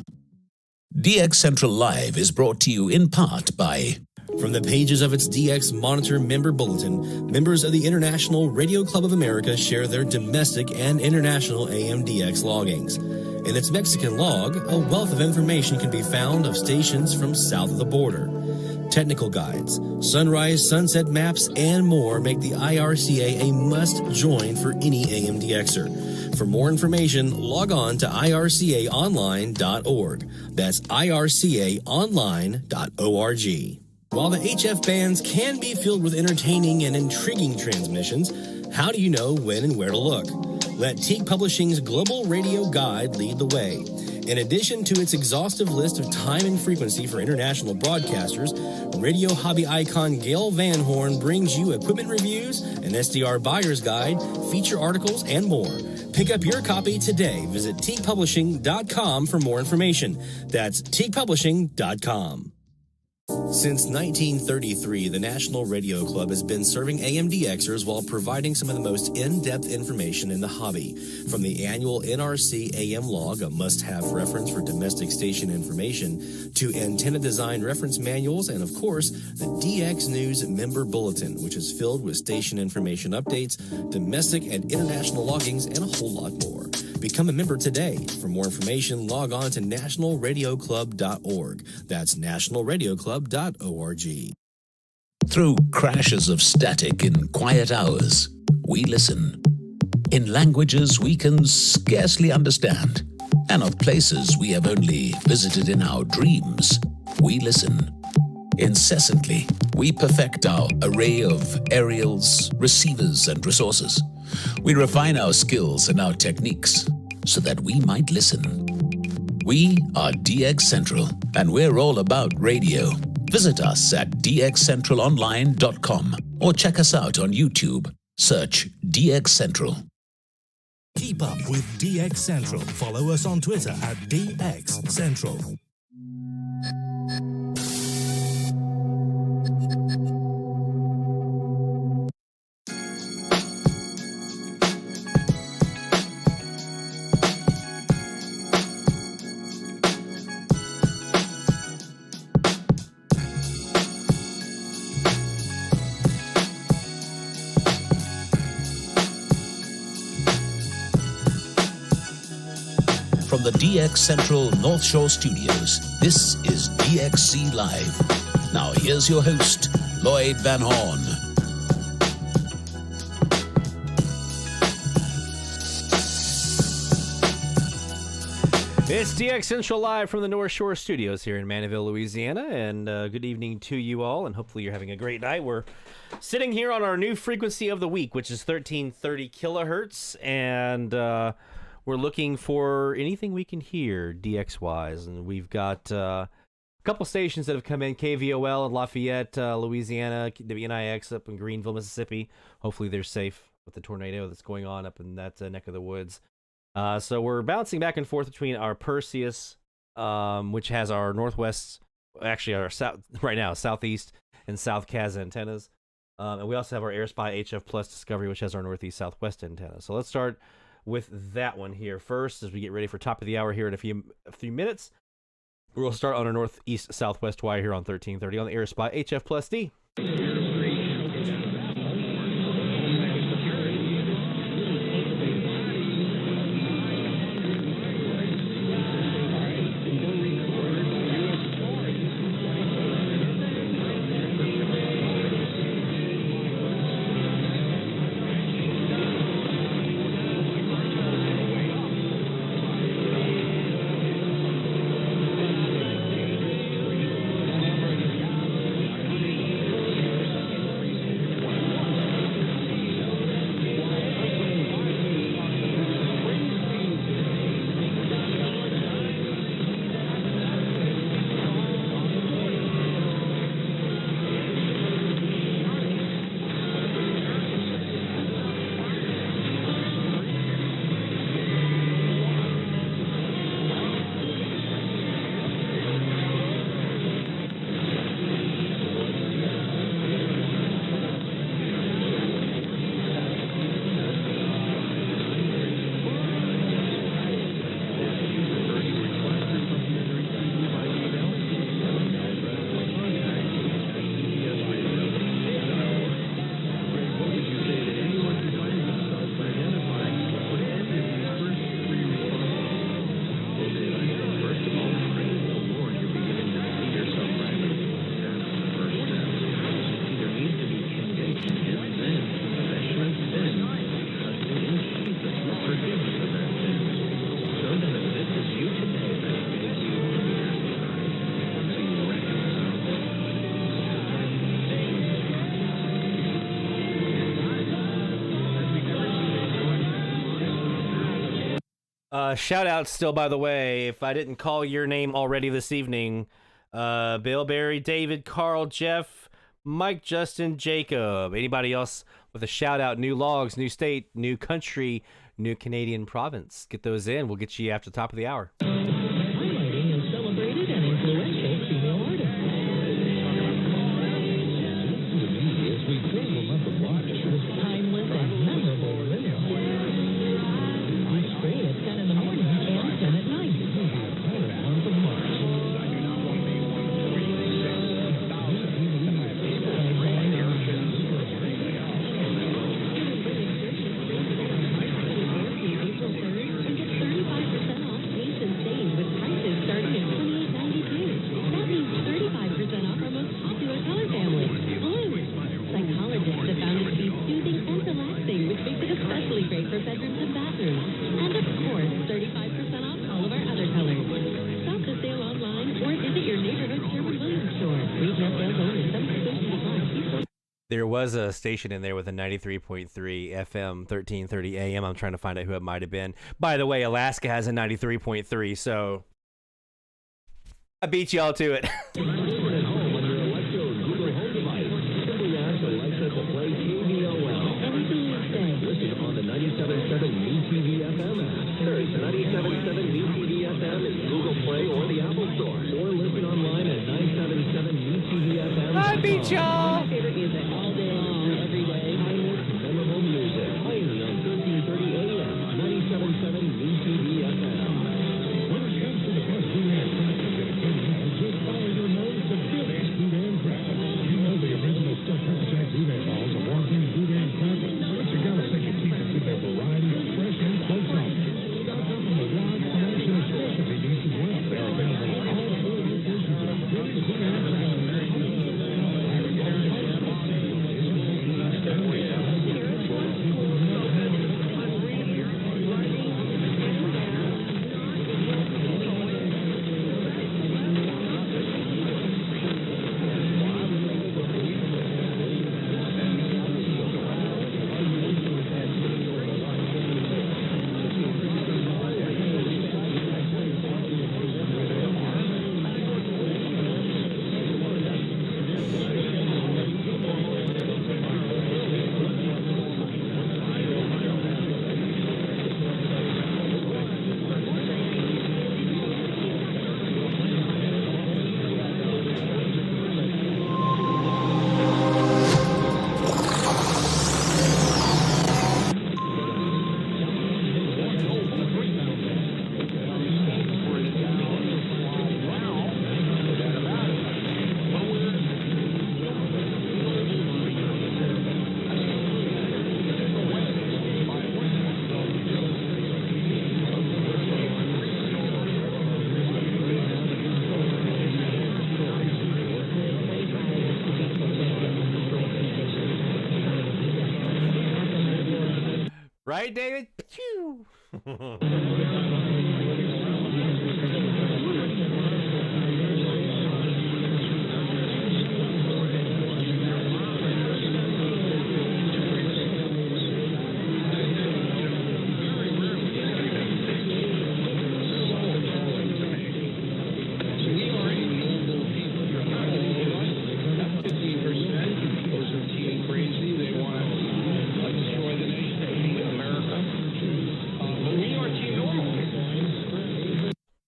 Speaker 3: DX Central Live is brought to you in part by...
Speaker 4: From the pages of its DX Monitor member bulletin, members of the International Radio Club of America share their domestic and international AM/DX loggings. In its Mexican log, a wealth of information can be found of stations from south of the border. Technical guides, sunrise, sunset maps, and more make the IRCA a must-join for any AM/DXer. For more information, log on to ircaonline.org. That's ircaonline.org. While the HF bands can be filled with entertaining and intriguing transmissions, how do you know when and where to look? Let Teague Publishing's Global Radio Guide lead the way. In addition to its exhaustive list of time and frequency for international broadcasters, radio hobby icon Gail Van Horn brings you equipment reviews, an SDR buyer's guide, feature articles, and more. Pick up your copy today. Visit teaguepublishing.com for more information. That's teaguepublishing.com. Since 1933, the National Radio Club has been serving AMDXers while providing some of the most in-depth information in the hobby. From the annual NRC AM log, a must-have reference for domestic station information, to antenna design reference manuals, and of course, the DX News Member Bulletin, which is filled with station information updates, domestic and international loggings, and a whole lot more. Become a member today. For more information, log on to nationalradioclub.org. That's nationalradioclub.org.
Speaker 3: Through crashes of static in quiet hours, we listen. In languages we can scarcely understand, and of places we have only visited in our dreams, we listen. Incessantly, we perfect our array of aerials, receivers, and resources. We refine our skills and our techniques so that we might listen. We are DX Central, and we're all about radio. Visit us at dxcentralonline.com or check us out on YouTube. Search DX Central.
Speaker 15: Keep up with DX Central. Follow us on Twitter at DX Central.
Speaker 3: From the DX Central North Shore Studios, this is DXC Live. Now here's your host, Lloyd Van Horn.
Speaker 6: It's DX Central Live from the North Shore Studios here in Mandeville, Louisiana, and good evening to you all, and hopefully you're having a great night. We're sitting here on our new frequency of the week, which is 1330 kilohertz, and we're looking for anything we can hear DX-wise, and we've got a couple stations that have come in, KVOL in Lafayette, Louisiana, WNIX up in Greenville, Mississippi. Hopefully they're safe with the tornado that's going on up in that neck of the woods. So we're bouncing back and forth between our Perseus, which has our northwest, actually our south right now, southeast and south Kaz antennas. And we also have our AirSpy HF Plus Discovery, which has our northeast southwest antenna. So let's start with that one here first as we get ready for top of the hour here in a few minutes. We'll start on our northeast southwest wire here on 1330 on the AirSpy HF Plus D. Shout out still, by the way, if I didn't call your name already this evening, Bill, Barry, David, Carl, Jeff, Mike, Justin, Jacob, anybody else with a shout out, new logs, new state, new country, new Canadian province. Get those in. We'll get you after the top of the hour.
Speaker 13: Highlighting a celebrated and influential female artist.
Speaker 6: There was a station in there with a 93.3 FM, 1330 AM. I'm trying to find out who it might have been. By the way, Alaska has a 93.3, so I beat y'all to it.
Speaker 16: Listen on the 97.7 MeTV FM app. Search 97.7 MeTV FM in Google Play or the Apple Store. Or listen online at 977metv.fm.
Speaker 6: I beat y'all!
Speaker 8: My favorite music all day long, every day.
Speaker 16: Timeless, memorable music. Only on 1330 AM, 97.7 MeTV FM.
Speaker 17: When it comes to the best food and crackers in a candy, just follow your nose to Billy's Food and Crackers. You know the original stuffed pepper jack food and balls of Walking Food and Crackers. But you gotta take a peek into their variety of fresh and cold toppings. Got them from the wide selection of specialty meats as well. They're available at all four locations of Billy's Food and Crackers.
Speaker 6: Right, David? Pew!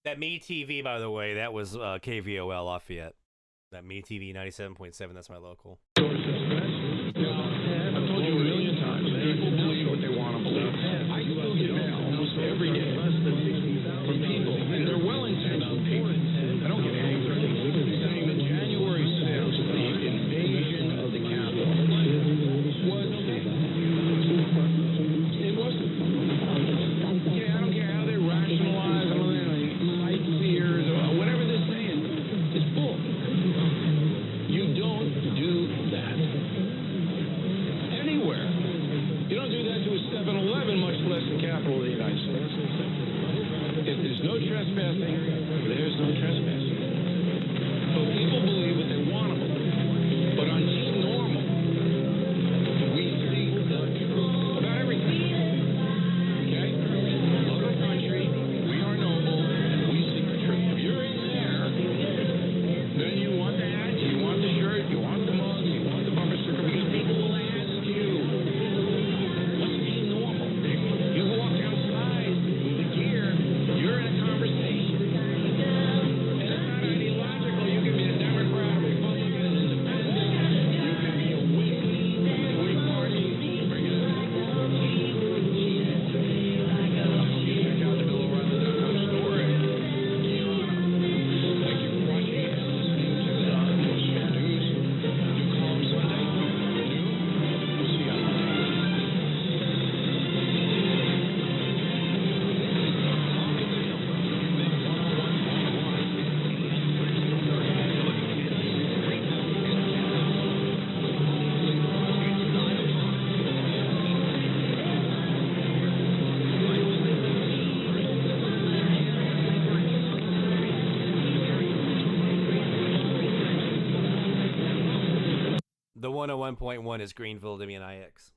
Speaker 6: That MeTV, by the way, that was KVOL Lafayette. That MeTV 97.7, that's my local.
Speaker 17: I've told you a million times, people believe what they want to believe. I still get mail almost every day from people, and they're well-intentioned people. I don't get angry. Saying the January 6th, the invasion of the Capitol, it wasn't. Yeah, I don't care how they rationalize it, sightseers, or whatever they're saying. It's bull. You don't do that anywhere. You don't do that to a 7-Eleven, much less the capital of the United States. If there's no trespassing, there's no trespassing. So people believe what they want to believe. But on Team Normal, we see the truth about everything. Okay? Love our country, we are noble, and we seek the truth. If you're in there, then you want the hat, you want the shirt, you want the mug, you want the bumper sticker, because people will ask you, what's Team Normal? You walk outside with the gear, you're in a conversation.
Speaker 6: 101.1 is Greenville WNIX.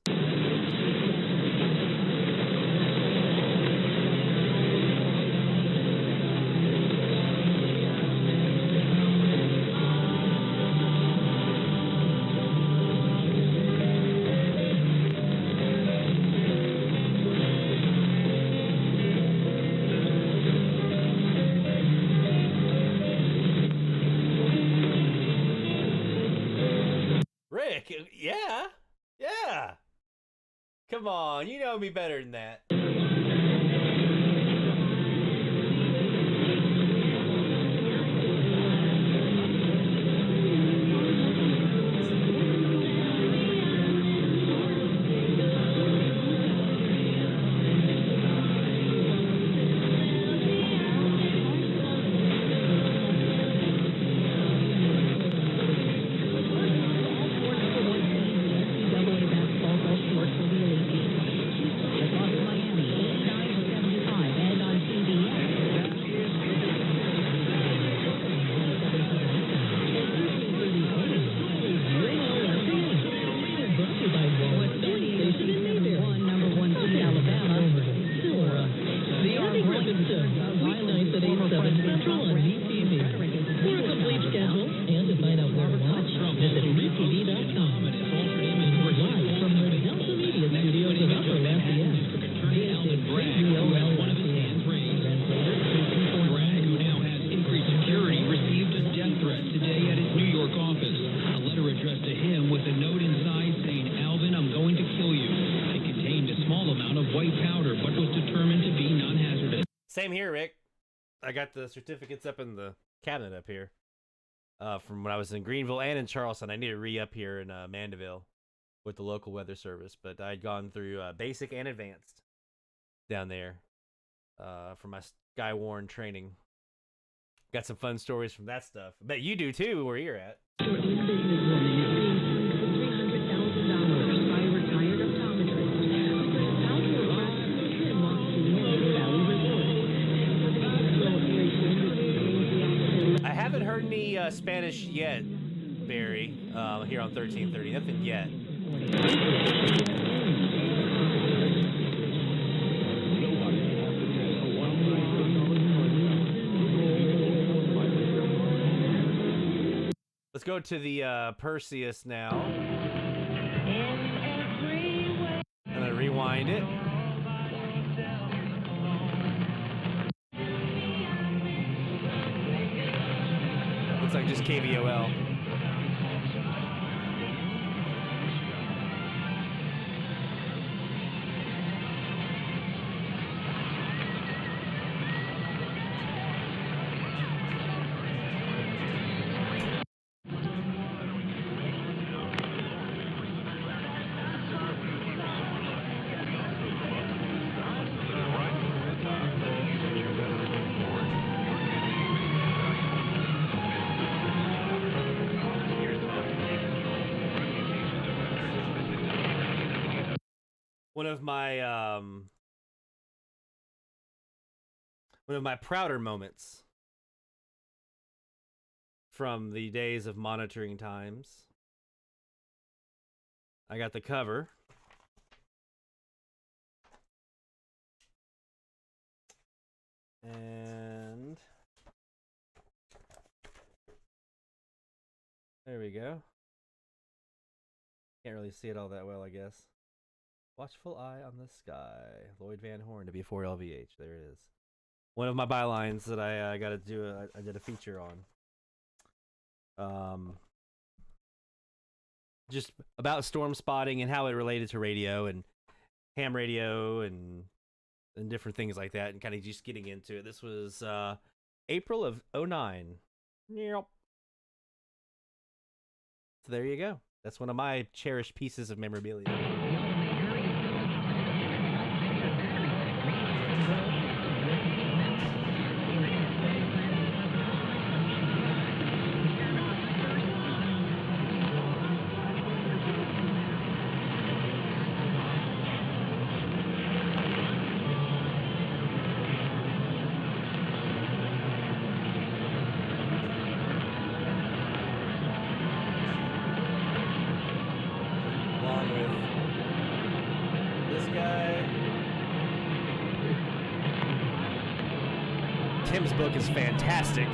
Speaker 6: Rick, yeah. Come on, you know me better than that. Same here, Rick. I got the certificates up in the cabinet up here from when I was in Greenville and in Charleston. I need to re-up here in Mandeville with the local weather service, but I'd gone through basic and advanced down there for my Skywarn training. Got some fun stories from that stuff. I bet you do too, where you're at. I haven't heard any Spanish yet, Barry, here on 1330. Nothing yet. Let's go to the Perseus now. And then rewind it. Looks like just KVOL. One of my prouder moments from the days of monitoring times. I got the cover. And there we go. Can't really see it all that well, I guess. Watchful eye on the sky. Lloyd Van Horn, W4LVH. There it is. One of my bylines that I got to do. I did a feature on. Just about storm spotting and how it related to radio and ham radio and different things like that, and kind of just getting into it. This was April of 2009. Yep. So there you go. That's one of my cherished pieces of memorabilia. Tim's book is fantastic.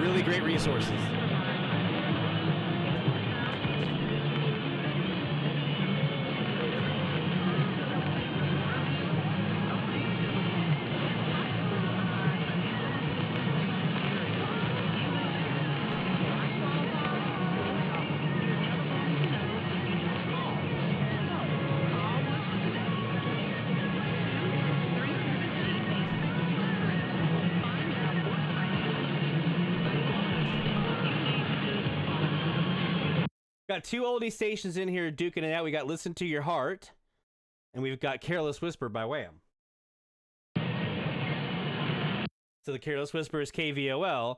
Speaker 6: Really great resources. Got two oldie stations in here duking it out. We got Listen to Your Heart, and we've got Careless Whisper by Wham. So the Careless Whisper is KVOL,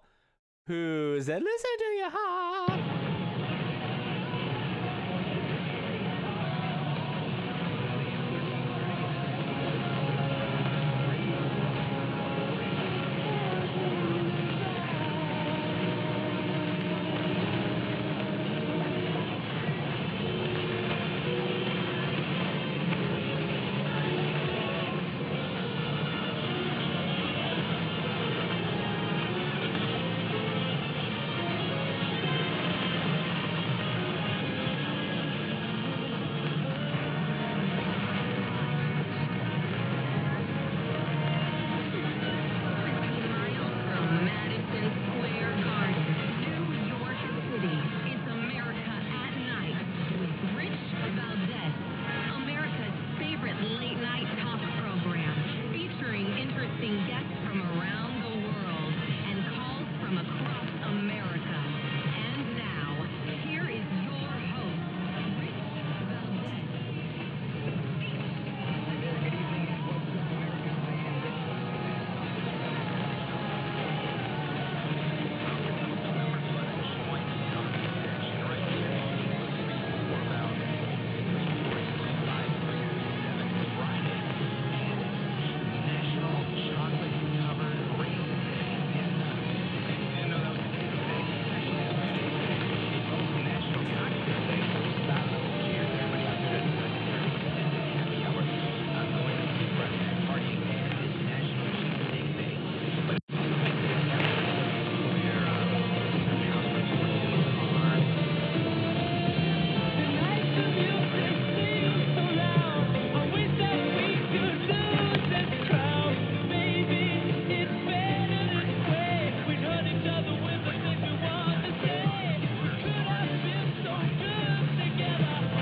Speaker 6: who said, listen to your heart.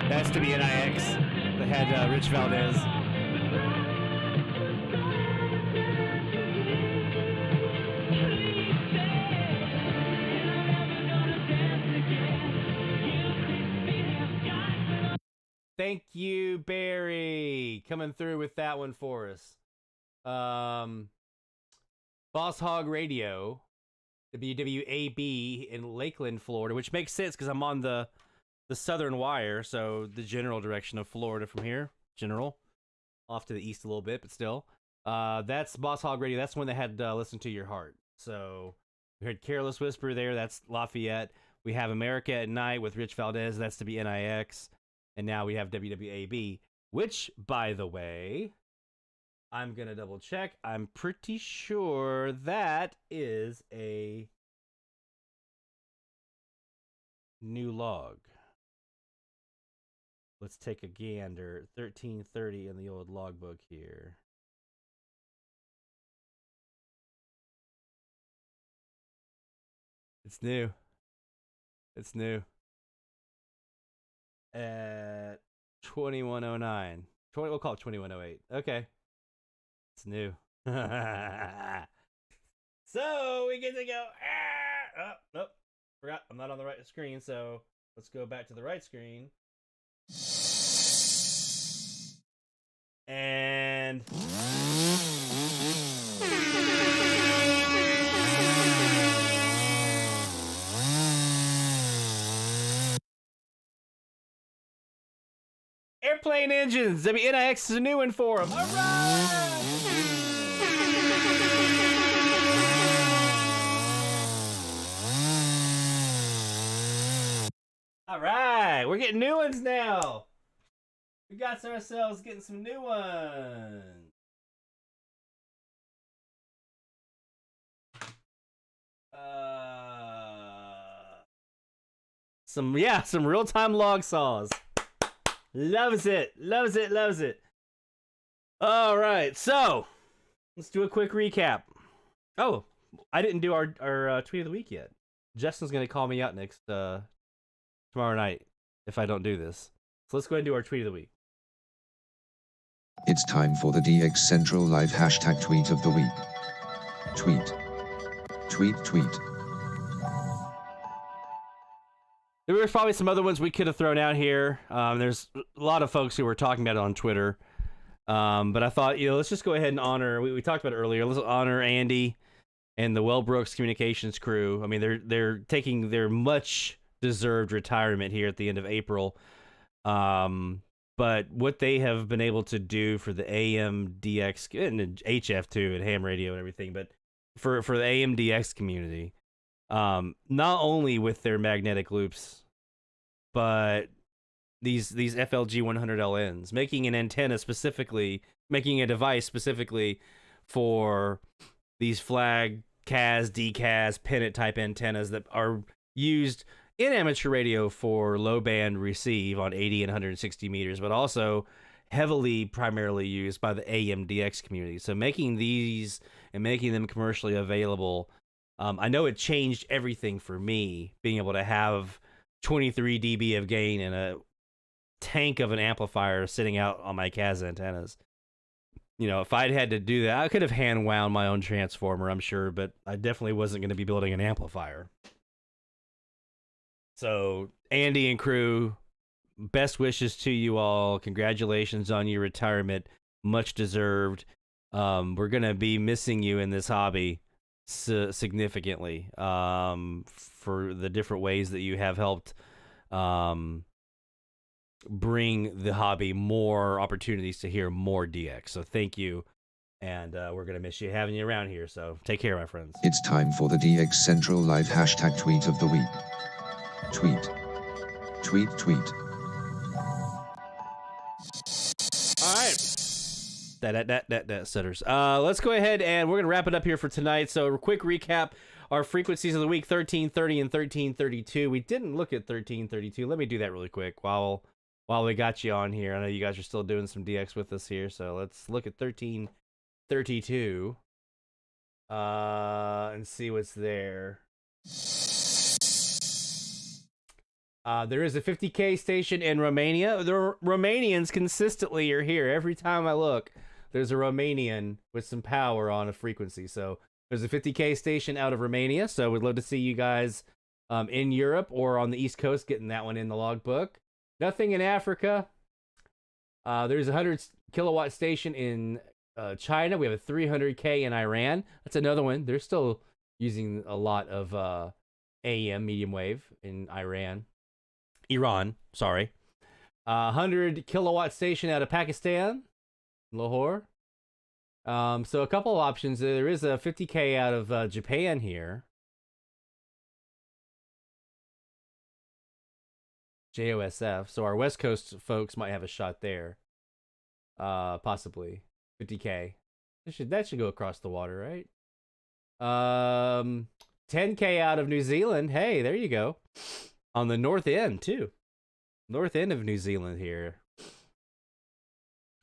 Speaker 6: That's to be NIX that had Rich Valdez. Thank you, Barry, coming through with that one for us. Boss Hog Radio, WWAB in Lakeland, Florida, which makes sense because I'm on the southern wire, so the general direction of Florida from here. General. Off to the east a little bit, but still. That's Boss Hog Radio. That's one that had Listen to Your Heart. So we heard Careless Whisper there. That's Lafayette. We have America at Night with Rich Valdez. That's to be NIX. And now we have WWAB, which, by the way, I'm going to double check. I'm pretty sure that is a new log. Let's take a gander. 1330 in the old logbook here. It's new. It's new. At 2109. We'll call it 2108. Okay. It's new. So we get to go. Oh, nope. Forgot. I'm not on the right screen, so let's go back to the right screen. And airplane engines. WNIX is a new one for them. All right. All right, we're getting new ones now. We got ourselves getting some new ones. Some real-time log saws. Loves it. All right, so let's do a quick recap. Oh, I didn't do our tweet of the week yet. Justin's gonna call me out next tomorrow night if I don't do this. So let's go ahead and do our tweet of the week.
Speaker 1: It's time for the DX Central Live hashtag tweet of the week. Tweet.
Speaker 6: There were probably some other ones we could have thrown out here. There's a lot of folks who were talking about it on Twitter. But I thought, let's just go ahead and honor, we talked about it earlier, let's honor Andy and the Wellbrooks Communications crew. I mean, they're taking their much deserved retirement here at the end of April. But what they have been able to do for the AMDX and HF too, and ham radio and everything, but for the AMDX community, not only with their magnetic loops, but these FLG 100LNs, making an antenna specifically, making a device specifically for these flag CAS, DCAS, pennant type antennas that are used in amateur radio for low band receive on 80 and 160 meters, but also heavily primarily used by the AMDX community. So making these and making them commercially available, I know it changed everything for me, being able to have 23 dB of gain and a tank of an amplifier sitting out on my CAS antennas. If I'd had to do that, I could have hand wound my own transformer, I'm sure, but I definitely wasn't going to be building an amplifier. So, Andy and crew, best wishes to you all. Congratulations on your retirement. Much deserved. We're going to be missing you in this hobby significantly for the different ways that you have helped bring the hobby more opportunities to hear more DX. So thank you, and we're going to miss you having you around here. So take care, my friends.
Speaker 1: It's time for the DX Central Live hashtag tweet of the week. Tweet.
Speaker 6: All right. That setters. Let's go ahead and we're going to wrap it up here for tonight. So a quick recap. Our frequencies of the week, 1330 and 1332. We didn't look at 1332. Let me do that really quick while we got you on here. I know you guys are still doing some DX with us here. So let's look at 1332 and see what's there. There is a 50K station in Romania. The Romanians consistently are here. Every time I look, there's a Romanian with some power on a frequency. So there's a 50K station out of Romania. So we'd love to see you guys in Europe or on the East Coast getting that one in the logbook. Nothing in Africa. There's a 100 kilowatt station in China. We have a 300K in Iran. That's another one. They're still using a lot of AM, medium wave, in Iran, sorry. 100 kilowatt station out of Pakistan, Lahore. So a couple of options. There is a 50K out of Japan here. JOSF. So our West Coast folks might have a shot there. Possibly 50K. That should go across the water, right? 10K out of New Zealand. Hey, there you go. On the north end, too. North end of New Zealand here.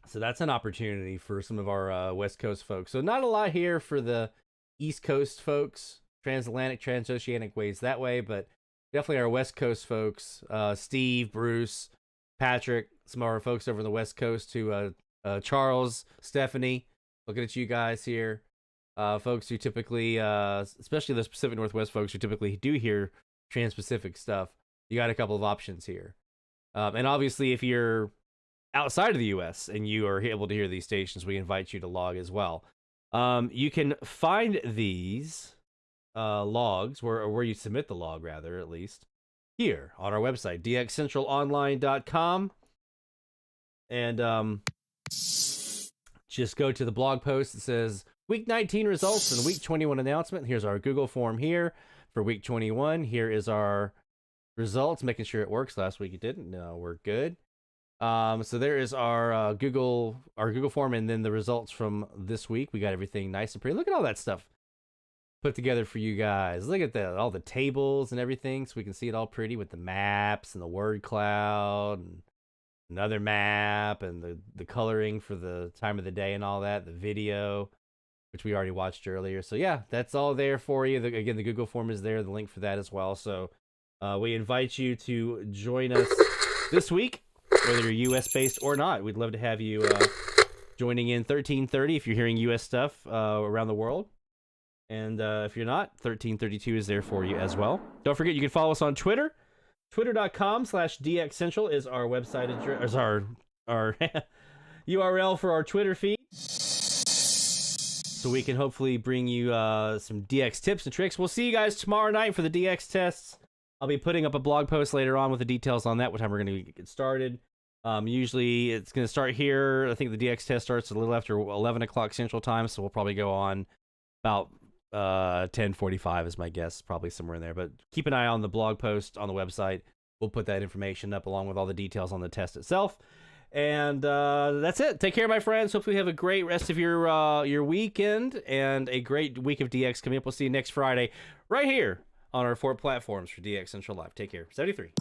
Speaker 6: So that's an opportunity for some of our West Coast folks. So not a lot here for the East Coast folks. Transatlantic, transoceanic ways that way, but definitely our West Coast folks. Steve, Bruce, Patrick, some of our folks over on the West Coast, to Charles, Stephanie, looking at you guys here. Folks who typically, especially the Pacific Northwest folks who typically do hear Trans-Pacific stuff, you got a couple of options here. And obviously, if you're outside of the U.S. and you are able to hear these stations, we invite you to log as well. You can find these logs, where you submit the log, rather, at least, here on our website, dxcentralonline.com. And just go to the blog post that says Week 19 results and Week 21 announcement. Here's our Google form here for Week 21. Here is our results, making sure it works. Last week it didn't. No, we're good. So there is our Google form, and then the results from this week. We got everything nice and pretty. Look at all that stuff put together for you guys. Look at all the tables and everything, so we can see it all pretty with the maps and the word cloud and another map and the coloring for the time of the day and all that. The video, which we already watched earlier. So yeah, that's all there for you. Again, the Google form is there, the link for that as well. So we invite you to join us this week, whether you're US based or not. We'd love to have you joining in 1330 if you're hearing US stuff around the world. And if you're not, 1332 is there for you as well. Don't forget, you can follow us on Twitter. Twitter.com/DXCentral is our website address, is our URL for our Twitter feed. So we can hopefully bring you some DX tips and tricks. We'll see you guys tomorrow night for the DX tests. I'll be putting up a blog post later on with the details on that, what time we're going to get started. Usually it's going to start here. I think the DX test starts a little after 11 o'clock Central Time, so we'll probably go on about 10:45 is my guess, probably somewhere in there. But keep an eye on the blog post on the website. We'll put that information up along with all the details on the test itself. And that's it. Take care, my friends. Hopefully you have a great rest of your weekend and a great week of DX coming up. We'll see you next Friday right here on our 4 platforms for DX Central Live. Take care. 73.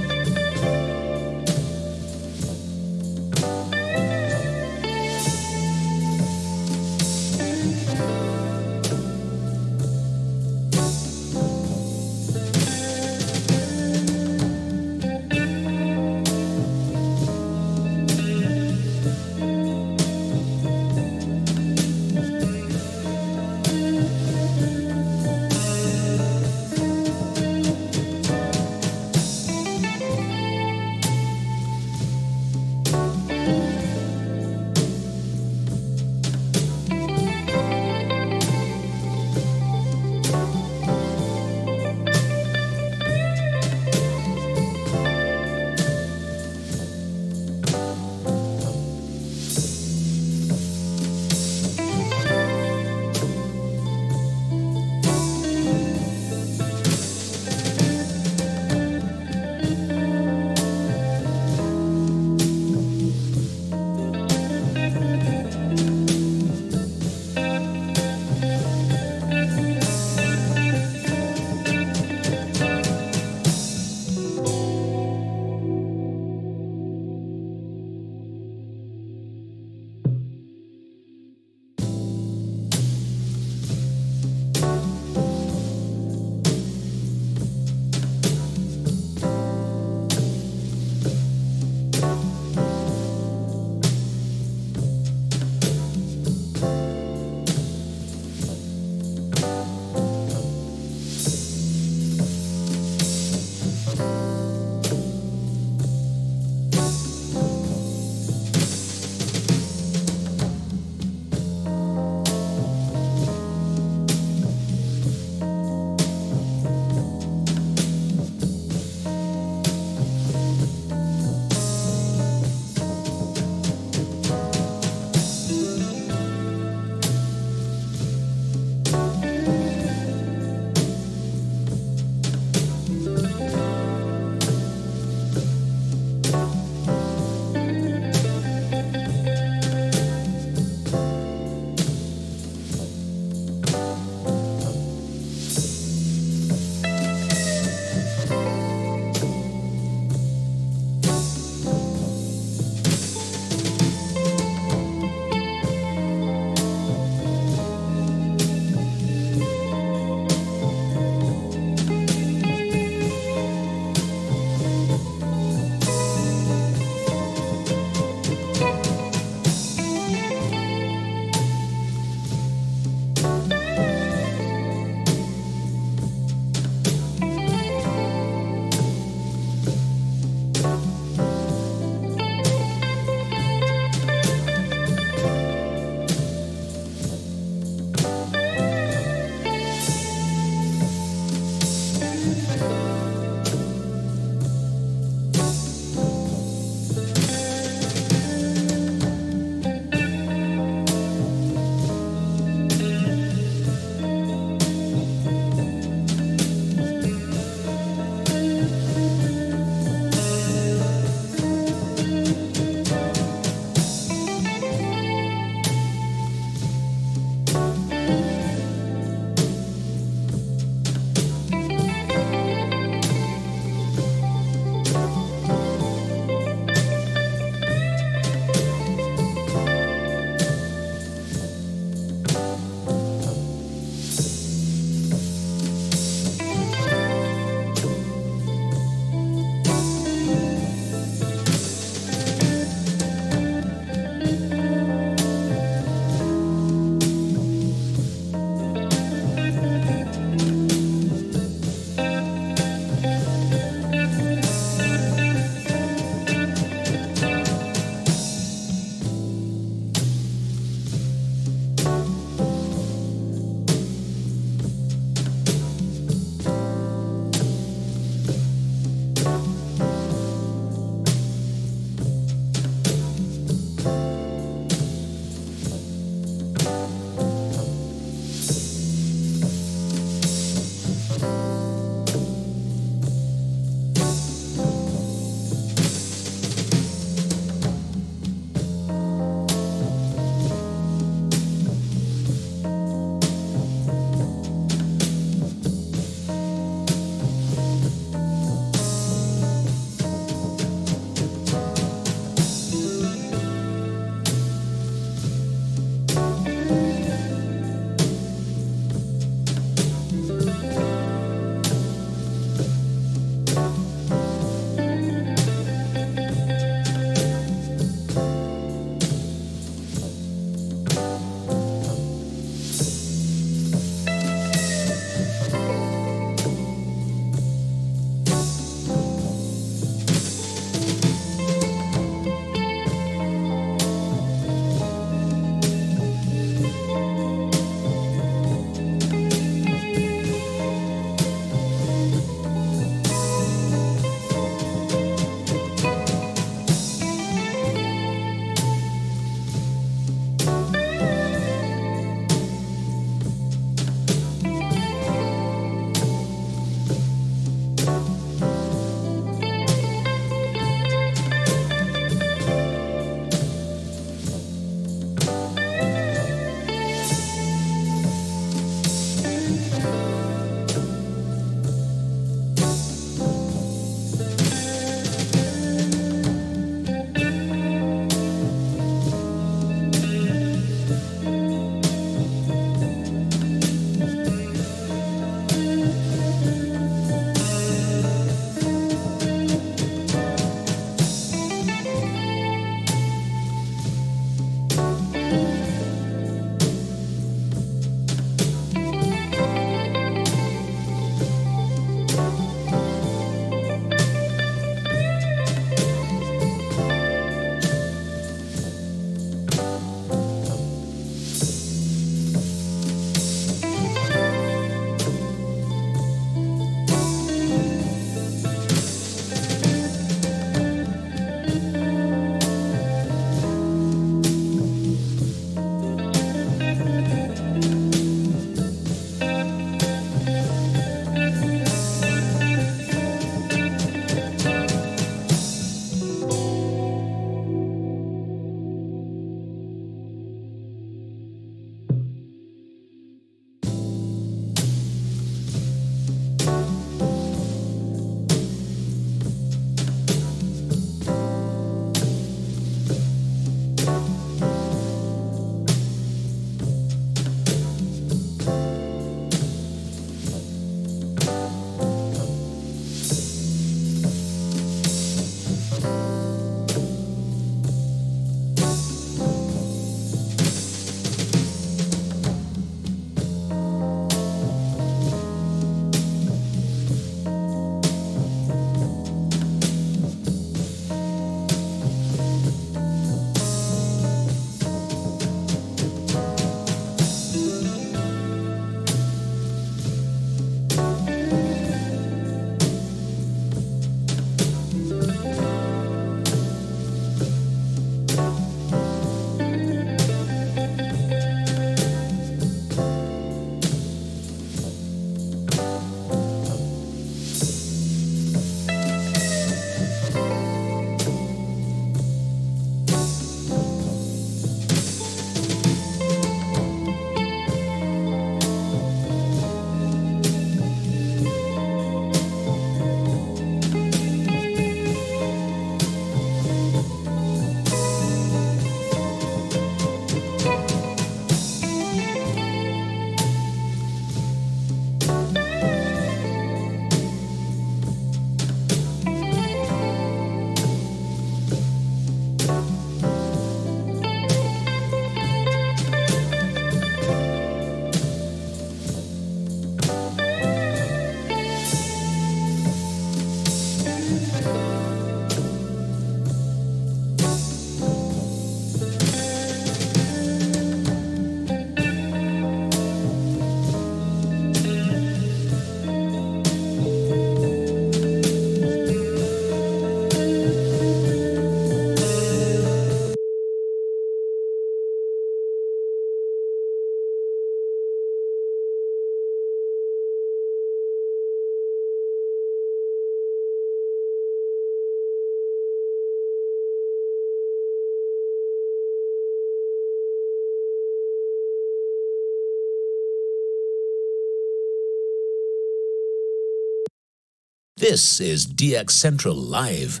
Speaker 3: This is DX Central Live.